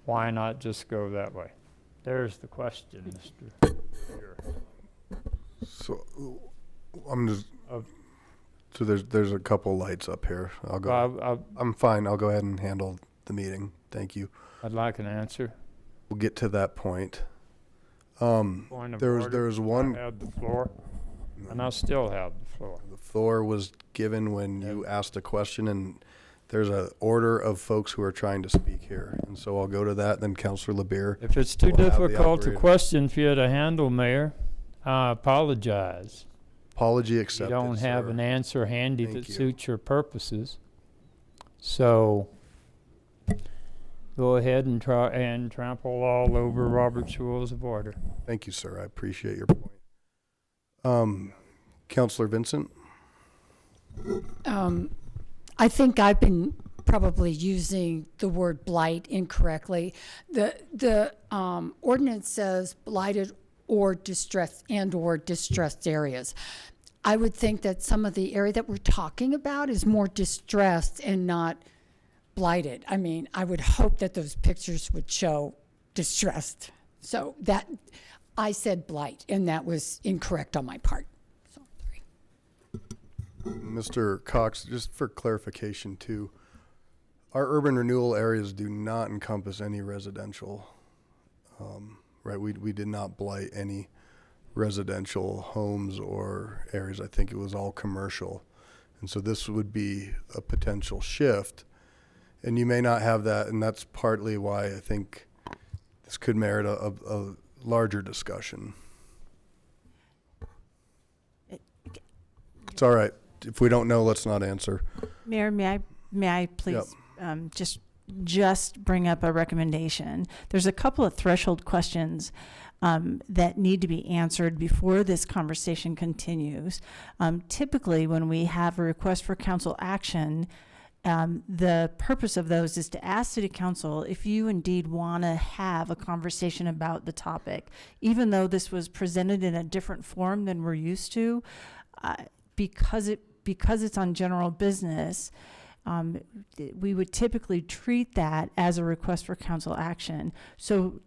why not just go that way? There's the question, Mr. Chair. So I'm just. So there's a couple lights up here. I'll go. I'm fine. I'll go ahead and handle the meeting. Thank you. I'd like an answer. We'll get to that point. Point of order. There was one. I had the floor, and I still have the floor. The floor was given when you asked a question, and there's an order of folks who are trying to speak here, and so I'll go to that. Then Councilor LeBeer. If it's too will have the difficult to operator. question for you to handle, Mayor, I apologize. Apology accepted. You don't have sir. an answer handy Thank that you. suits your purposes. So go ahead and try and trample all over Robert's Rules of Order. Thank you, sir. I appreciate your point. Councilor Vincent. I think I've been probably using the word blight incorrectly. The ordinance says blighted or distressed areas. I would think that some of the area that we're talking about is more distressed and not blighted. I mean, I would hope that those pictures would show distressed. So that, I said blight, and that was incorrect on my part. So, sorry. Mr. Cox, just for clarification too, our urban renewal areas do not encompass any residential, right? We did not blight any residential homes or areas. I think it was all commercial. And so this would be a potential shift. And you may not have that, and that's partly why I think this could merit a larger discussion. It's all right. If we don't know, let's not answer. Mayor, may I please just bring up a recommendation? There's a couple of threshold questions that need to be answered before this conversation continues. Typically, when we have a request for council action, the purpose of those is to ask City Council if you indeed want to have a conversation about the topic, even though this was presented in a different form than we're used to, because it's on general business. We would typically treat that as a request for council action. So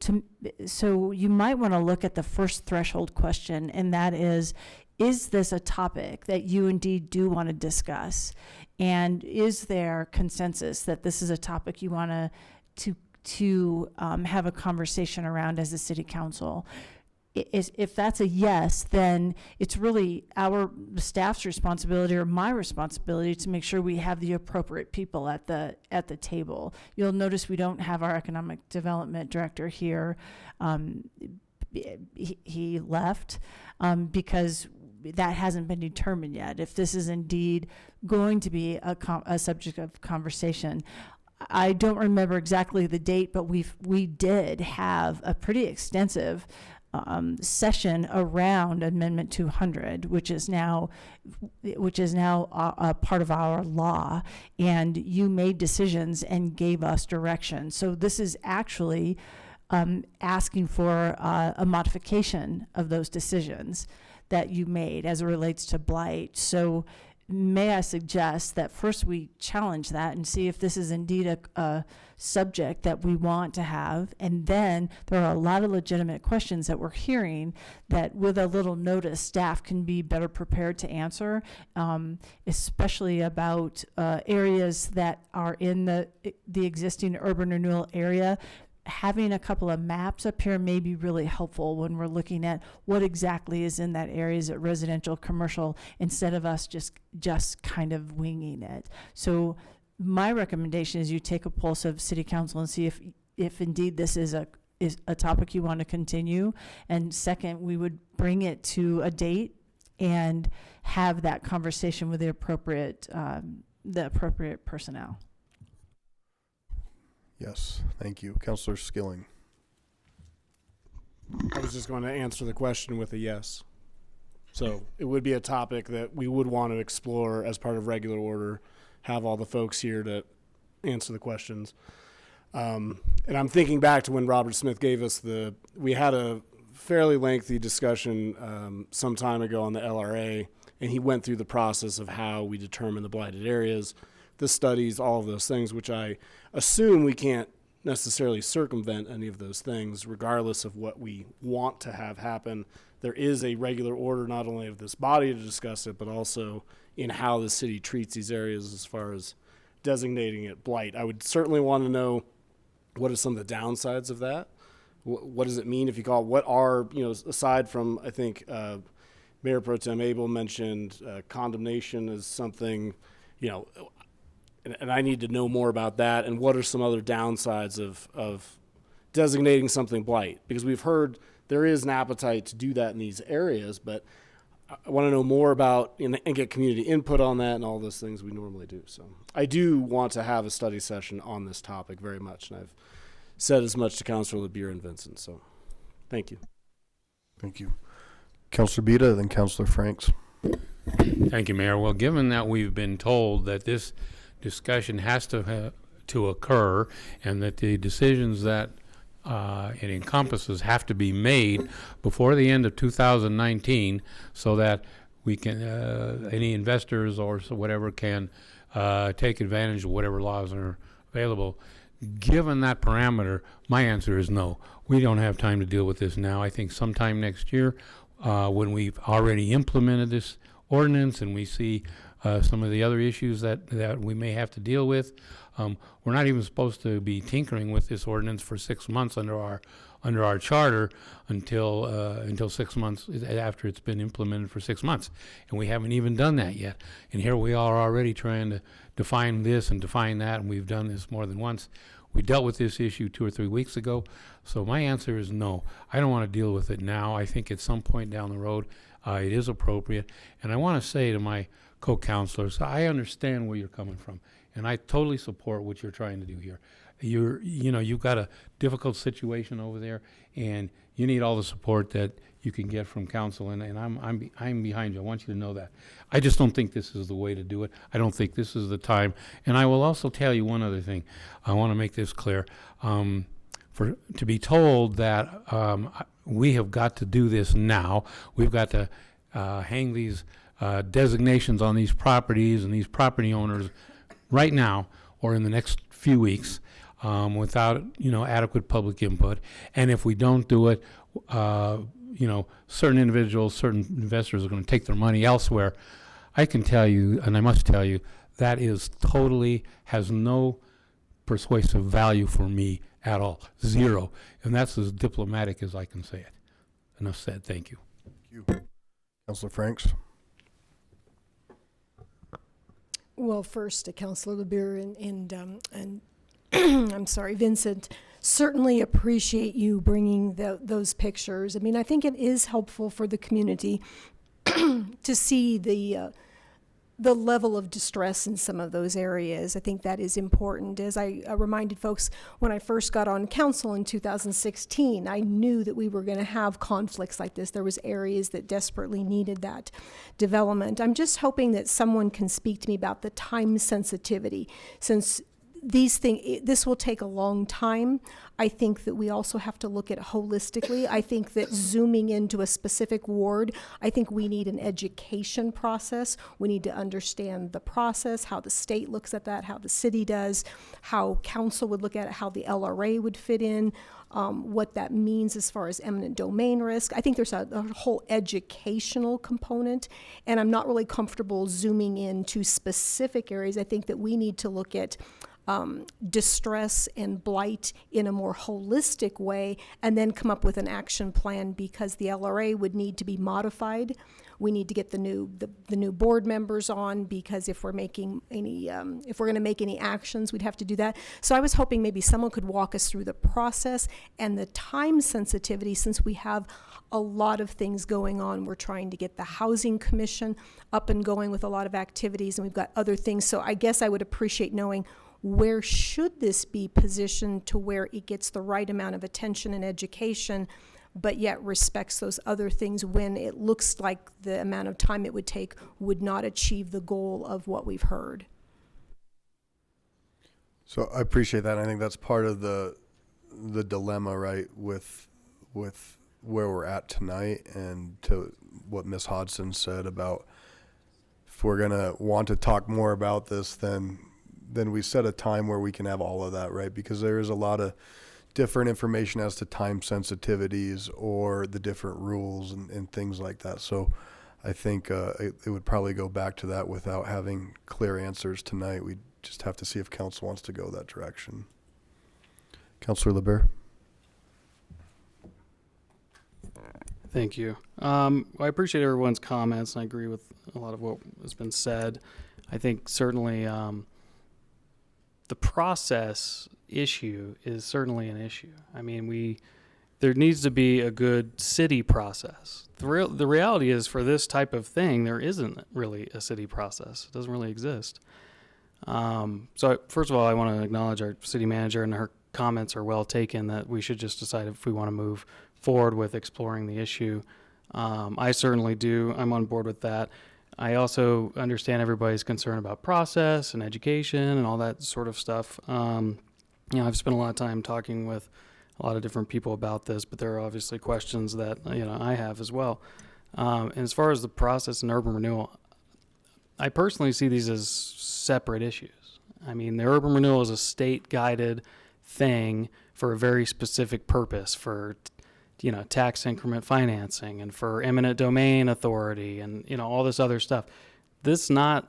you might want to look at the first threshold question, and that is this a topic that you indeed do want to discuss? And is there consensus that this is a topic you want to have a conversation around as a city council? If that's a yes, then it's really our staff's responsibility or my responsibility to make sure we have the appropriate people at the table. You'll notice we don't have our economic development director here. He left because that hasn't been determined yet. If this is indeed going to be a subject of conversation. I don't remember exactly the date, but we did have a pretty extensive session around Amendment 200, which is now a part of our law, and you made decisions and gave us direction. So this is actually asking for a modification of those decisions that you made as it relates to blight. So may I suggest that first we challenge that and see if this is indeed a subject that we want to have. And then there are a lot of legitimate questions that we're hearing that with a little notice, staff can be better prepared to answer, especially about areas that are in the existing urban renewal area. Having a couple of maps up here may be really helpful when we're looking at what exactly is in that area. Is it residential, commercial, instead of us just kind of winging it. So my recommendation is you take a pulse of City Council and see if indeed this is a topic you want to continue. And second, we would bring it to a date and have that conversation with the appropriate personnel. Yes, thank you. Councilor Skilling. I was just going to answer the question with a yes. So it would be a topic that we would want to explore as part of regular order, have all the folks here to answer the questions. And I'm thinking back to when Robert Smith gave us we had a fairly lengthy discussion some time ago on the LRA, and he went through the process of how we determine the blighted areas, the studies, all of those things, which I assume we can't necessarily circumvent any of those things, regardless of what we want to have happen. There is a regular order, not only of this body to discuss it, but also in how the city treats these areas as far as designating it blight. I would certainly want to know what are some of the downsides of that. What does it mean if you call it? What are, aside from, I think Mayor Pro Tem Abel mentioned condemnation as something, and I need to know more about that, and what are some other downsides of designating something blight? Because we've heard there is an appetite to do that in these areas, but I want to know more about and get community input on that and all those things we normally do. So I do want to have a study session on this topic very much, and I've said as much to Councilor LeBure and Vincent, so thank you. Thank you. Councilor Bita, then Councilor Franks. Thank you, Mayor. Well, given that we've been told that this discussion has to occur, and that the decisions that it encompasses have to be made before the end of 2019, so that we can, any investors or whatever can take advantage of whatever laws are available. Given that parameter, my answer is no. We don't have time to deal with this now. I think sometime next year, when we've already implemented this ordinance and we see some of the other issues that we may have to deal with, we're not even supposed to be tinkering with this ordinance for 6 months under our charter until 6 months after it's been implemented for 6 months, and we haven't even done that yet. And here we are already trying to define this and define that, and we've done this more than once. We dealt with this issue 2 or 3 weeks ago, so my answer is no. I don't want to deal with it now. I think at some point down the road, it is appropriate. And I want to say to my co-counselors, I understand where you're coming from, and I totally support what you're trying to do here. You've got a difficult situation over there, and you need all the support that you can get from council, and I'm behind you. I want you to know that. I just don't think this is the way to do it. I don't think this is the time. And I will also tell you one other thing. I want to make this clear. To be told that we have got to do this now, we've got to hang these designations on these properties and these property owners right now or in the next few weeks, without adequate public input. And if we don't do it, certain individuals, certain investors are going to take their money elsewhere. I can tell you, and I must tell you, that is totally has no persuasive value for me at all. Zero. And that's as diplomatic as I can say it. Enough said. Thank you. Thank you. Councilor Franks. Well, first to Councilor LeBeer and I'm sorry, Vincent, certainly appreciate you bringing those pictures. I mean, I think it is helpful for the community to see the level of distress in some of those areas. I think that is important. As I reminded folks, when I first got on council in 2016, I knew that we were going to have conflicts like this. There was areas that desperately needed that development. I'm just hoping that someone can speak to me about the time sensitivity, since this will take a long time. I think that we also have to look at it holistically. I think that zooming into a specific ward, I think we need an education process. We need to understand the process, how the state looks at that, how the city does, how council would look at it, how the LRA would fit in, what that means as far as eminent domain risk. I think there's a whole educational component, and I'm not really comfortable zooming into specific areas. I think that we need to look at distress and blight in a more holistic way, and then come up with an action plan, because the LRA would need to be modified. We need to get the new board members on, because if we're making any if we're going to make any actions, we'd have to do that. So I was hoping maybe someone could walk us through the process and the time sensitivity, since we have a lot of things going on. We're trying to get the Housing Commission up and going with a lot of activities, and we've got other things. So I guess I would appreciate knowing, where should this be positioned to where it gets the right amount of attention and education, but yet respects those other things when it looks like the amount of time it would take would not achieve the goal of what we've heard. So I appreciate that. I think that's part of the dilemma, right, with where we're at tonight, and to what Ms. Hodson said about, if we're going to want to talk more about this, then we set a time where we can have all of that, right? Because there is a lot of different information as to time sensitivities or the different rules and things like that. So I think it would probably go back to that without having clear answers tonight. We just have to see if council wants to go that direction. Councilor LeBear. Thank you. I appreciate everyone's comments, and I agree with a lot of what has been said. I think certainly the process issue is certainly an issue. I mean, there needs to be a good city process. The reality is, for this type of thing, there isn't really a city process. It doesn't really exist. So first of all, I want to acknowledge our city manager, and her comments are well taken, that we should just decide if we want to move forward with exploring the issue. I certainly do. I'm on board with that. I also understand everybody's concern about process and education and all that sort of stuff. I've spent a lot of time talking with a lot of different people about this, but there are obviously questions that I have as well. And as far as the process and urban renewal, I personally see these as separate issues. I mean, the urban renewal is a state-guided thing for a very specific purpose, for tax increment financing and for eminent domain authority and all this other stuff. This not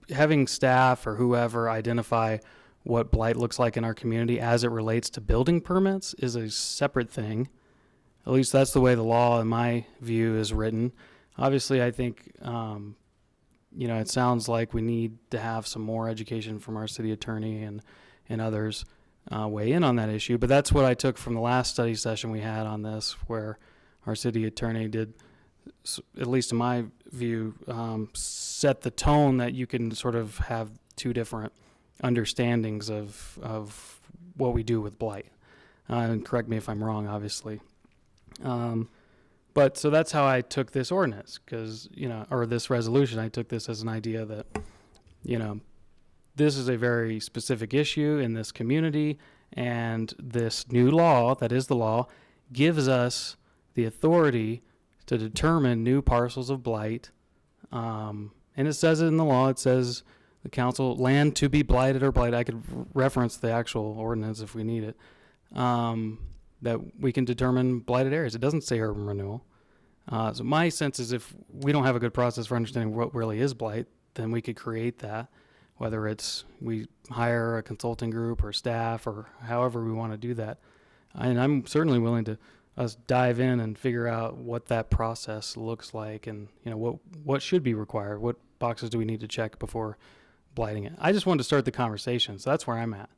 having staff or whoever identify what blight looks like in our community as it relates to building permits is a separate thing. At least that's the way the law, in my view, is written. Obviously, I think, it sounds like we need to have some more education from our city attorney and others weigh in on that issue. But that's what I took from the last study session we had on this, where our city attorney did, at least in my view, set the tone that you can sort of have two different understandings of what we do with blight. And correct me if I'm wrong, obviously. But so that's how I took this ordinance, or this resolution. I took this as an idea that, this is a very specific issue in this community, and this new law, that is the law, gives us the authority to determine new parcels of blight. And it says it in the law. It says the council, land to be blighted or blighted. I could reference the actual ordinance if we need it. That we can determine blighted areas. It doesn't say urban renewal. So my sense is if we don't have a good process for understanding what really is blight, then we could create that, whether it's we hire a consulting group or staff or however we want to do that. And I'm certainly willing to us dive in and figure out what that process looks like and, what should be required. What boxes do we need to check before blighting it? I just wanted to start the conversation. So that's where I'm at.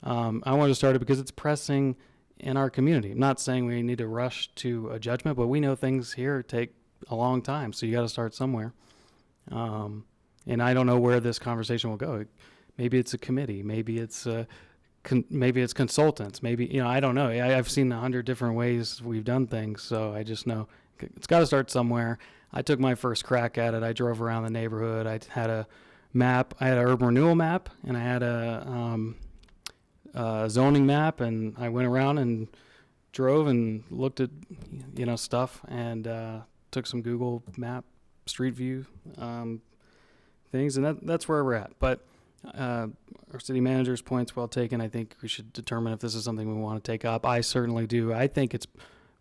I wanted to start it because it's pressing in our community. I'm not saying we need to rush to a judgment, but we know things here take a long time. So you got to start somewhere. And I don't know where this conversation will go. Maybe it's a committee. Maybe it's maybe it's consultants. Maybe, I don't know. I've seen 100 different ways we've done things. So I just know it's got to start somewhere. I took my first crack at it. I drove around the neighborhood. I had a map. I had an urban renewal map, and I had a zoning map, and I went around and drove and looked at stuff and took some Google Map Street View things, and that's where we're at. But our city manager's point's well taken. I think we should determine if this is something we want to take up. I certainly do. I think it's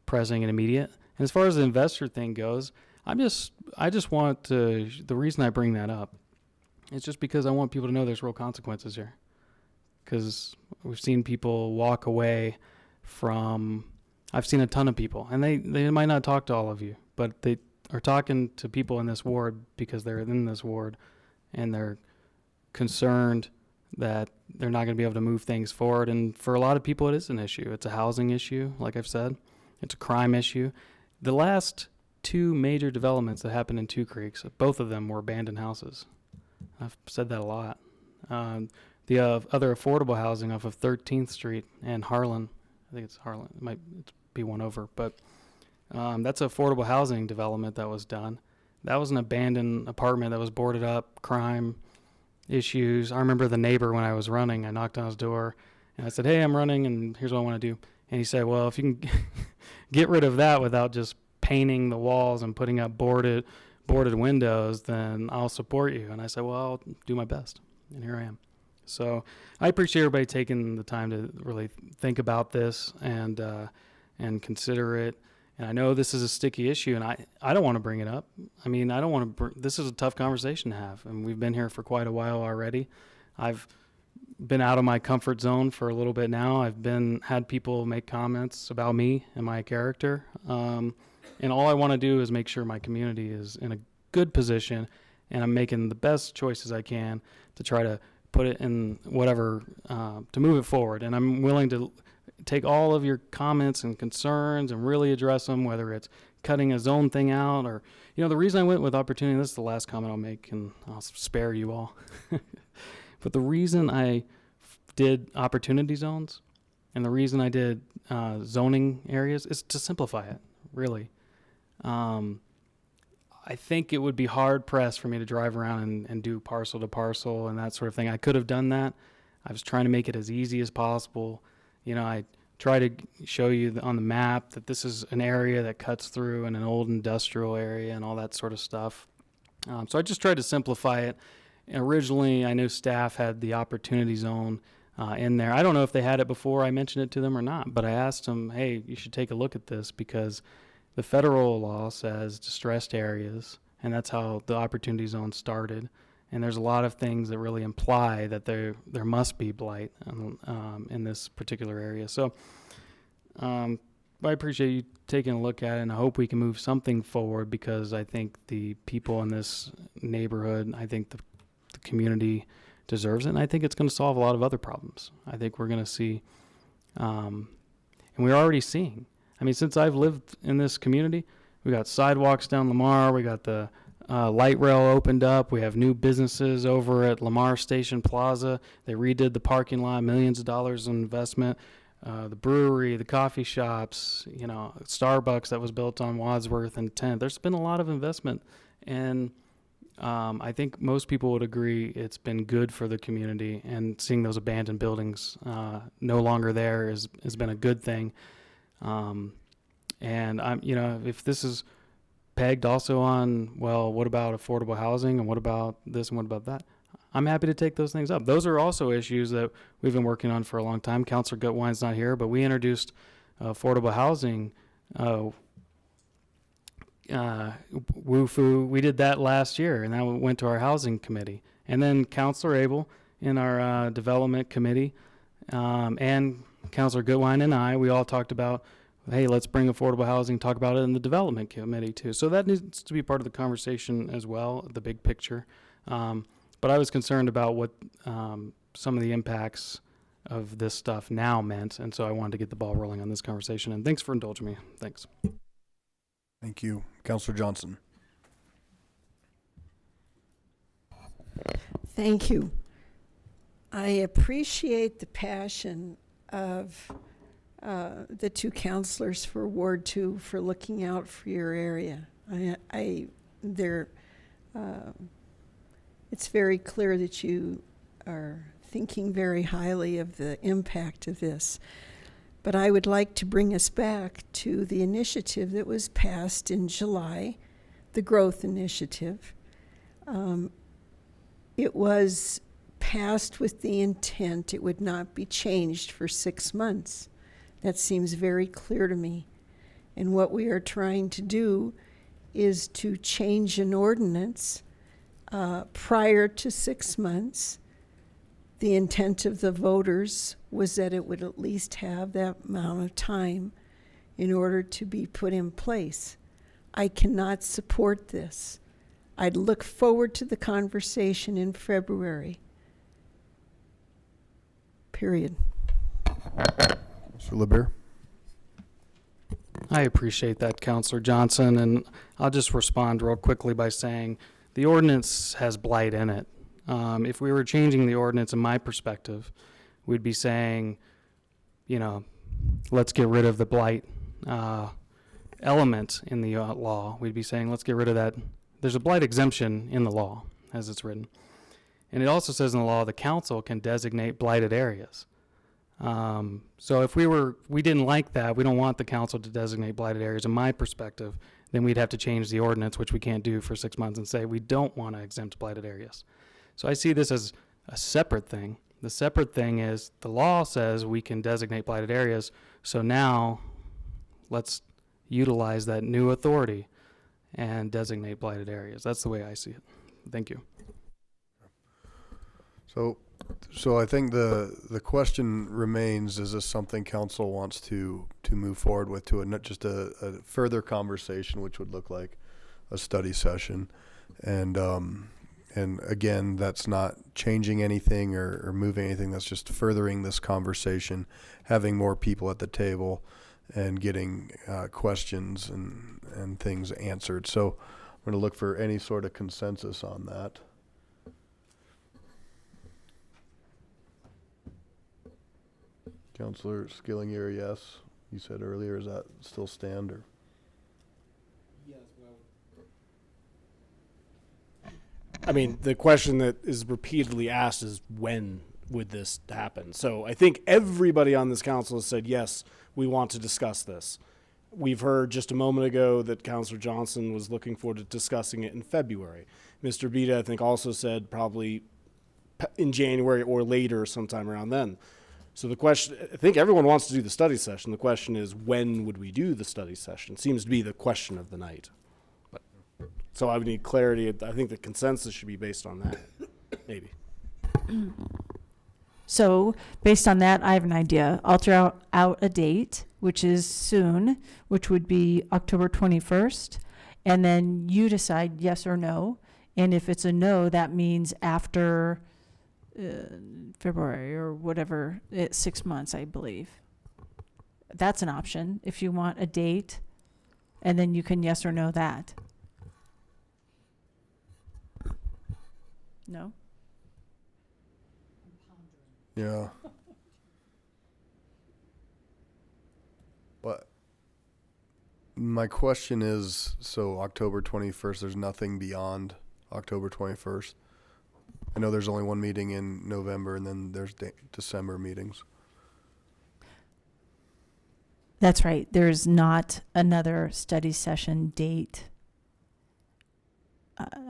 pressing and immediate. And as far as the investor thing goes, I just want to, the reason I bring that up is just because I want people to know there's real consequences here. Because we've seen people walk away from, I've seen a ton of people, and they might not talk to all of you, but they are talking to people in this ward because they're in this ward, and they're concerned that they're not going to be able to move things forward. And for a lot of people, it is an issue. It's a housing issue, like I've said. It's a crime issue. The last two major developments that happened in Two Creeks, both of them were abandoned houses. I've said that a lot. The other affordable housing off of 13th Street and Harlan, I think it's Harlan, it might be one over, but that's affordable housing development that was done. That was an abandoned apartment that was boarded up, crime issues. I remember the neighbor when I was running, I knocked on his door and I said, "Hey, I'm running and here's what I want to do." And he said, "Well, if you can get rid of that without just painting the walls and putting up boarded windows, then I'll support you." And I said, "Well, I'll do my best." And here I am. So I appreciate everybody taking the time to really think about this and consider it. And I know this is a sticky issue, and I don't want to bring it up. I mean, I don't want to. This is a tough conversation to have, and we've been here for quite a while already. I've been out of my comfort zone for a little bit now. I've had people make comments about me and my character, and all I want to do is make sure my community is in a good position, and I'm making the best choices I can to try to put it in whatever, to move it forward. And I'm willing to take all of your comments and concerns and really address them, whether it's cutting a zone thing out or, the reason I went with opportunity, this is the last comment I'll make and I'll spare you all. But the reason I did opportunity zones and the reason I did zoning areas is to simplify it, really. I think it would be hard pressed for me to drive around and do parcel to parcel and that sort of thing. I could have done that. I was trying to make it as easy as possible. I try to show you on the map that this is an area that cuts through in an old industrial area and all that sort of stuff. So I just tried to simplify it. Originally, I know staff had the opportunity zone in there. I don't know if they had it before I mentioned it to them or not, but I asked them, hey, you should take a look at this because the federal law says distressed areas, and that's how the opportunity zone started. And there's a lot of things that really imply that there must be blight in this particular area. So I appreciate you taking a look at it, and I hope we can move something forward because I think the people in this neighborhood, I think the community deserves it, and I think it's going to solve a lot of other problems. I think we're going to see, and we're already seeing. I mean, since I've lived in this community, we got sidewalks down Lamar, we got the light rail opened up. We have new businesses over at Lamar Station Plaza. They redid the parking lot, millions of dollars in investment. The brewery, the coffee shops, Starbucks that was built on Wadsworth and 10th. There's been a lot of investment, and I think most people would agree it's been good for the community. And seeing those abandoned buildings no longer there has been a good thing. And if this is pegged also on, well, what about affordable housing and what about this and what about that? I'm happy to take those things up. Those are also issues that we've been working on for a long time. Councilor Gutwine's not here, but we introduced affordable housing, WUFU. We did that last year, and that went to our housing committee. And then Councilor Abel in our development committee, and Councilor Gutwine and I, we all talked about, hey, let's bring affordable housing, talk about it in the development committee too. So that needs to be part of the conversation as well, the big picture. But I was concerned about what some of the impacts of this stuff now meant, and so I wanted to get the ball rolling on this conversation. And thanks for indulging me. Thanks. Thank you. Councilor Johnson. Thank you. I appreciate the passion of the two counselors for Ward 2 for looking out for your area. It's very clear that you are thinking very highly of the impact of this. But I would like to bring us back to the initiative that was passed in July, the Growth Initiative. It was passed with the intent it would not be changed for 6 months. That seems very clear to me. And what we are trying to do is to change an ordinance prior to 6 months. The intent of the voters was that it would at least have that amount of time in order to be put in place. I cannot support this. I'd look forward to the conversation in February. Period. Mr. LeBear. I appreciate that, Councilor Johnson, and I'll just respond real quickly by saying the ordinance has blight in it. If we were changing the ordinance, in my perspective, we'd be saying, let's get rid of the blight element in the law. We'd be saying, let's get rid of that. There's a blight exemption in the law, as it's written. And it also says in the law the council can designate blighted areas. So if we didn't like that, we don't want the council to designate blighted areas, in my perspective, then we'd have to change the ordinance, which we can't do for 6 months, and say we don't want to exempt blighted areas. So I see this as a separate thing. The separate thing is the law says we can designate blighted areas, so now let's utilize that new authority and designate blighted areas. That's the way I see it. Thank you. So I think the question remains, is this something council wants to move forward with, to not just a further conversation, which would look like a study session, and again, that's not changing anything or moving anything. That's just furthering this conversation, having more people at the table, and getting questions and things answered. So I'm going to look for any sort of consensus on that. Councilor Skillinger, yes. You said earlier, is that still stand, or? Yes, I mean, the question that is repeatedly asked is when would this happen. So I think everybody on this council has said, yes, we want to discuss this. We've heard just a moment ago that Councilor Johnson was looking forward to discussing it in February. Mr. Beta, I think, also said probably in January or later, sometime around then. So the question, I think everyone wants to do the study session. The question is, when would we do the study session? Seems to be the question of the night. But, so I would need clarity. I think the consensus should be based on that, maybe. So based on that, I have an idea. I'll throw out a date, which is soon, which would be October 21st. And then you decide yes or no. And if it's a no, that means after February or whatever, it's 6 months, I believe. That's an option if you want a date, and then you can yes or no that. No? Yeah. But my question is, so October 21st, there's nothing beyond October 21st? I know there's only one meeting in November, and then there's December meetings. That's right. There's not another study session date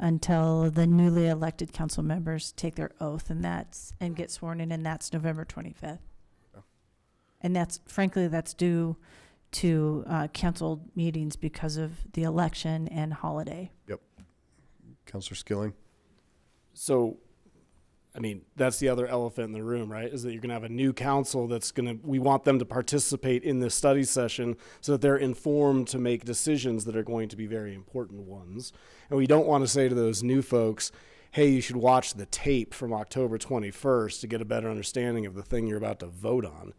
until the newly elected council members take their oath and get sworn in, and that's November 25th. Yeah. And that's, frankly, that's due to canceled meetings because of the election and holiday. Yep. Councilor Skilling? So, I mean, that's the other elephant in the room, right? Is that you're going to have a new council we want them to participate in this study session so that they're informed to make decisions that are going to be very important ones. And we don't want to say to those new folks, hey, you should watch the tape from October 21st to get a better understanding of the thing you're about to vote on.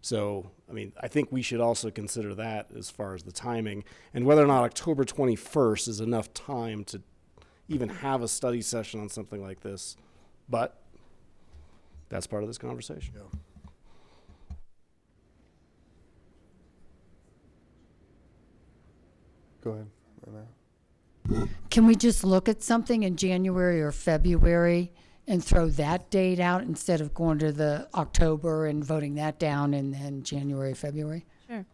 So, I mean, I think we should also consider that as far as the timing and whether or not October 21st is enough time to even have a study session on something like this. But that's part of this conversation. Yeah. Go ahead. Can we just look at something in January or February and throw that date out instead of going to the October and voting that down and then January, February? Sure.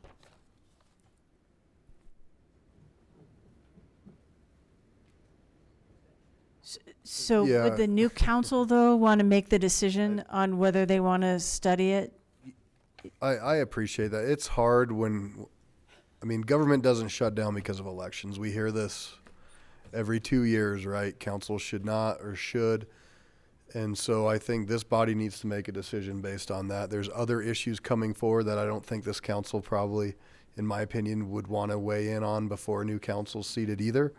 So Yeah. would the new council, though, want to make the decision on whether they want to study it? I appreciate that. It's hard when, I mean, government doesn't shut down because of elections. We hear this every 2 years, right? Council should not or should. And so I think this body needs to make a decision based on that. There's other issues coming forward that I don't think this council probably, in my opinion, would want to weigh in on before a new council's seated either.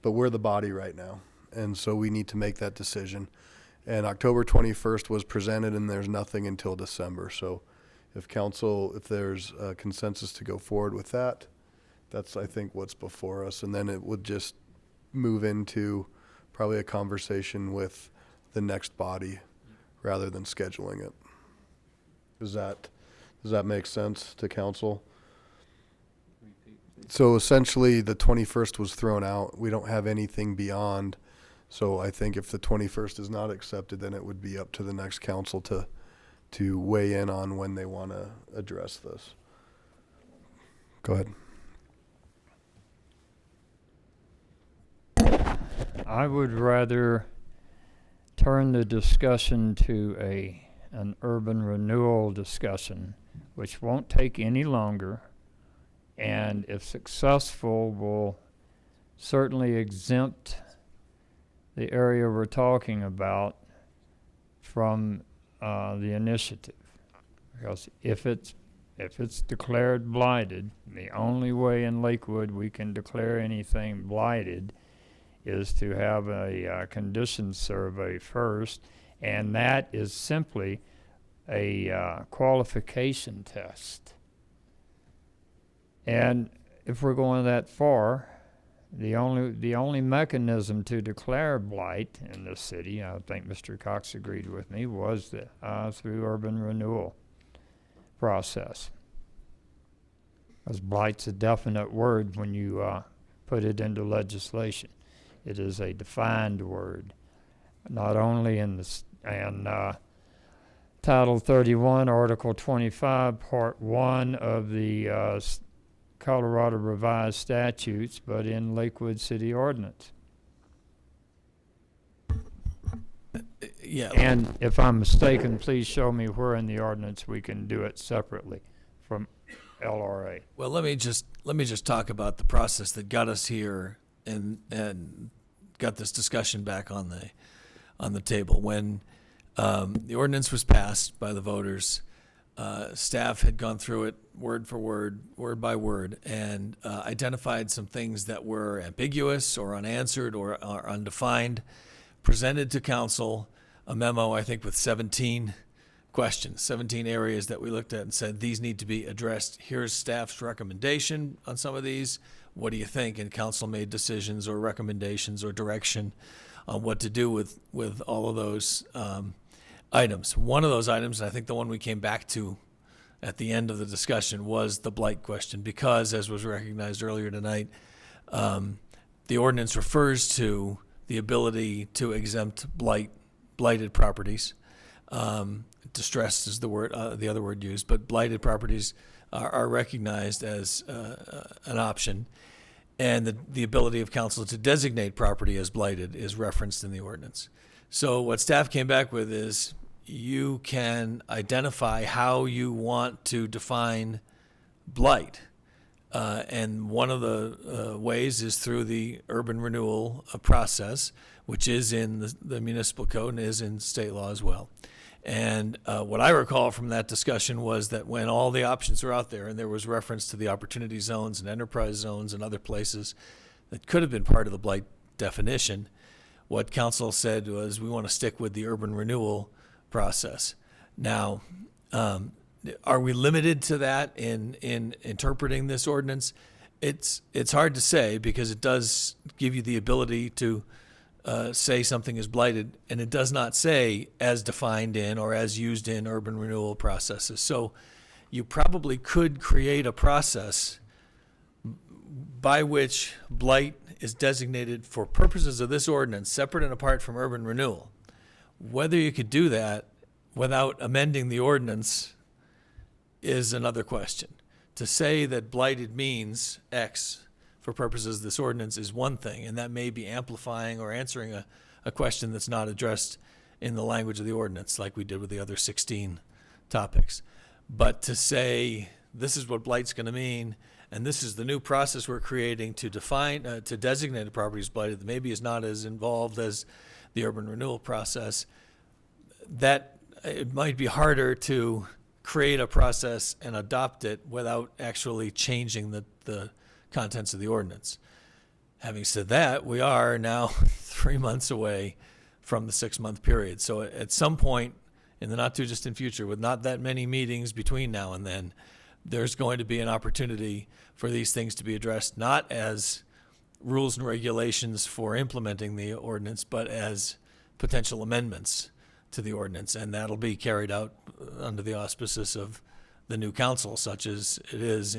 But we're the body right now. And so we need to make that decision. And October 21st was presented, and there's nothing until December. So if there's a consensus to go forward with that, that's, I think, what's before us. And then it would just move into probably a conversation with the next body rather than scheduling it. Does that make sense to council? So essentially the 21st was thrown out. We don't have anything beyond. So I think if the 21st is not accepted, then it would be up to the next council to weigh in on when they want to address this. Go ahead. I would rather turn the discussion to an urban renewal discussion, which won't take any longer, and if successful, will certainly exempt the area we're talking about from the initiative. Because if it's declared blighted, the only way in Lakewood we can declare anything blighted is to have a condition survey first, and that is simply a qualification test. And if we're going that far, the only mechanism to declare blight in the city, I think Mr. Cox agreed with me, was through urban renewal process. Because blight's a definite word when you put it into legislation. It is a defined word, not only in the Title 31, Article 25, Part 1 of the Colorado Revised Statutes, but in Lakewood City Ordinance. Yeah. And if I'm mistaken, please show me where in the ordinance we can do it separately from LRA. Well, let me just talk about the process that got us here and got this discussion back on the table. When the ordinance was passed by the voters, staff had gone through it word for word, word by word, and identified some things that were ambiguous or unanswered or undefined, presented to council a memo, I think, with 17 questions, 17 areas that we looked at and said, these need to be addressed. Here's staff's recommendation on some of these. What do you think? And council made decisions or recommendations or direction on what to do with all of those items. One of those items, and I think the one we came back to at the end of the discussion, was the blight question, because, as was recognized earlier tonight, the ordinance refers to the ability to exempt blighted properties. Distressed is the word, the other word used, but blighted properties are recognized as an option. And the ability of council to designate property as blighted is referenced in the ordinance. So what staff came back with is you can identify how you want to define blight. And one of the ways is through the urban renewal process, which is in the municipal code and is in state law as well. And what I recall from that discussion was that when all the options were out there and there was reference to the opportunity zones and enterprise zones and other places that could have been part of the blight definition, what council said was we want to stick with the urban renewal process. Now, are we limited to that in interpreting this ordinance? It's hard to say, because it does give you the ability to say something is blighted, and it does not say as defined in or as used in urban renewal processes. So you probably could create a process by which blight is designated for purposes of this ordinance, separate and apart from urban renewal. Whether you could do that without amending the ordinance is another question. To say that blighted means X for purposes of this ordinance is one thing, and that may be amplifying or answering a question that's not addressed in the language of the ordinance, like we did with the other 16 topics. But to say this is what blight's going to mean, and this is the new process we're creating to define, to designate a property as blighted, that maybe is not as involved as the urban renewal process, that it might be harder to create a process and adopt it without actually changing the contents of the ordinance. Having said that, we are now 3 months away from the 6-month period. So at some point in the not too distant future, with not that many meetings between now and then, there's going to be an opportunity for these things to be addressed, not as rules and regulations for implementing the ordinance, but as potential amendments to the ordinance. And that'll be carried out under the auspices of the new council, such as it is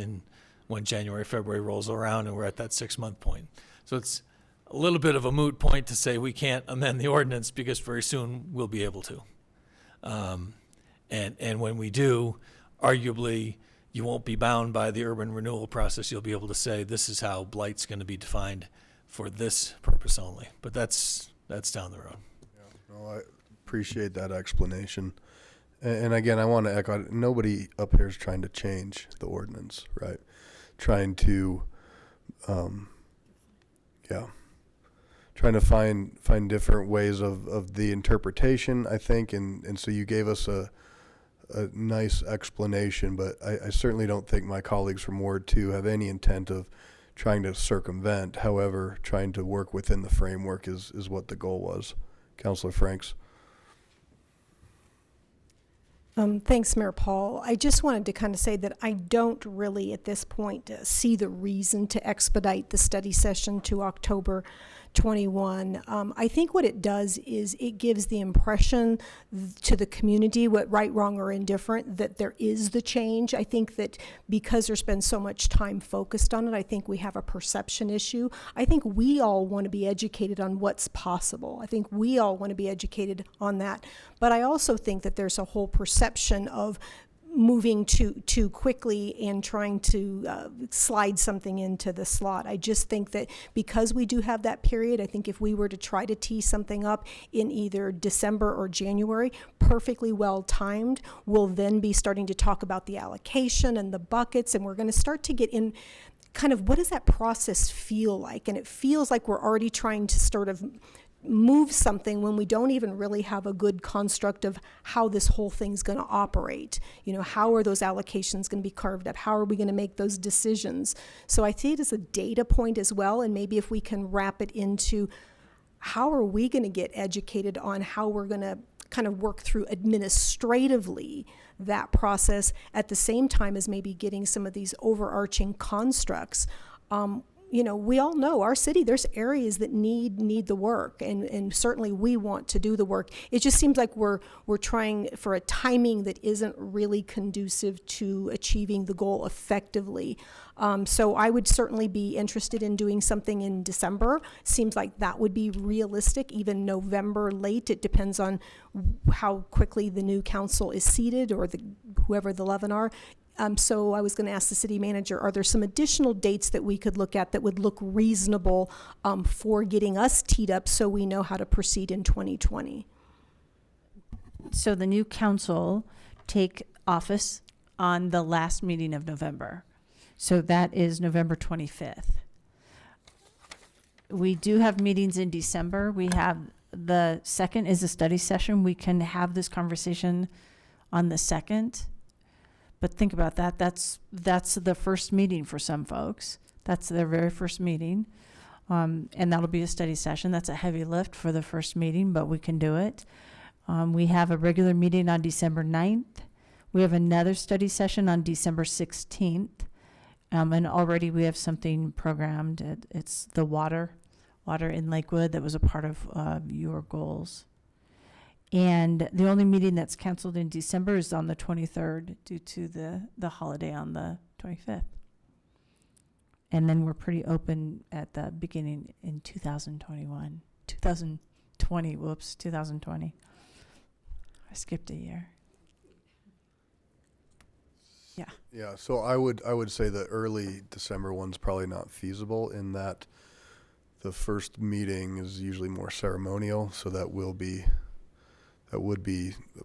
when January, February rolls around and we're at that 6-month point. So it's a little bit of a moot point to say we can't amend the ordinance, because very soon we'll be able to. And when we do, arguably, you won't be bound by the urban renewal process. You'll be able to say this is how blight's going to be defined for this purpose only. But that's down the road. Yeah, well, I appreciate that explanation. And again, I want to echo, nobody up here is trying to change the ordinance, right? Trying to, trying to find different ways of the interpretation, I think. And so you gave us a nice explanation, but I certainly don't think my colleagues from Ward 2 have any intent of trying to circumvent. However, trying to work within the framework is what the goal was. Councilor Franks. Thanks, Mayor Paul. I just wanted to kind of say that I don't really at this point see the reason to expedite the study session to October 21. I think what it does is it gives the impression to the community, what right, wrong, or indifferent, that there is the change. I think that because there's been so much time focused on it, I think we have a perception issue. I think we all want to be educated on what's possible. I think we all want to be educated on that. But I also think that there's a whole perception of moving too quickly and trying to slide something into the slot. I just think that because we do have that period, I think if we were to try to tee something up in either December or January, perfectly well timed, we'll then be starting to talk about the allocation and the buckets, and we're going to start to get in kind of what does that process feel like? And it feels like we're already trying to sort of move something when we don't even really have a good construct of how this whole thing's going to operate. You know, how are those allocations going to be carved up? How are we going to make those decisions? So I see it as a data point as well, and maybe if we can wrap it into how are we going to get educated on how we're going to kind of work through administratively that process at the same time as maybe getting some of these overarching constructs. You know, we all know our city, there's areas that need the work, and certainly we want to do the work. It just seems like we're trying for a timing that isn't really conducive to achieving the goal effectively. So I would certainly be interested in doing something in December. Seems like that would be realistic, even November late. It depends on how quickly the new council is seated or whoever the 11 are. So I was going to ask the city manager, are there some additional dates that we could look at that would look reasonable for getting us teed up so we know how to proceed in 2020? So the new council take office on the last meeting of November. So that is November 25th. We do have meetings in December. We have the 2nd is a study session. We can have this conversation on the 2nd. But think about that. That's the first meeting for some folks. That's their very first meeting. And that'll be a study session. That's a heavy lift for the first meeting, but we can do it. We have a regular meeting on December 9th. We have another study session on December 16th. And already we have something programmed. It's the water in Lakewood that was a part of your goals. And the only meeting that's canceled in December is on the 23rd due to the holiday on the 25th. And then we're pretty open at the beginning in 2020. I skipped a year. Yeah. Yeah, so I would say the early December one's probably not feasible in that the first meeting is usually more ceremonial, so that would be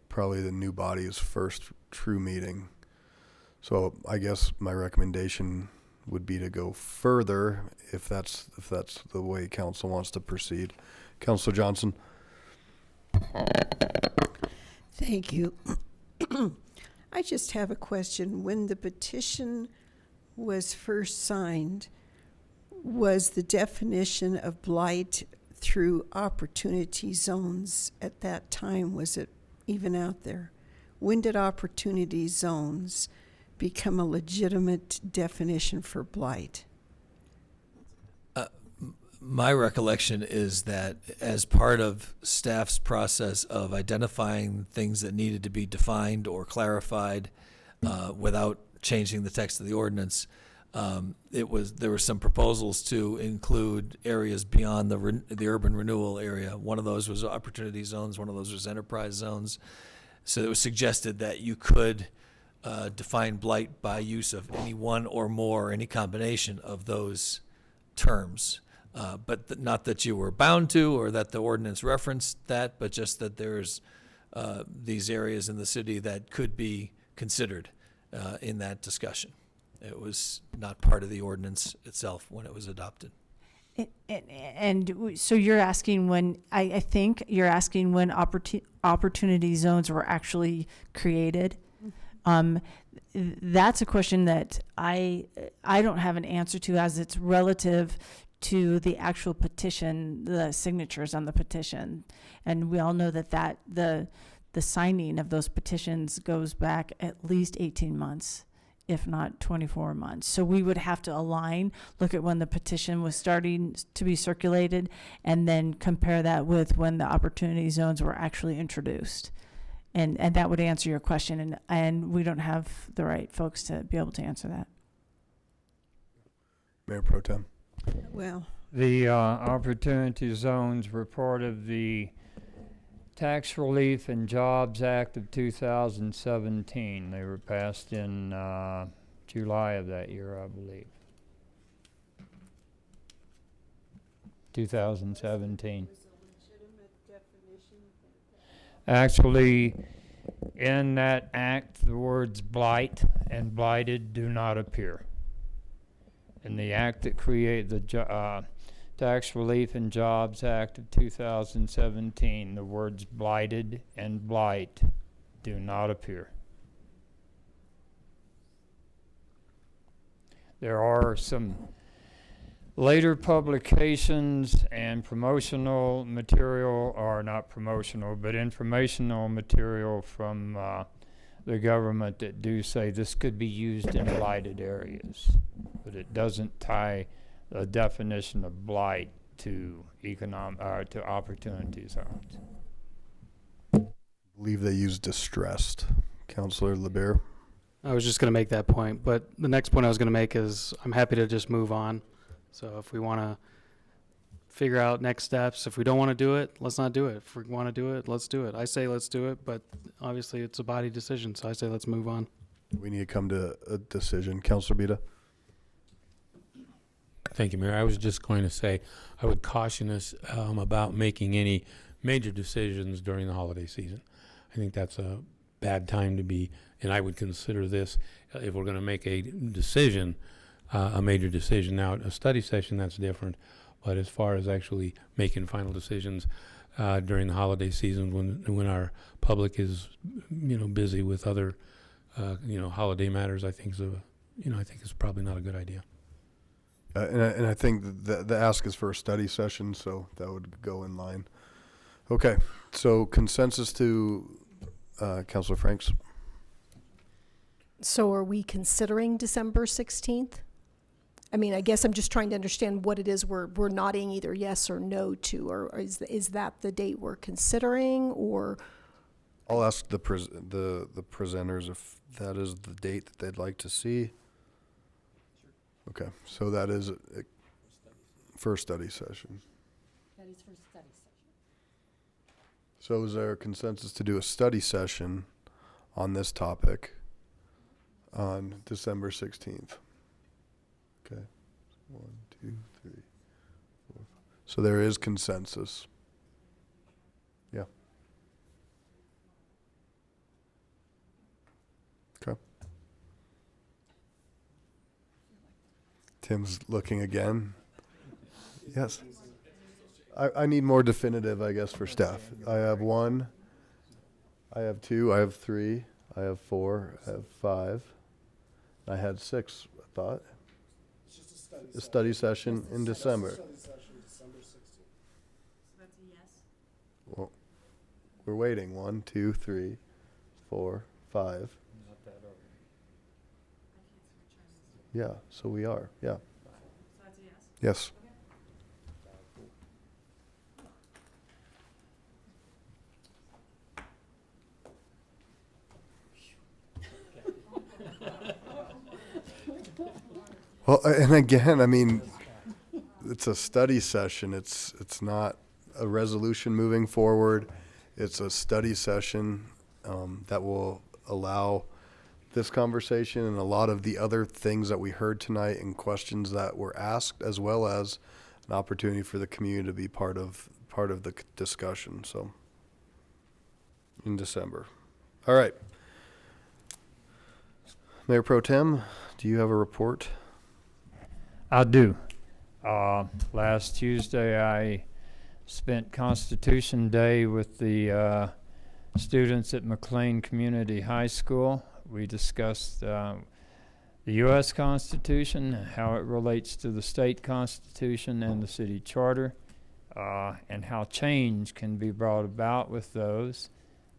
probably the new body's first true meeting. So I guess my recommendation would be to go further if that's the way council wants to proceed. Councilor Johnson. Thank you. I just have a question. When the petition was first signed, was the definition of blight through opportunity zones at that time, was it even out there? When did opportunity zones become a legitimate definition for blight? My recollection is that as part of staff's process of identifying things that needed to be defined or clarified without changing the text of the ordinance, there were some proposals to include areas beyond the urban renewal area. One of those was opportunity zones. One of those was enterprise zones. So it was suggested that you could define blight by use of any one or more, any combination of those terms. But not that you were bound to or that the ordinance referenced that, but just that there's these areas in the city that could be considered in that discussion. It was not part of the ordinance itself when it was adopted. And so you're asking when, I think you're asking when opportunity zones were actually created. That's a question that I don't have an answer to, as it's relative to the actual petition, the signatures on the petition. And we all know that the signing of those petitions goes back at least 18 months if not 24 months. So we would have to align, look at when the petition was starting to be circulated, and then compare that with when the opportunity zones were actually introduced. And that would answer your question, and we don't have the right folks to be able to answer that. Mayor Pro Tem. Well, The Opportunity Zones were part of the Tax Relief and Jobs Act of 2017. They were passed in July of that year, I believe. 2017. Actually, in that act, the words blight and blighted do not appear. In the act that created the Tax Relief and Jobs Act of 2017, the words blighted and blight do not appear. There are some later publications and promotional material, or not promotional, but informational material from the government that do say this could be used in blighted areas, but it doesn't tie the definition of blight to to opportunity zones. I believe they use distressed. Councilor LeBear. I was just going to make that point, but the next point I was going to make is I'm happy to just move on. So if we want to figure out next steps, if we don't want to do it, let's not do it. If we want to do it, let's do it. I say let's do it, but obviously it's a body decision, so I say let's move on. We need to come to a decision. Councilor Bida. Thank you, Mayor. I was just going to say, I would caution us about making any major decisions during the holiday season. I think that's a bad time to be, and I would consider this, if we're going to make a decision, a major decision. Now, a study session, that's different, but as far as actually making final decisions during the holiday season, when our public is, busy with other, holiday matters, I think it's probably not a good idea. And I think the ask is for a study session, so that would go in line. Okay, so consensus to Councilor Franks. So are we considering December 16th? I mean, I guess I'm just trying to understand what it is we're nodding either yes or no to, or is that the date we're considering, or? I'll ask the presenters if that is the date that they'd like to see. Okay, so that is for a study session. That is for study session. So is there a consensus to do a study session on this topic on December 16th? Okay, 1, 2, 3, 4, 5. So there is consensus. Yeah. Okay. Tim's looking again. Yes. I need more definitive, I guess, for staff. I have 1, I have 2, I have 3, I have 4, I have 5. I had 6, I thought. A study session in December. Well, we're waiting. 1, 2, 3, 4, 5. Yeah, so we are. Yeah. So that's a yes? Yes. Well, and again, I mean, it's a study session. It's not a resolution moving forward. It's a study session that will allow this conversation and a lot of the other things that we heard tonight and questions that were asked, as well as an opportunity for the community to be part of the discussion. So in December. All right. Mayor Pro Tem, do you have a report? I do. Last Tuesday, I spent Constitution Day with the students at McLean Community High School. We discussed the U.S. Constitution, how it relates to the state constitution and the city charter, and how change can be brought about with those.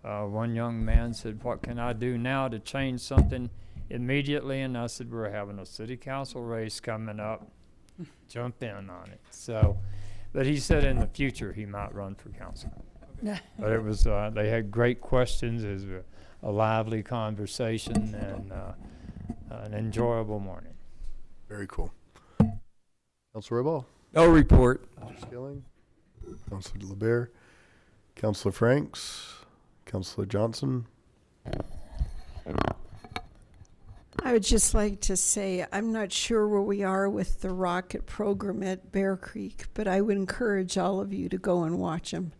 One young man said, "What can I do now to change something immediately, and I said, we're having a city council race coming up. Jump in on it. So, but he said in the future he might run for council. But it was, they had great questions. It was a lively conversation and an enjoyable morning. Very cool. Councilor Royball. No report. Mr. Skilling. Councilor LeBear. Councilor Franks. Councilor Johnson. I would just like to say, I'm not sure where we are with the rocket program at Bear Creek, but I would encourage all of you to go and watch them.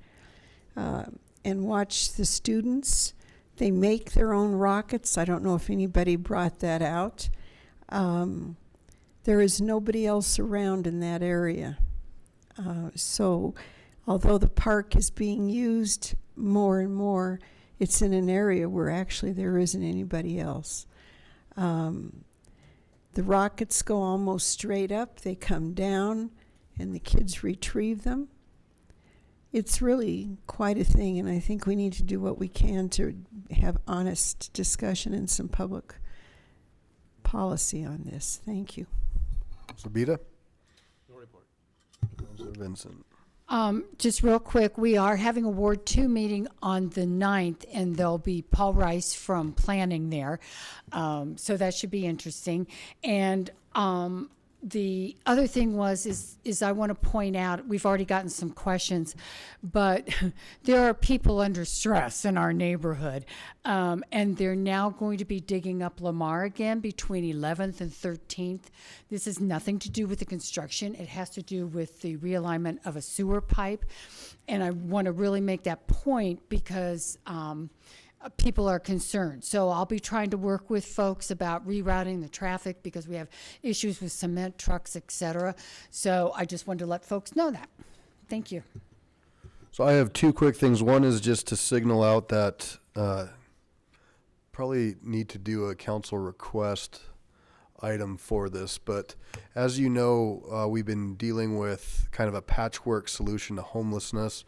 And watch the students. They make their own rockets. I don't know if anybody brought that out. There is nobody else around in that area. So although the park is being used more and more, it's in an area where actually there isn't anybody else. The rockets go almost straight up, they come down, and the kids retrieve them. It's really quite a thing, and I think we need to do what we can to have honest discussion and some public policy on this. Thank you. Councilor Beta. No report. Councilor Vincent. Just real quick, we are having a Ward 2 meeting on the 9th, and there'll be Paul Rice from planning there. So that should be interesting. And the other thing is I want to point out, we've already gotten some questions, but there are people under stress in our neighborhood. And they're now going to be digging up Lamar again between 11th and 13th. This has nothing to do with the construction. It has to do with the realignment of a sewer pipe. And I want to really make that point because people are concerned. So I'll be trying to work with folks about rerouting the traffic because we have issues with cement trucks, etc. So I just wanted to let folks know that. Thank you. So I have two quick things. One is just to signal out that probably need to do a council request item for this, but as you know, we've been dealing with kind of a patchwork solution to homelessness.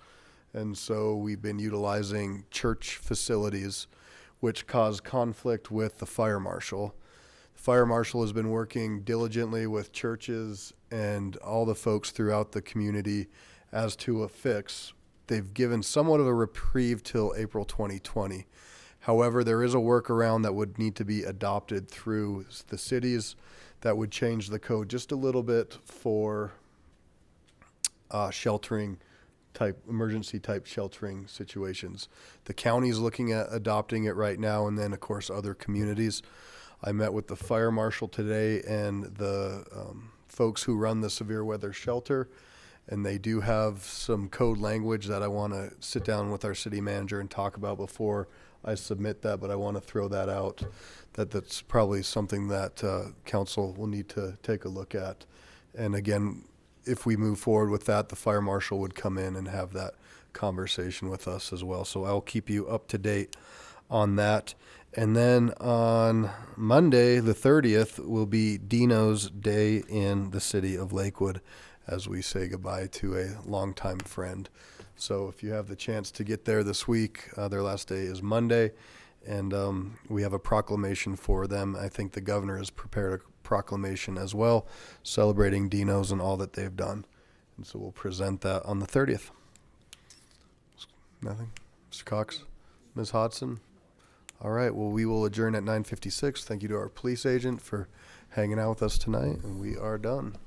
And so we've been utilizing church facilities, which cause conflict with the fire marshal. The fire marshal has been working diligently with churches and all the folks throughout the community as to a fix. They've given somewhat of a reprieve till April 2020. However, there is a workaround that would need to be adopted through the cities that would change the code just a little bit for sheltering type, emergency type sheltering situations. The county is looking at adopting it right now, and then of course other communities. I met with the fire marshal today and the folks who run the severe weather shelter, and they do have some code language that I want to sit down with our city manager and talk about before I submit that, but I want to throw that out, that's probably something that council will need to take a look at. And again, if we move forward with that, the fire marshal would come in and have that conversation with us as well. So I'll keep you up to date on that. And then on Monday, the 30th, will be Dino's Day in the city of Lakewood as we say goodbye to a longtime friend. So if you have the chance to get there this week, their last day is Monday, and we have a proclamation for them. I think the governor has prepared a proclamation as well, celebrating Dino's and all that they've done. And so we'll present that on the 30th. Nothing? Mr. Cox? Ms. Hodson? All right, well, we will adjourn at 9:56. Thank you to our police agent for hanging out with us tonight, and we are done.